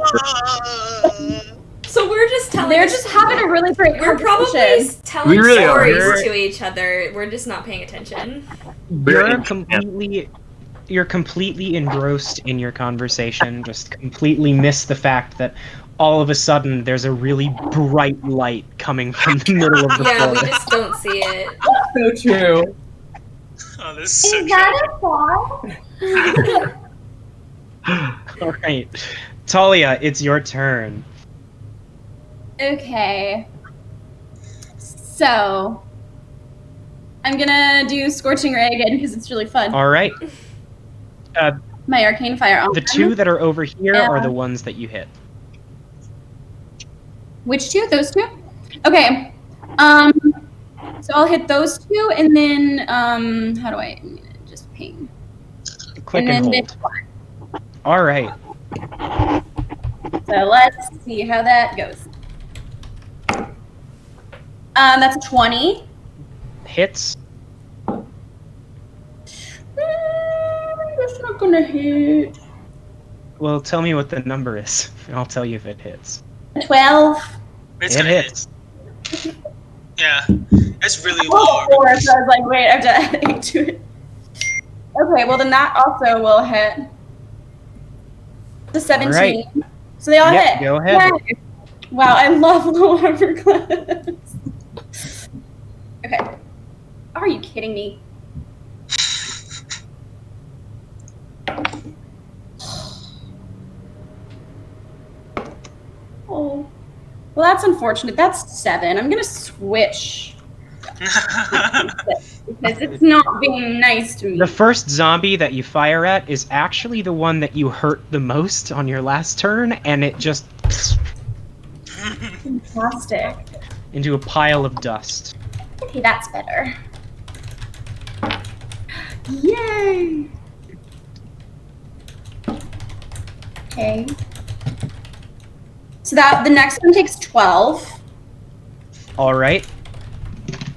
So we're just telling. They're just having a really great We're probably conversation. telling We really are. stories to each other. We're just not paying attention. You're completely engrossed in your conversation, just completely miss the fact that all of a sudden there's a really bright light coming from the middle of the Yeah, we forest. just don't see it. so true. Oh, this is so Is that a flaw? Alright. Thalia, it's your turn. Okay. So, I'm gonna do Scorching Ray again because it's really fun. Alright. My Arcane Fire on The them. 2 that are over here Yeah. are the ones that you hit. Which 2? Those 2? Okay. So I'll hit those 2, and then how do I? I'm gonna just ping. Click and and then hold. this one. Alright. So let's see how that goes. That's a 20. Hits. That's not gonna hit. Well, tell me what the number is, and I'll tell you if it hits. 12. It's It gonna hits. hit. Yeah, it's really Oh, low. 4, so I was like, wait, I have to add 8 to it. Okay, well then that also will hit. The 17. Alright. So they all Yep, hit. go ahead. Yay. Wow, I love low armor class. Okay. Are you kidding me? Oh. Well, that's unfortunate. That's 7. I'm gonna switch because it's not being nice to me. The first zombie that you fire at is actually the one that you hurt the most on your last turn, and it just Fantastic. into a pile of dust. Okay, that's better. Yay! Okay. So that the next one takes 12. Alright.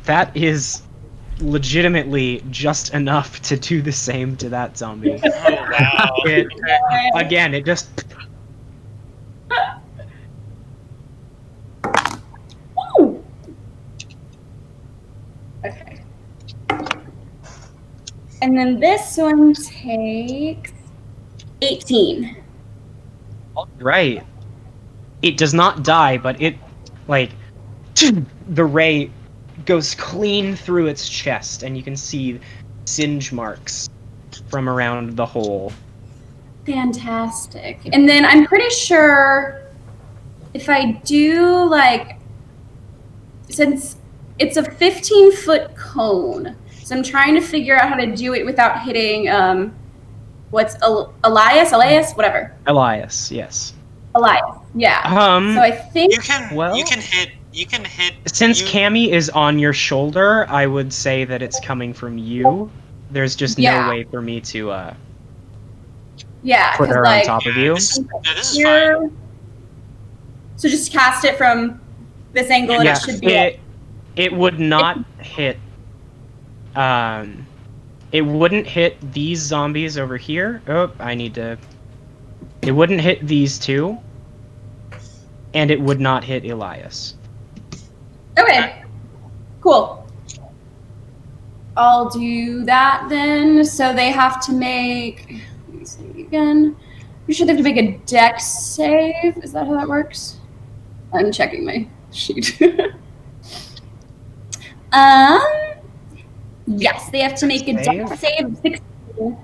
That is legitimately just enough to do the same to that zombie. Oh wow. Again, it just... Ooh. Okay. And then this one takes 18. Right. It does not die, but it, like, the ray goes clean through its chest, and you can see singe marks from around the hole. Fantastic. And then I'm pretty sure if I do, like, since it's a 15-foot cone, so I'm trying to figure out how to do it without hitting, Elias, whatever. Elias, yes. Elias. Yeah. Um, So I think You can hit. Since you, Cammy is on your shoulder, I would say that it's coming from you. There's just no way for me to put her on top of you. This is here. fine. So just cast it from this angle, and it should be. It would not hit. It wouldn't hit these zombies over here. Oh, I need to. It wouldn't hit these two, and it would not hit Elias. Okay. Cool. I'll do that then. So they have to make. Let me see again. You should have to make a dex save. Is that how that works? I'm checking my sheet. Yes, they have to make a dex save of 16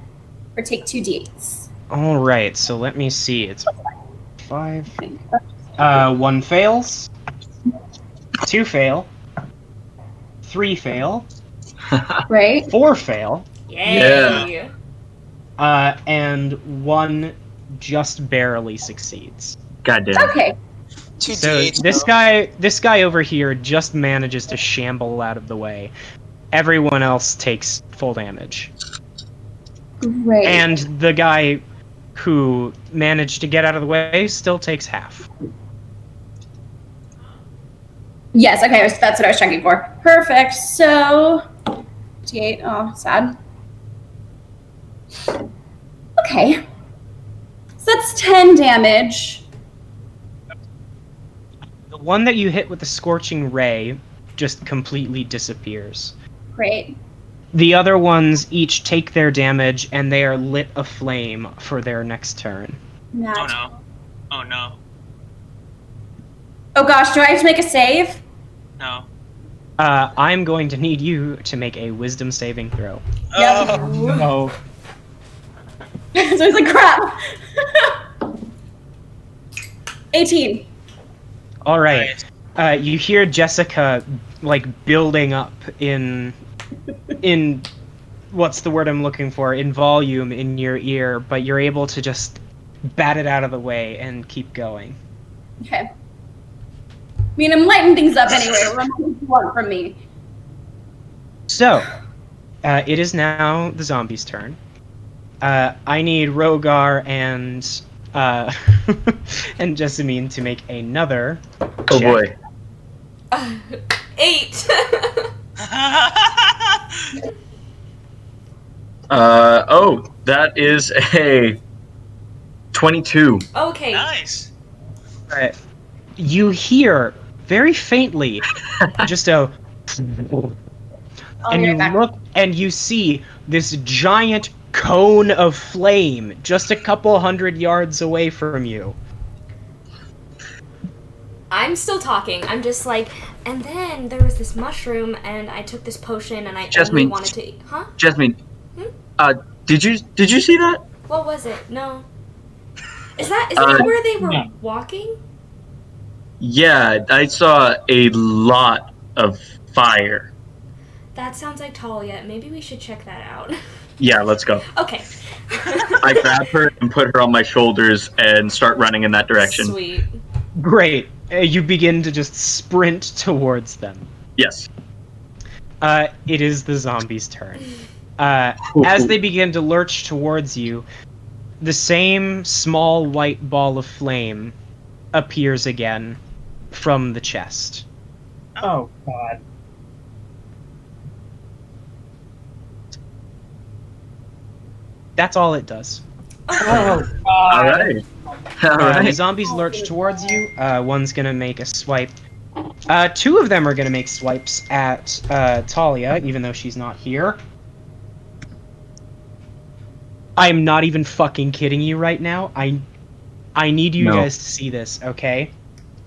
or take 2d8s. All right, so let me see. It's 5. 1 fails. 2 fail. 3 fail. Right. 4 fail. Yay! And 1 just barely succeeds. Goddamn. Okay. So this guy over here just manages to shamble out of the way. Everyone else takes full damage. Great. And the guy who managed to get out of the way still takes half. Yes, okay, that's what I was checking for. Perfect. So, 58. Oh, sad. Okay. So that's 10 damage. The one that you hit with the Scorching Ray just completely disappears. Great. The other ones each take their damage, and they are lit aflame for their next turn. Oh no. Oh no. Oh gosh, do I have to make a save? No. I'm going to need you to make a Wisdom saving throw. Yep. No. So it's like crap. 18. All right. You hear Jessica building up in what's the word I'm looking for? In volume in your ear, but you're able to just bat it out of the way and keep going. Okay. I mean, I'm lighting things up anyway. Remember what you want from me. So, it is now the zombies' turn. I need Rhogar and and Jessamine to make another Oh check. boy. 8. That is a 22. Okay. Nice. Alright. You hear very faintly just a and you look and you see this giant cone of flame just a couple 100 yards away from you. I'm still talking. I'm just like, and then there was this mushroom, and I took this potion, and I only wanted to eat. Huh? Jessamine. Did you see that? What was it? No. Is that where they were walking? Yeah, I saw a lot of fire. That sounds like Thalia. Maybe we should check that out. Yeah, let's go. Okay. I grab her and put her on my shoulders and start running in that direction. Sweet. Great. You begin to just sprint towards them. Yes. It is the zombies' turn. As they begin to lurch towards you, the same small white ball of flame appears again from the chest. Oh, God. That's all it does. Oh, God. All right. The zombies lurch towards you. One's gonna make a swipe. 2 of them are gonna make swipes at Thalia, even though she's not here. I'm not even fucking kidding you right now. I need you guys to see this, okay?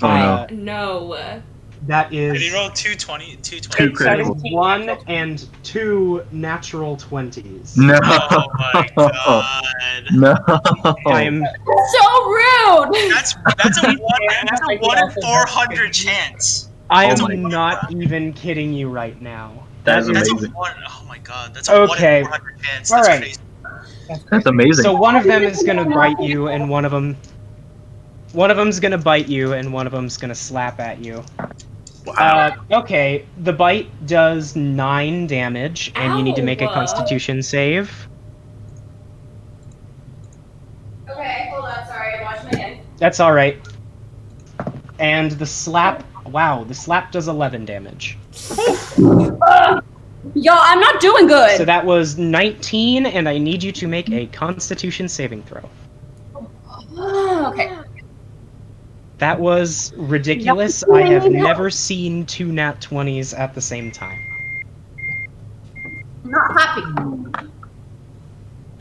Oh, no. No. That is. Did he roll 220? 2 critical. 1 and 2 natural 20s. No. Oh my god. No. I am. So rude! That's a 1 in 400 chance. I Oh my am not even kidding you right now. That's That's amazing. a 1. Oh my god. That's a 1 Okay. in 400 chance. All That's right. crazy. That's amazing. So one of them is gonna bite you, and one of them. One of them's gonna bite you, and one of them's gonna slap at you. Wow. Okay, the bite does 9 damage, and you need to make a Ow. Constitution save. Okay, hold on. Sorry, I washed my hands. That's alright. And the slap, wow, the slap does 11 damage. Yo, I'm not doing good. So that was 19, and I need you to make a Constitution saving throw. Okay. That was ridiculous. I have never seen 2 nat 20s at the same time. Not happy.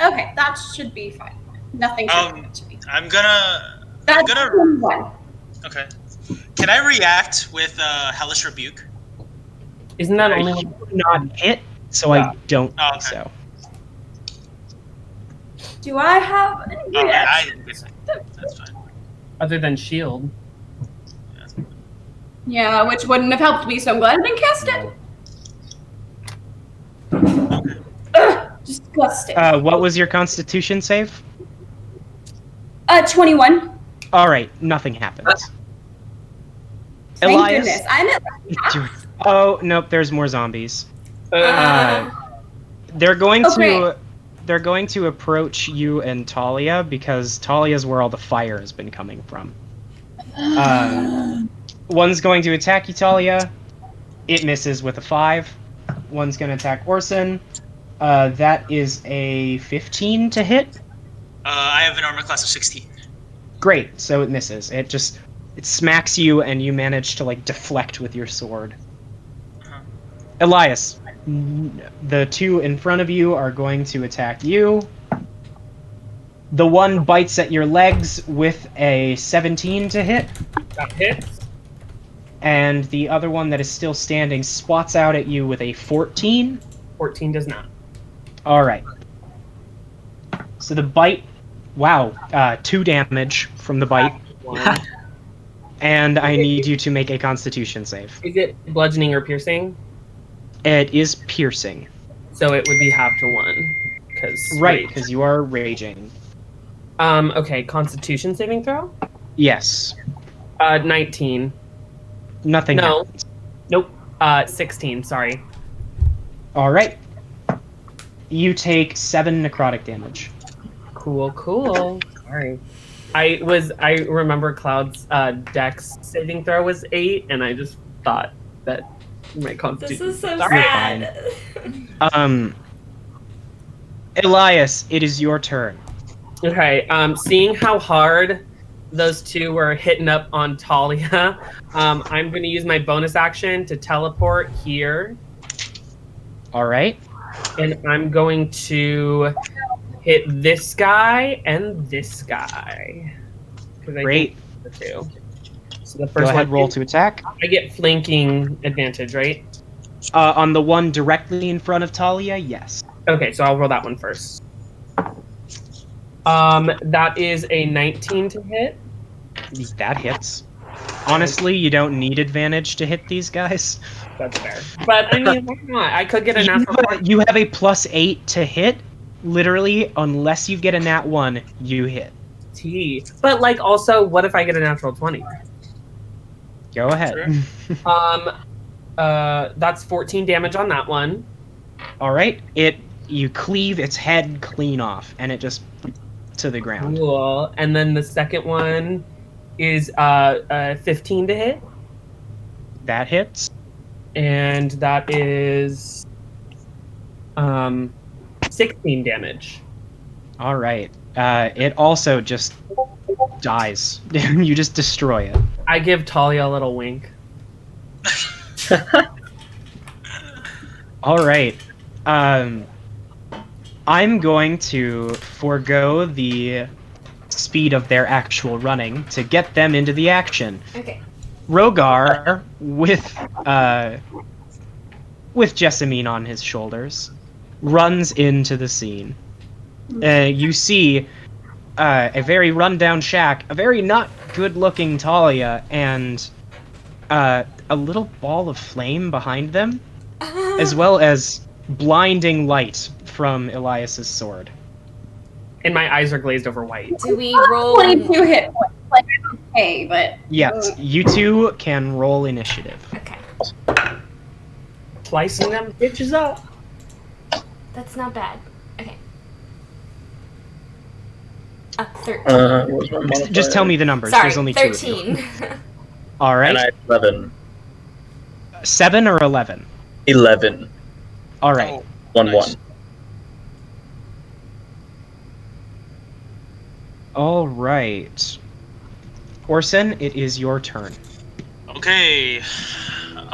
Okay, that should be fine. Nothing should happen to me. I'm gonna. That's gonna- 21. Okay. Can I react with Hellish Rebuke? Isn't that only one? Not hit, so Yeah. I don't Oh, think okay. so. Do I have any Okay, reaction? that's fine. Other than shield? Yeah, which wouldn't have helped me, so I'm glad I didn't cast it. Ugh, disgusting. What was your Constitution save? 21. Alright, nothing happens. Thank Elias? goodness. I'm at half. Oh, nope, there's more zombies. Uh, They're going Okay. to... They're going to approach you and Thalia, because Talia's where all the fire has been coming from. One's going to attack you, Thalia. It misses with a 5. One's going to attack Orsan. That is a 15 to hit. I have an armor class of 16. Great, so it misses. It smacks you, and you manage to, like, deflect with your sword. Uh-huh. Elias, the 2 in front of you are going to attack you. The one bites at your legs with a 17 to hit. That hits. And the other one that is still standing spots out at you with a 14. 14 does not. Alright. So the bite... Wow, 2 damage from the bite. One. And I need you to make a Constitution save. Is it bludgeoning or piercing? It is piercing. So it would be half to 1. Right, because you are raging. Okay, Constitution saving throw? Yes. 19. Nothing No. happens. Nope. 16, sorry. Alright. You take 7 necrotic damage. Cool. Sorry. I remember Cloud's dex saving throw was 8, and I just thought that my this Constitution... is so Sorry. sad. Elias, it is your turn. Okay, seeing how hard those 2 were hitting up on Thalia, I'm going to use my bonus action to teleport here, Alright. and I'm going to hit this guy and this guy. Great. The 2. So the Go first ahead, one, roll to attack. I get flanking advantage, right? On the one directly in front of Thalia, yes. Okay, so I'll roll that one first. That is a 19 to hit. That hits. Honestly, you don't need advantage to hit these guys. That's fair. But I mean, why not? I could get a natural 20. You have a +8 to hit. Literally, unless you get a nat 1, you hit. But like, also, what if I get a natural 20? Go ahead. That's 14 damage on that one. Alright, you cleave its head clean off, and it just to the ground. Cool. And then the second one is 15 to hit. That hits. And that is 16 damage. Alright. It also just dies. You just destroy it. I give Thalia a little wink. Alright. I'm going to forego the speed of their actual running to get them into the action. Okay. Rhogar, with Jessamine on his shoulders, runs into the scene. You see a very rundown shack, a very not good-looking Thalia, and a little ball of flame behind them, as well as blinding light from Elias's sword. And my eyes are glazed over white. Do we roll? 22 hit points. Like, okay, but Yes, you two can roll initiative. Okay. Slicing them bitches up. That's not bad. Okay. 13. What's my modifier? Just tell me the numbers. Sorry, There's only 13. 2 of you. All right. And I had 11. 7 or 11? 11. All right. Oh, 1 nice. 1. All right. Orsan, it is your turn. Okay.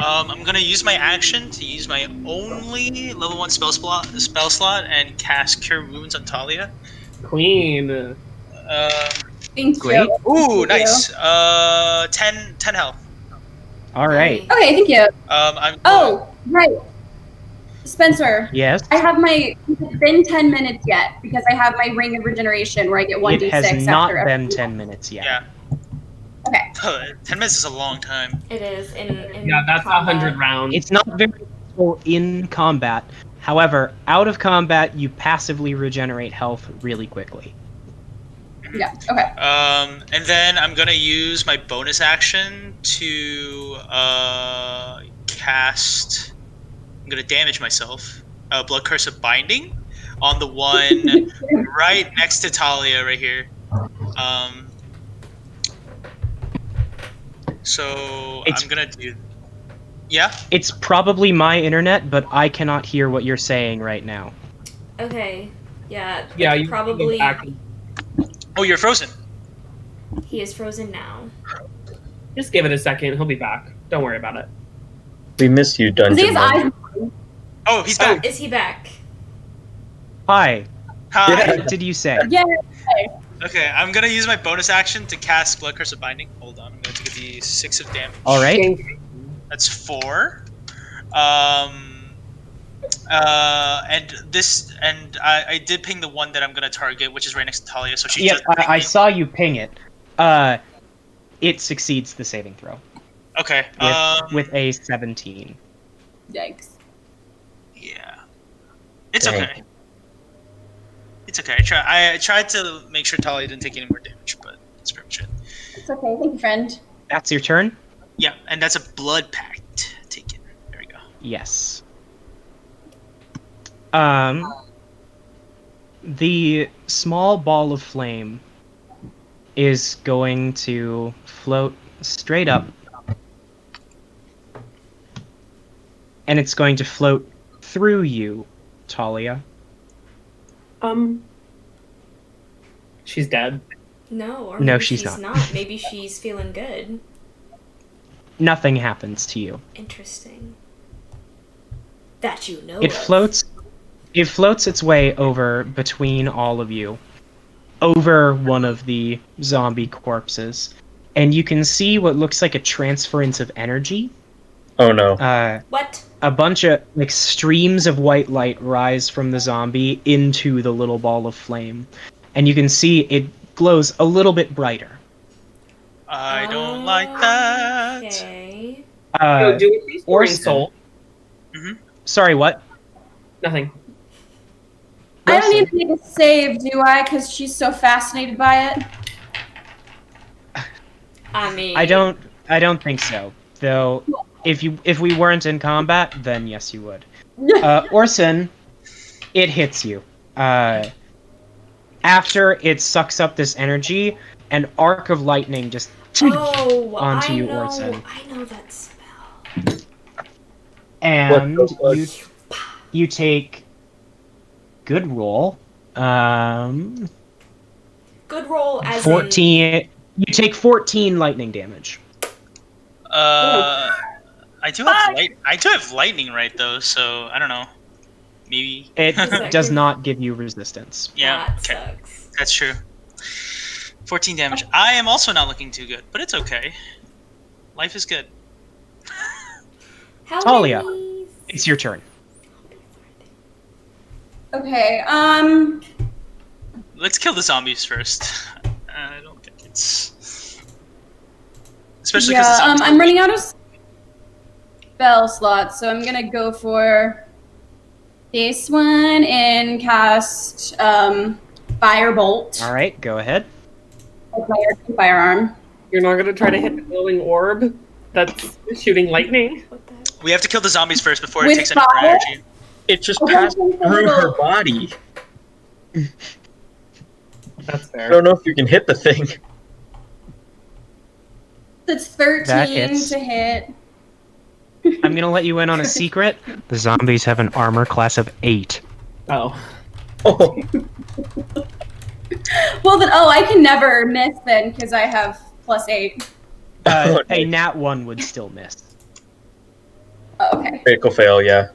I'm gonna use my action to use my only level 1 spell slot and cast Cure Wounds on Thalia. Queen. thank Great. you. Ooh, Thank nice. 10 health. All right. Nice. Okay, thank you. I'm Oh, right. Spencer, Yes. I have my. It's been 10 minutes yet because I have my Ring of Regeneration where I get 1d6 It has not after been every. 10 minutes yet. Yeah. Okay. 10 minutes is a long time. It is in Yeah, that's combat. 100 rounds. It's not very useful in combat. However, out of combat, you passively regenerate health really quickly. Yeah. Okay. And then I'm gonna use my bonus action to cast. I'm gonna damage myself. Blood Curse of Binding on the one right next to Thalia, right here. So I'm gonna do. Yeah. It's probably my internet, but I cannot hear what you're saying right now. Okay. Yeah. Yeah, it's you probably. Oh, you're frozen. He is frozen now. Just give it a second. He'll be back. Don't worry about it. We miss you, His Dungeon. eyes. Oh, he's back. Is he back? Hi. Hi. What did you say? Yeah. Okay, I'm gonna use my bonus action to cast Blood Curse of Binding. Hold on, I'm going to get the 6 of damage. All right. That's 4. And I did ping the one that I'm gonna target, which is right next to Thalia. So she Yep, just. I saw you ping it. It succeeds the saving throw Okay. with a 17. Yikes. Yeah. It's Dang. okay. It's okay. I tried to make sure Thalia didn't take any more damage, but that's pretty much it. It's okay. Thank you, friend. That's your turn? Yeah, and that's a blood pact taken. There we go. Yes. The small ball of flame is going to float straight up. And it's going to float through you, Thalia. She's dead. No, or No, maybe she's she's not. not. Maybe she's feeling good. Nothing happens to you. Interesting. That you know. It of. floats its way over between all of you, over one of the zombie corpses, and you can see what looks like a transference of energy. Oh no. What? A bunch of streams of white light rise from the zombie into the little ball of flame, and you can see it glows a little bit brighter. I don't like that. Okay. Do it, please. Orsan. Soul. Sorry, what? Nothing. I don't need to make a save, do I? Because she's so fascinated by it. I mean. I don't think so. Though, if we weren't in combat, then yes, you would. Orsan, it hits you. After it sucks up this energy, an arc of lightning just onto you, Orsan. I know that spell. And you take good roll. Good roll as 14. You take 14 lightning damage. I do have lightning, right? Though, so I don't know. Maybe It Second. does not give you resistance. Yeah. That Okay. sucks. That's true. 14 damage. I am also not looking too good, but it's okay. Life is good. How Thalia, many? it's your turn. Okay. Let's kill the zombies first. I don't think it's. Especially because Yeah. I'm running out of spell slots, so I'm gonna go for this one and cast Firebolt. All right, go ahead. With my firearm. You're not gonna try to hit the glowing orb that's shooting lightning? What the heck? We have to kill the zombies first before it With takes any more fire? energy. It just Okay, passed so through her little- body. That's I fair. don't know if you can hit the thing. It's 13 That hits. to hit. I'm gonna let you in on a secret. The zombies have an armor class of 8. Oh. Oh, Well, then, I can never miss then because I have +8. A nat 1 would still miss. Oh, okay. critical fail, yeah.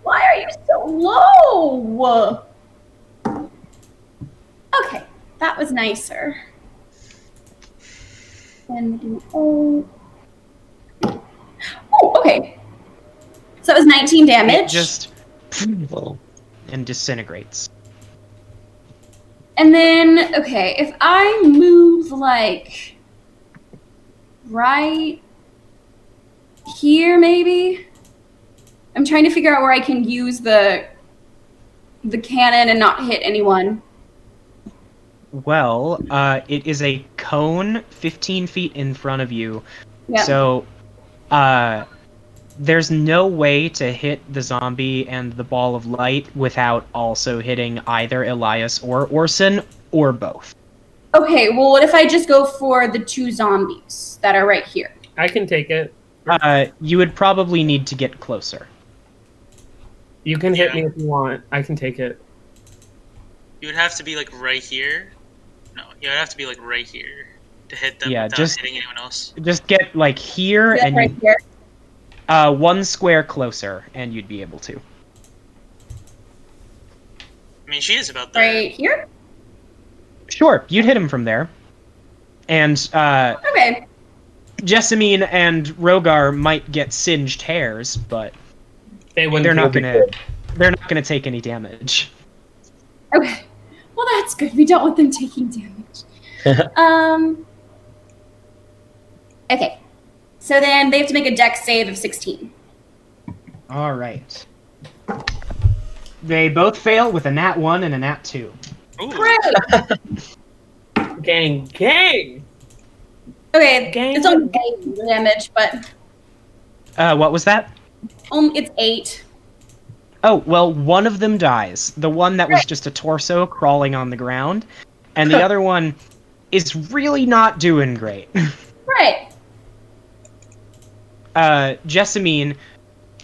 Why are you so low? Okay, that was nicer. And oh, okay. So that was 19 damage. It just and disintegrates. And then, okay, if I move like right here, maybe. I'm trying to figure out where I can use the cannon and not hit anyone. Well, it is a cone 15 feet in front of you. Yeah. So, there's no way to hit the zombie and the ball of light without also hitting either Elias or Orsan, or both. Okay, well, what if I just go for the 2 zombies that are right here? I can take it. You would probably need to get closer. You can hit me if you want. I can take it. You would have to be like right here. No, you would have to be like right here to hit them Yeah, without just- hitting anyone else. Just get, like, here, Yeah, and right here. 1 square closer, and you'd be able to. I mean, she is about there. Right here? Sure, you'd hit him from there. And, Okay. Jessamine and Rhogar might get singed hairs, but They wouldn't they're not be gonna take any damage. Okay. Well, that's good. We don't want them taking damage. Okay. So then they have to make a dex save of 16. All right. They both fail with a nat 1 and a nat 2. Ooh. Great. Gang. Okay, Gang. it's only 8 damage, but What was that? it's 8. Oh, well, one of them dies. The one that was just a torso crawling on the ground. And the other one is really not doing great. Right. Jessamine,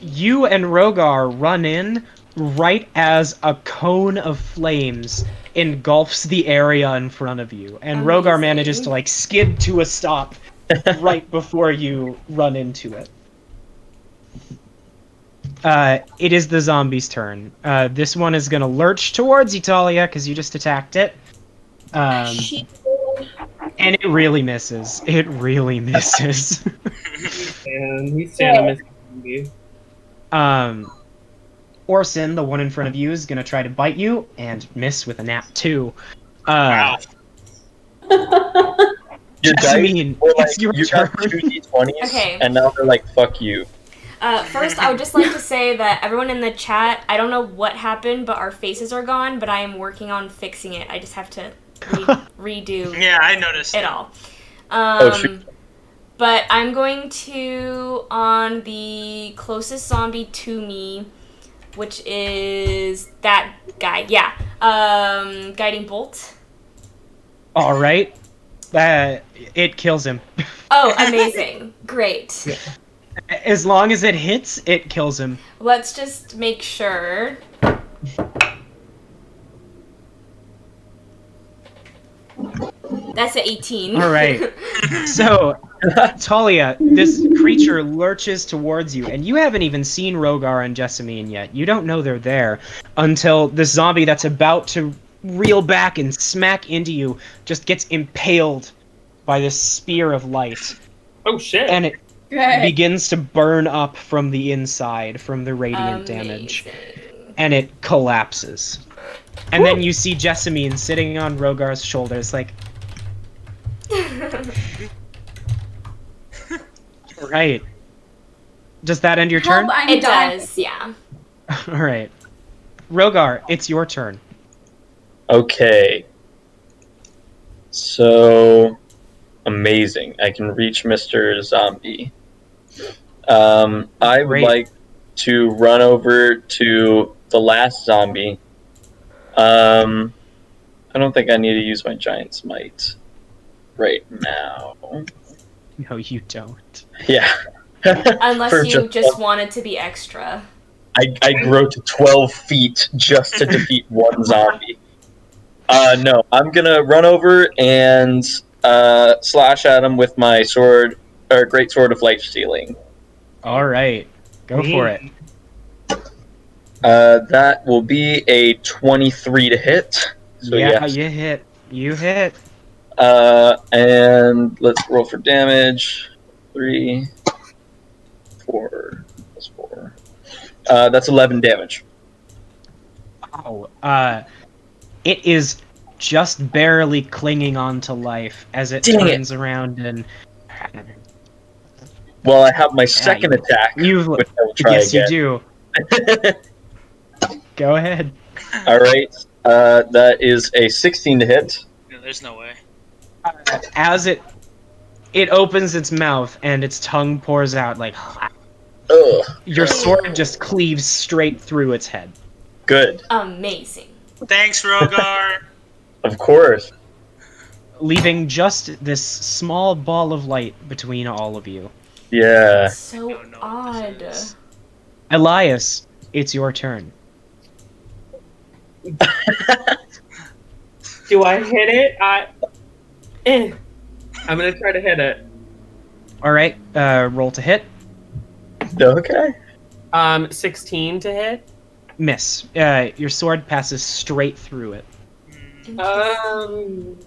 you and Rhogar run in right as a cone of flames engulfs the area in front of you. And Rhogar Amazing. manages to, like, skid to a stop right before you run into it. It is the zombie's turn. This one is gonna lurch towards you, Thalia, because you just attacked it. And it really misses. It really misses. And he's standing missing. Orsan, the one in front of you, is gonna try to bite you and miss with a nat 2. Wow. Your dice Jessamine, were like, it's your you turn. got 2 d20s, Okay. and now they're like, fuck you. First, I would just like to say that everyone in the chat, I don't know what happened, but our faces are gone, but I am working on fixing it. I just have to redo Yeah, I noticed. it all. Shoot. But I'm going to, on the closest zombie to me, which is that guy, yeah, Guiding Bolt. All right. It kills him. Oh, amazing. Great. Yeah. As long as it hits, it kills him. Let's just make sure. That's an 18. All right. So, Thalia, this creature lurches towards you, and you haven't even seen Rhogar and Jessamine yet. You don't know they're there until this zombie that's about to reel back and smack into you just gets impaled by this spear of light. Oh shit. And it Good. begins to burn up from the inside from the radiant damage. Amazing. And it collapses. And then you see Jessamine sitting on Rhogar's shoulders, like, right. Does that end your turn? Help, I'm It dying. does, yeah. Alright. Rhogar, it's your turn. Okay. So, Amazing. I can reach Mr. Zombie. I would Great. like to run over to the last zombie. I don't think I need to use my giant smite right now. No, you don't. Yeah. Unless For you just one- wanted to be extra. I grow to 12 feet just to defeat one zombie. No, I'm gonna run over and slash at him with my sword, or great sword of life stealing. All right, go for it. That will be a 23 to hit. So Yeah, yes. you hit. You hit. And let's roll for damage. 3, 4, plus 4. That's 11 damage. Wow. It is just barely clinging on to life as it Dang it. turns around and. Well, I have my second attack, You. which I will try Yes, again. you do. Go ahead. All right. That is a 16 to hit. No, there's no way. As it opens its mouth and its tongue pours out like. Ugh. Your sword just cleaves straight through its head. Good. Amazing. Thanks, Rhogar. Of course. Leaving just this small ball of light between all of you. Yeah. So don't know what odd. this is. Elias, it's your turn. Do I hit it? I'm gonna try to hit it. All right, roll to hit. Okay. 16 to hit. Miss. Your sword passes straight through it. Um,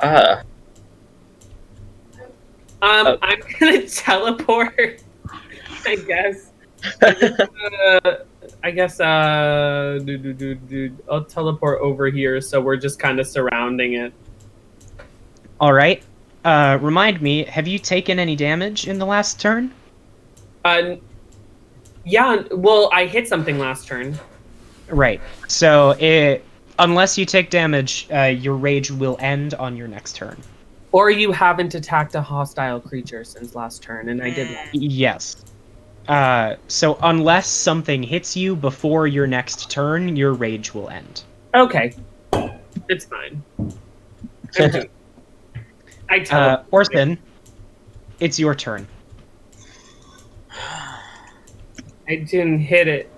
Ah. I'm gonna teleport. I guess. I'll teleport over here, so we're just kind of surrounding it. All right. Remind me, have you taken any damage in the last turn? Yeah. Well, I hit something last turn. Right. So, unless you take damage, your rage will end on your next turn. Or you haven't attacked a hostile creature since last turn, and I did that. Yes. So unless something hits you before your next turn, your rage will end. Okay. It's fine. I teleport. Orsan, it's your turn. I didn't hit it.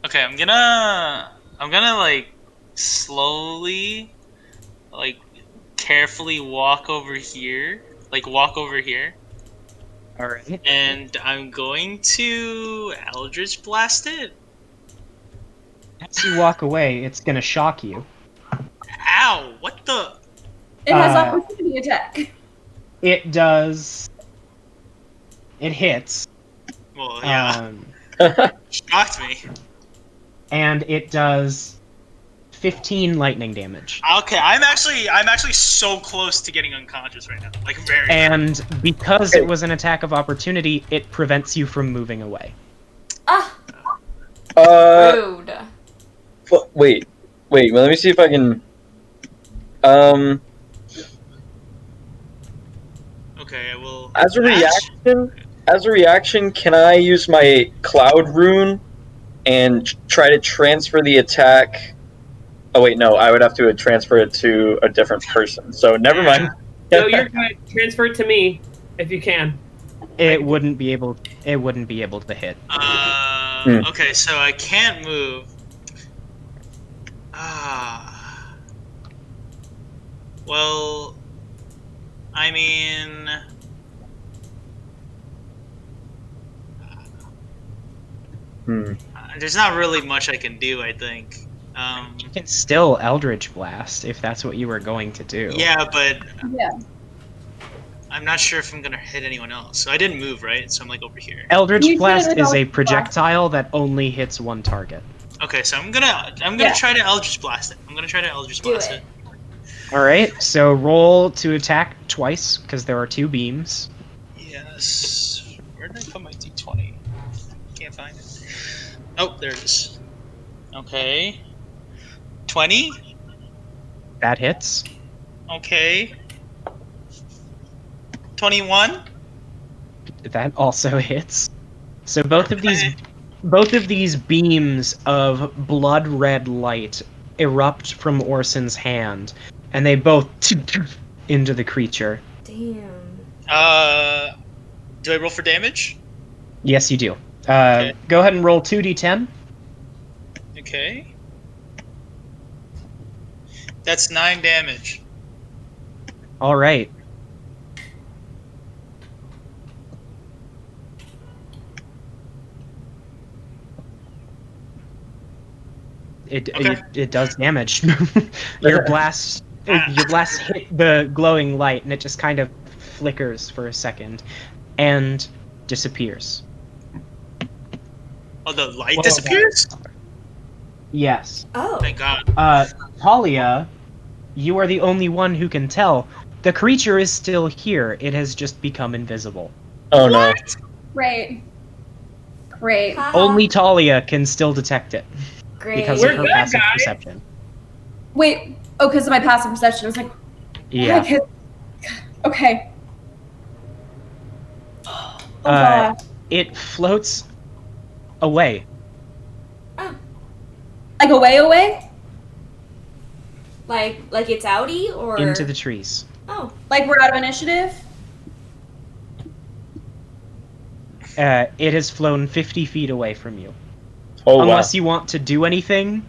Okay, I'm gonna like slowly, like carefully walk over here, All right. and I'm going to Eldritch Blast it. As you walk away, it's gonna shock you. Ow! What the? It has opportunity attack. It does. It hits. Well, yeah, shocked me. And it does 15 lightning damage. Okay, I'm actually so close to getting unconscious right now, like very. And because it was an attack of opportunity, it prevents you from moving away. Ah, rude. Wait. Let me see if I can. Okay, I will. As a reaction, can I use my Cloud Rune and try to transfer the attack? Oh wait, no, I would have to transfer it to a different person. So never mind. No, you're good. Transfer it to me if you can. It wouldn't be able. It wouldn't be able to hit. Okay, so I can't move. Well, I mean, there's not really much I can do, I think. You can still Eldritch Blast if that's what you were going to do. Yeah, but Yeah. I'm not sure if I'm gonna hit anyone else. So I didn't move, right? So I'm like over here. Eldritch You Blast should is a Eldritch projectile that only hits one target. Okay, so I'm gonna Yeah. try to Eldritch Blast it. I'm gonna try to Eldritch Do Blast it. All right, so roll to attack twice because there are two beams. Yeah. Where did I put my d20? Can't find it. Oh, there it is. Okay. 20? That hits. Okay. 21? That also hits. So both of these beams of blood red light erupt from Orsan's hand, and they both into the creature. Damn. Do I roll for damage? Yes, you do. Okay. Go ahead and roll 2d10. Okay. That's 9 damage. All right. It does damage. Your blast hit the glowing light, and it just kind of flickers for a second, and disappears. Oh, the light disappears? Yes. Oh. Thank God. Thalia, you are the only one who can tell. The creature is still here. It has just become invisible. Oh no. Great. Great. Haha. Only Thalia can still detect it Great. because We're of her good, passive guys. perception. Wait. Oh, because of my passive perception. I was like, Yeah. okay. Oh, Uh, God. It floats away. Like away? Like it's outie or Into the trees. Oh. Like we're out of initiative? It has flown 50 feet away from you. Oh Unless you want to do anything,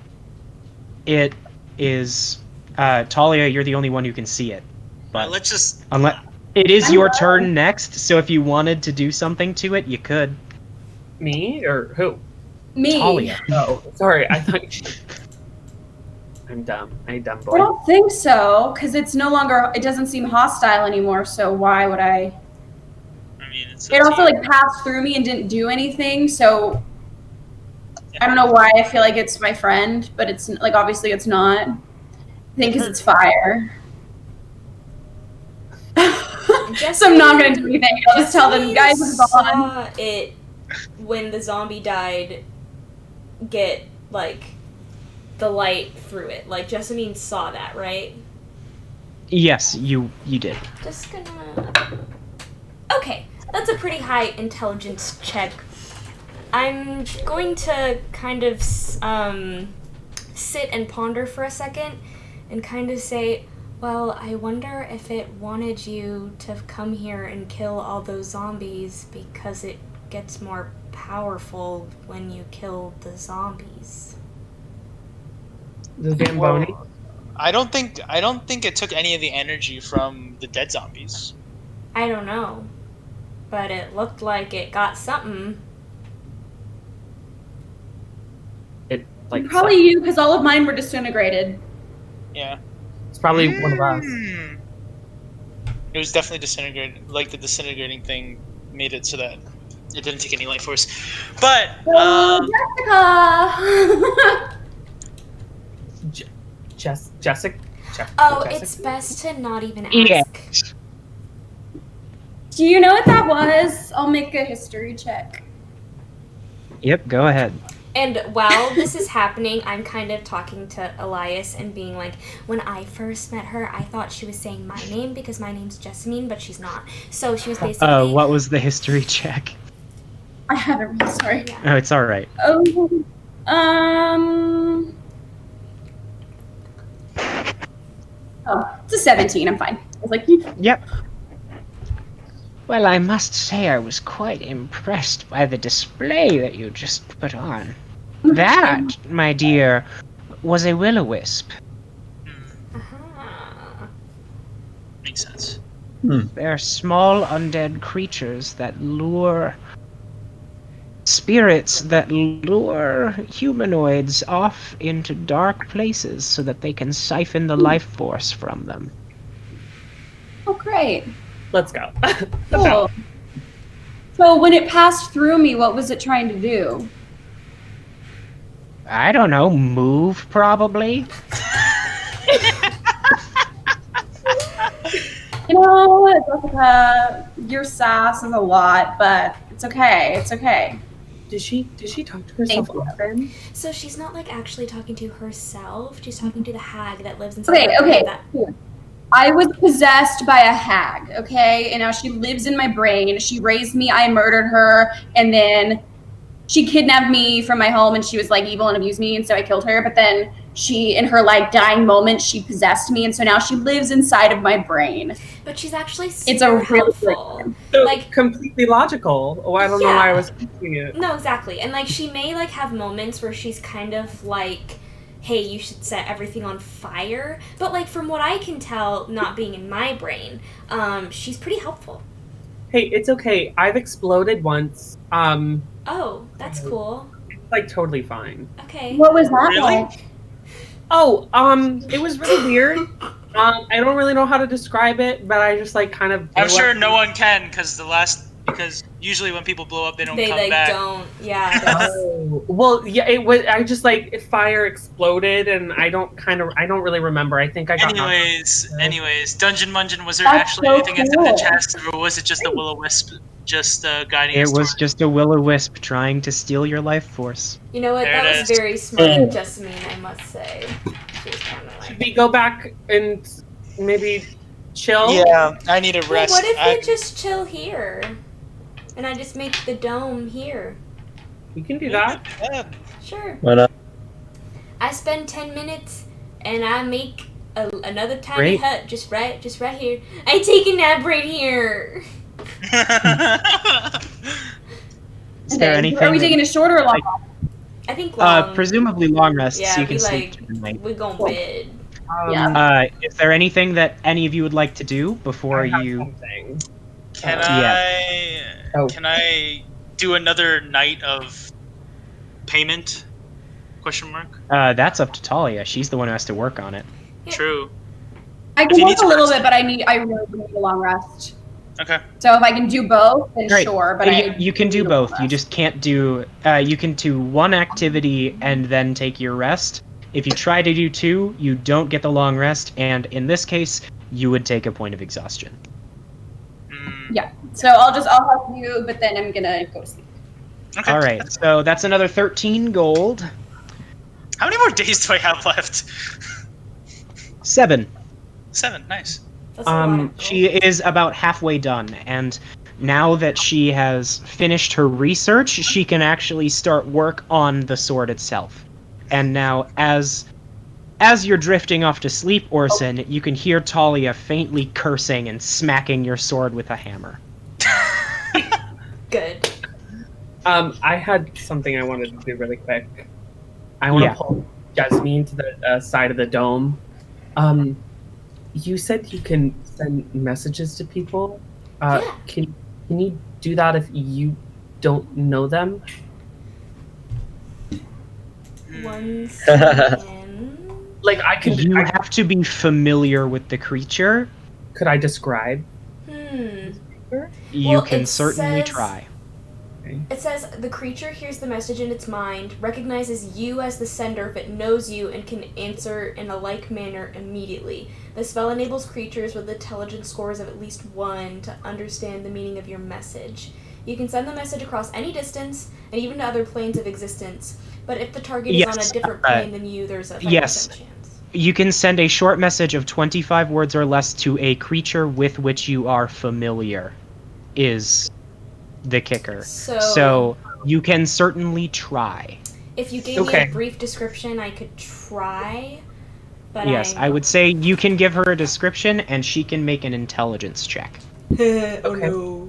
it is... Thalia, you're the only one who can see it. But Let's just... unless it is I'm your glad. turn next, so if you wanted to do something to it, you could. Me or who? Me. Thalia. Oh, sorry. I thought. I'm dumb. I'm dumb I boy. don't think so, because it's no longer, it doesn't seem hostile anymore, so why would I? I mean, it's It also like passed through me and didn't do anything, so I don't know why I feel like it's my friend, but it's like obviously it's not. I think because it's fire. So I'm not gonna do anything. I'll just tell them, guys, it's on. saw it when the zombie died. Get like the light through it. Like Jessamine saw that, right? Yes, you did. Just gonna. Okay, that's a pretty high intelligence check. I'm going to kind of sit and ponder for a second and kind of say, well, I wonder if it wanted you to come here and kill all those zombies because it gets more powerful when you kill the zombies. The Zamboni. I don't think it took any of the energy from the dead zombies. I don't know, but it looked like it got something. It like Probably you, because all of mine were disintegrated. Yeah. it's probably one of us. It was definitely disintegrated. Like the disintegrating thing made it so that it didn't take any life force. But Jessica. Jessica. Oh, Jessica? it's best to not even ask. Yeah. Do you know what that was? I'll make a history check. Yep, go ahead. And while this is happening, I'm kind of talking to Elias and being like, when I first met her, I thought she was saying my name because my name's Jessamine, but she's not. So she was basically... What was the history check? I haven't really, sorry. Yeah. Oh, it's alright. Oh, it's a 17. I'm fine. I was like, Yep. Well, I must say I was quite impressed by the display that you just put on. That, my dear, was a will-o-wisp. Uh-huh. makes sense. They're small undead creatures that lure... spirits that lure humanoids off into dark places so that they can siphon the life force from them. oh, great. Let's go. Cool. So when it passed through me, what was it trying to do? I don't know, move probably? You know, Jessica, your sass is a lot, but it's okay. It's okay. Does she talk to herself Thank you. often? So she's not like actually talking to herself. She's talking to the hag that lives inside Okay, her brain. okay. I was possessed by a hag, okay? And now she lives in my brain. She raised me, I murdered her, and then she kidnapped me from my home and she was like evil and abused me, and so I killed her. But then she, in her like dying moment, she possessed me, and so now she lives inside of my brain. But she's actually super It's a really helpful. So Like, completely logical. Oh, I don't know why I was thinking it. No, exactly. And like she may like have moments where she's kind of like, hey, you should set everything on fire. But like from what I can tell, not being in my brain, she's pretty helpful. Hey, it's okay. I've exploded once. Oh, that's cool. It's like totally fine. Okay. What was that Really? like? Oh, it was really weird. I don't really know how to describe it, but I just like kind of. I'm sure no one can because usually when people blow up, they don't They come like back. don't. Yeah. That's, Oh, well, yeah, it was. I just like fire exploded, and I don't really remember. I think I got. Anyways, Dungeon Mungeon, was there That's actually so anything inside the cool. chest, or was it just a will-o-wisp just guiding us It was toward- just a will-o-wisp trying to steal your life force. you know what? There That it was is. very smart of Jessamine, I must say. She was kind of Should like. we go back and maybe chill? Yeah, I need a Well, rest. what if we just chill here, and I just make the dome here? We can do that. Sure. Why not? I spend 10 minutes and I make another tiny Great. hut just right here. I take a nap right here. Is there anything? Are we taking a short or a long? I think long. Presumably long rests, yeah, so you we can sleep like through the night. we go to bed. Yeah. Is there anything that any of you would like to do before I have you? something. Can Oh. I do another night of payment? Question mark. That's up to Thalia. She's the one who has to work on it. Yeah. True. I If can you work need a little to bit, but I really need a long rest. Okay. So if I can do both, then Right. sure. But You can do need a both. long You rest. just can't do. You can do one activity and then take your rest. If you try to do two, you don't get the long rest, and in this case, you would take a point of exhaustion. Yeah. So I'll help you, but then I'm gonna go to sleep. Okay. All right, so that's another 13 gold. How many more days do I have left? 7. 7. Nice. That's a lot of She is about halfway done, and now that she has finished her research, she can actually start work on the sword itself. And now, as you're drifting off to sleep, Orsan, you can hear Thalia faintly cursing and smacking your sword with a hammer. good. I had something I wanted to do really quick. I want to pull Jessamine to the side of the dome. You said you can send messages to people. Yeah. Can you do that if you don't know them? One second. Like I could. You have to be familiar with the creature. Could I describe? You Well, can it certainly says- try. It says the creature hears the message in its mind, recognizes you as the sender if it knows you, and can answer in a like manner immediately. The spell enables creatures with intelligence scores of at least 1 to understand the meaning of your message. You can send the message across any distance, and even to other planes of existence. But if the target is on a different plane than you, there's a 5% chance. You can send a short message of 25 words or less to a creature with which you are familiar, is the kicker. So you can certainly try. If you gave me a brief description, I could try. But Yes, I would say you can give her a description and she can make an intelligence check. Oh no.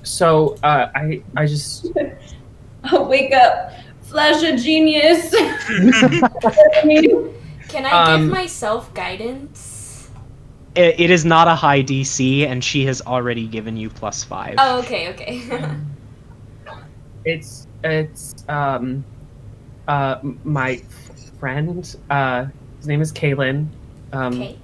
So I just Oh, wake up, flash of genius. Can I give myself guidance? It is not a high DC, and she has already given you +5. Oh, okay. it's my friend. His name is Kalen. Okay.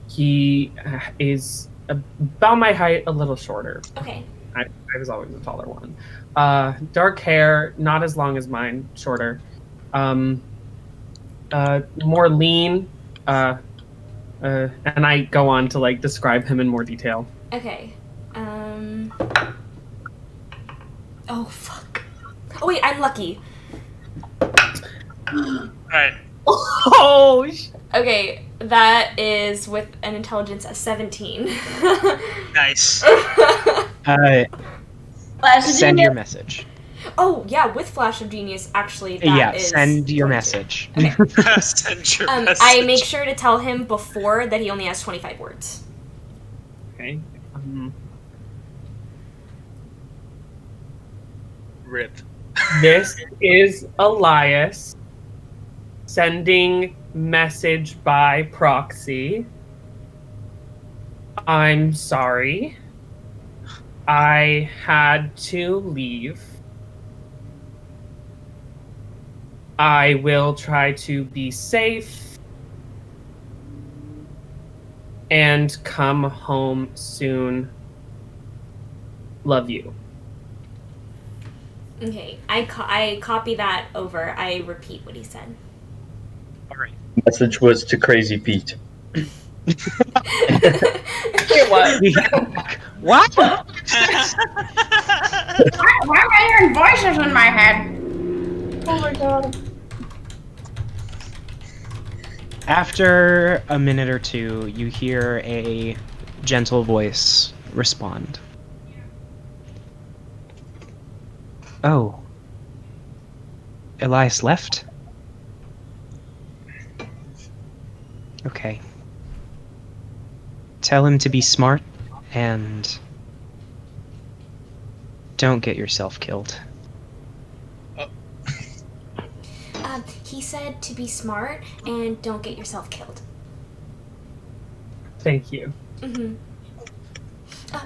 He is about my height, a little shorter. Okay. I was always a taller one. Dark hair, not as long as mine, shorter. More lean. And I go on to like describe him in more detail. Okay. Oh fuck. Oh wait, I'm lucky. Alright. Oh. Okay, that is with an intelligence of 17. Nice. Send your message. Oh yeah, with Flash of Genius, actually, that Yeah, is send your 22. message. Okay. Send your message. I make sure to tell him before that he only has 25 words. Okay. Rip. This is Elias sending message by proxy. I'm sorry. I had to leave. I will try to be safe and come home soon. Love you. Okay, I copy that over. I repeat what he said. Alright. Message was to Crazy Pete. It was. What? Why am I hearing voices in my head? Oh my god. After a minute or two, you hear a gentle voice respond. Oh. Elias left? Okay. Tell him to be smart and don't get yourself killed. He said to be smart and don't get yourself killed. Thank you. Mm-hmm.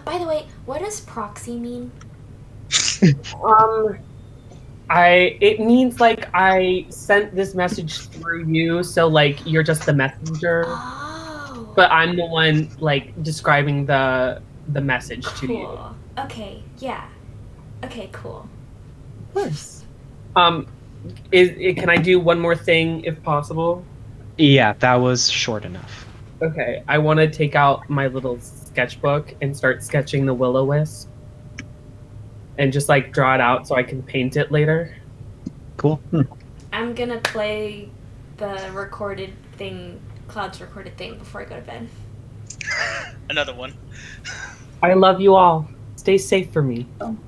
By the way, what does proxy mean? It means like I sent this message through you, so like you're just the messenger, Oh. but I'm the one like describing the message to you. Cool. Okay. Yeah. Okay. Cool. Of course. Can I do one more thing if possible? Yeah, that was short enough. Okay, I want to take out my little sketchbook and start sketching the will-o-wisp. And just like draw it out so I can paint it later. Cool. I'm gonna play the recorded thing, Cloud's recorded thing, before I go to bed. Another one. I love you all. Stay safe for me. And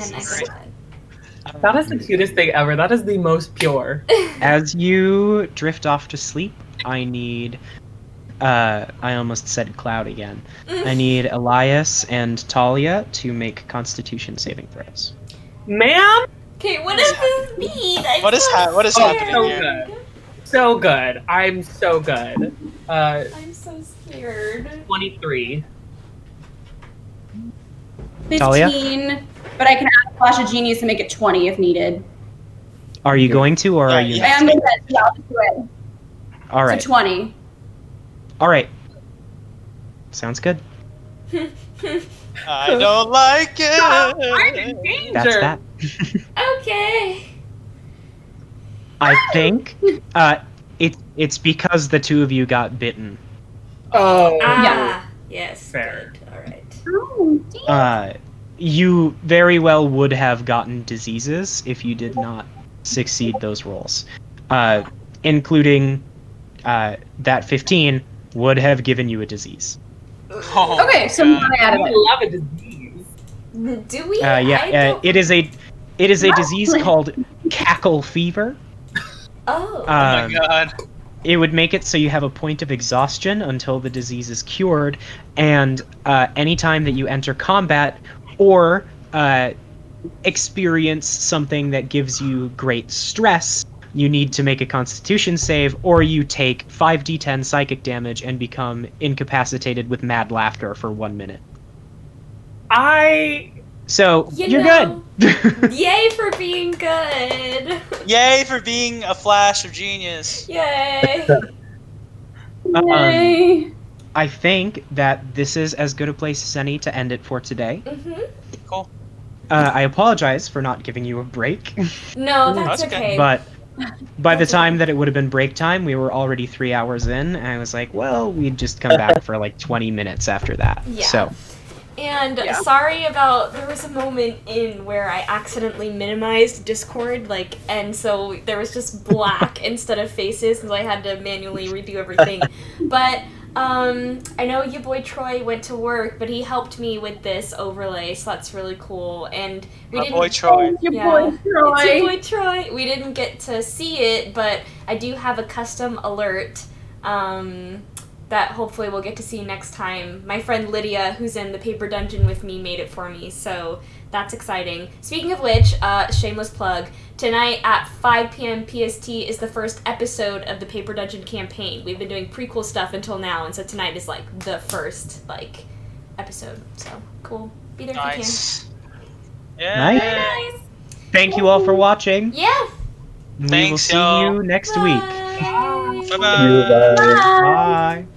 then I go to bed. That is the cutest thing ever. That is the most pure. As you drift off to sleep, I need... I almost said Cloud again. I need Elias and Thalia to make Constitution saving throws. Ma'am? Okay, what does this mean? What is happening so here? good. So good. I'm so good. I'm so scared. 23. 15, Thalia? but I can add a Flash of Genius to make it 20 if needed. Are you going to, or are you... I am going to do it. Alright. So 20. Alright. Sounds good. I don't like it. I'm in danger. That's that. Okay. I think it's because the two of you got bitten. Oh. Yes. Fair. Good. All right. Oh, damn. You very well would have gotten diseases if you did not succeed those rolls. Including that 15 would have given you a disease. Oh, Okay, so God. I'm out of I it. love a disease. Do we? It is a disease called cackle fever. Oh. Oh my God. It would make it so you have a point of exhaustion until the disease is cured, and anytime that you enter combat or experience something that gives you great stress, you need to make a Constitution save, or you take 5d10 psychic damage and become incapacitated with mad laughter for 1 minute. So, you're know, good! Yay for being good. Yay for being a flash of genius. Yay. Yay. I think that this is as good a place as any to end it for today. Mm-hmm. Cool. I apologize for not giving you a break, No, That's that's okay. okay. but By the time that it would have been break time, we were already 3 hours in, and I was like, well, we'd just come back for like 20 minutes after that. Yeah. So. And sorry about, there was a moment in where I accidentally minimized Discord, and so there was just black instead of faces, and so I had to manually redo everything. But I know your boy Troy went to work, but he helped me with this overlay, so that's really cool. And we didn't. Boy Troy. Your Yeah. boy Troy. It's your boy Troy. We didn't get to see it, but I do have a custom alert. That hopefully we'll get to see next time. My friend Lydia, who's in the paper dungeon with me, made it for me, so that's exciting. Speaking of which, shameless plug, tonight at 5 p.m. PST is the first episode of the paper dungeon campaign. We've been doing prequel stuff until now, and so tonight is the first episode. So cool. Be there if you can. Yeah. Nice. Very nice. Thank you all for watching. Yeah. We will Thanks, see y'all. you next week. Bye. Bye-bye. Bye.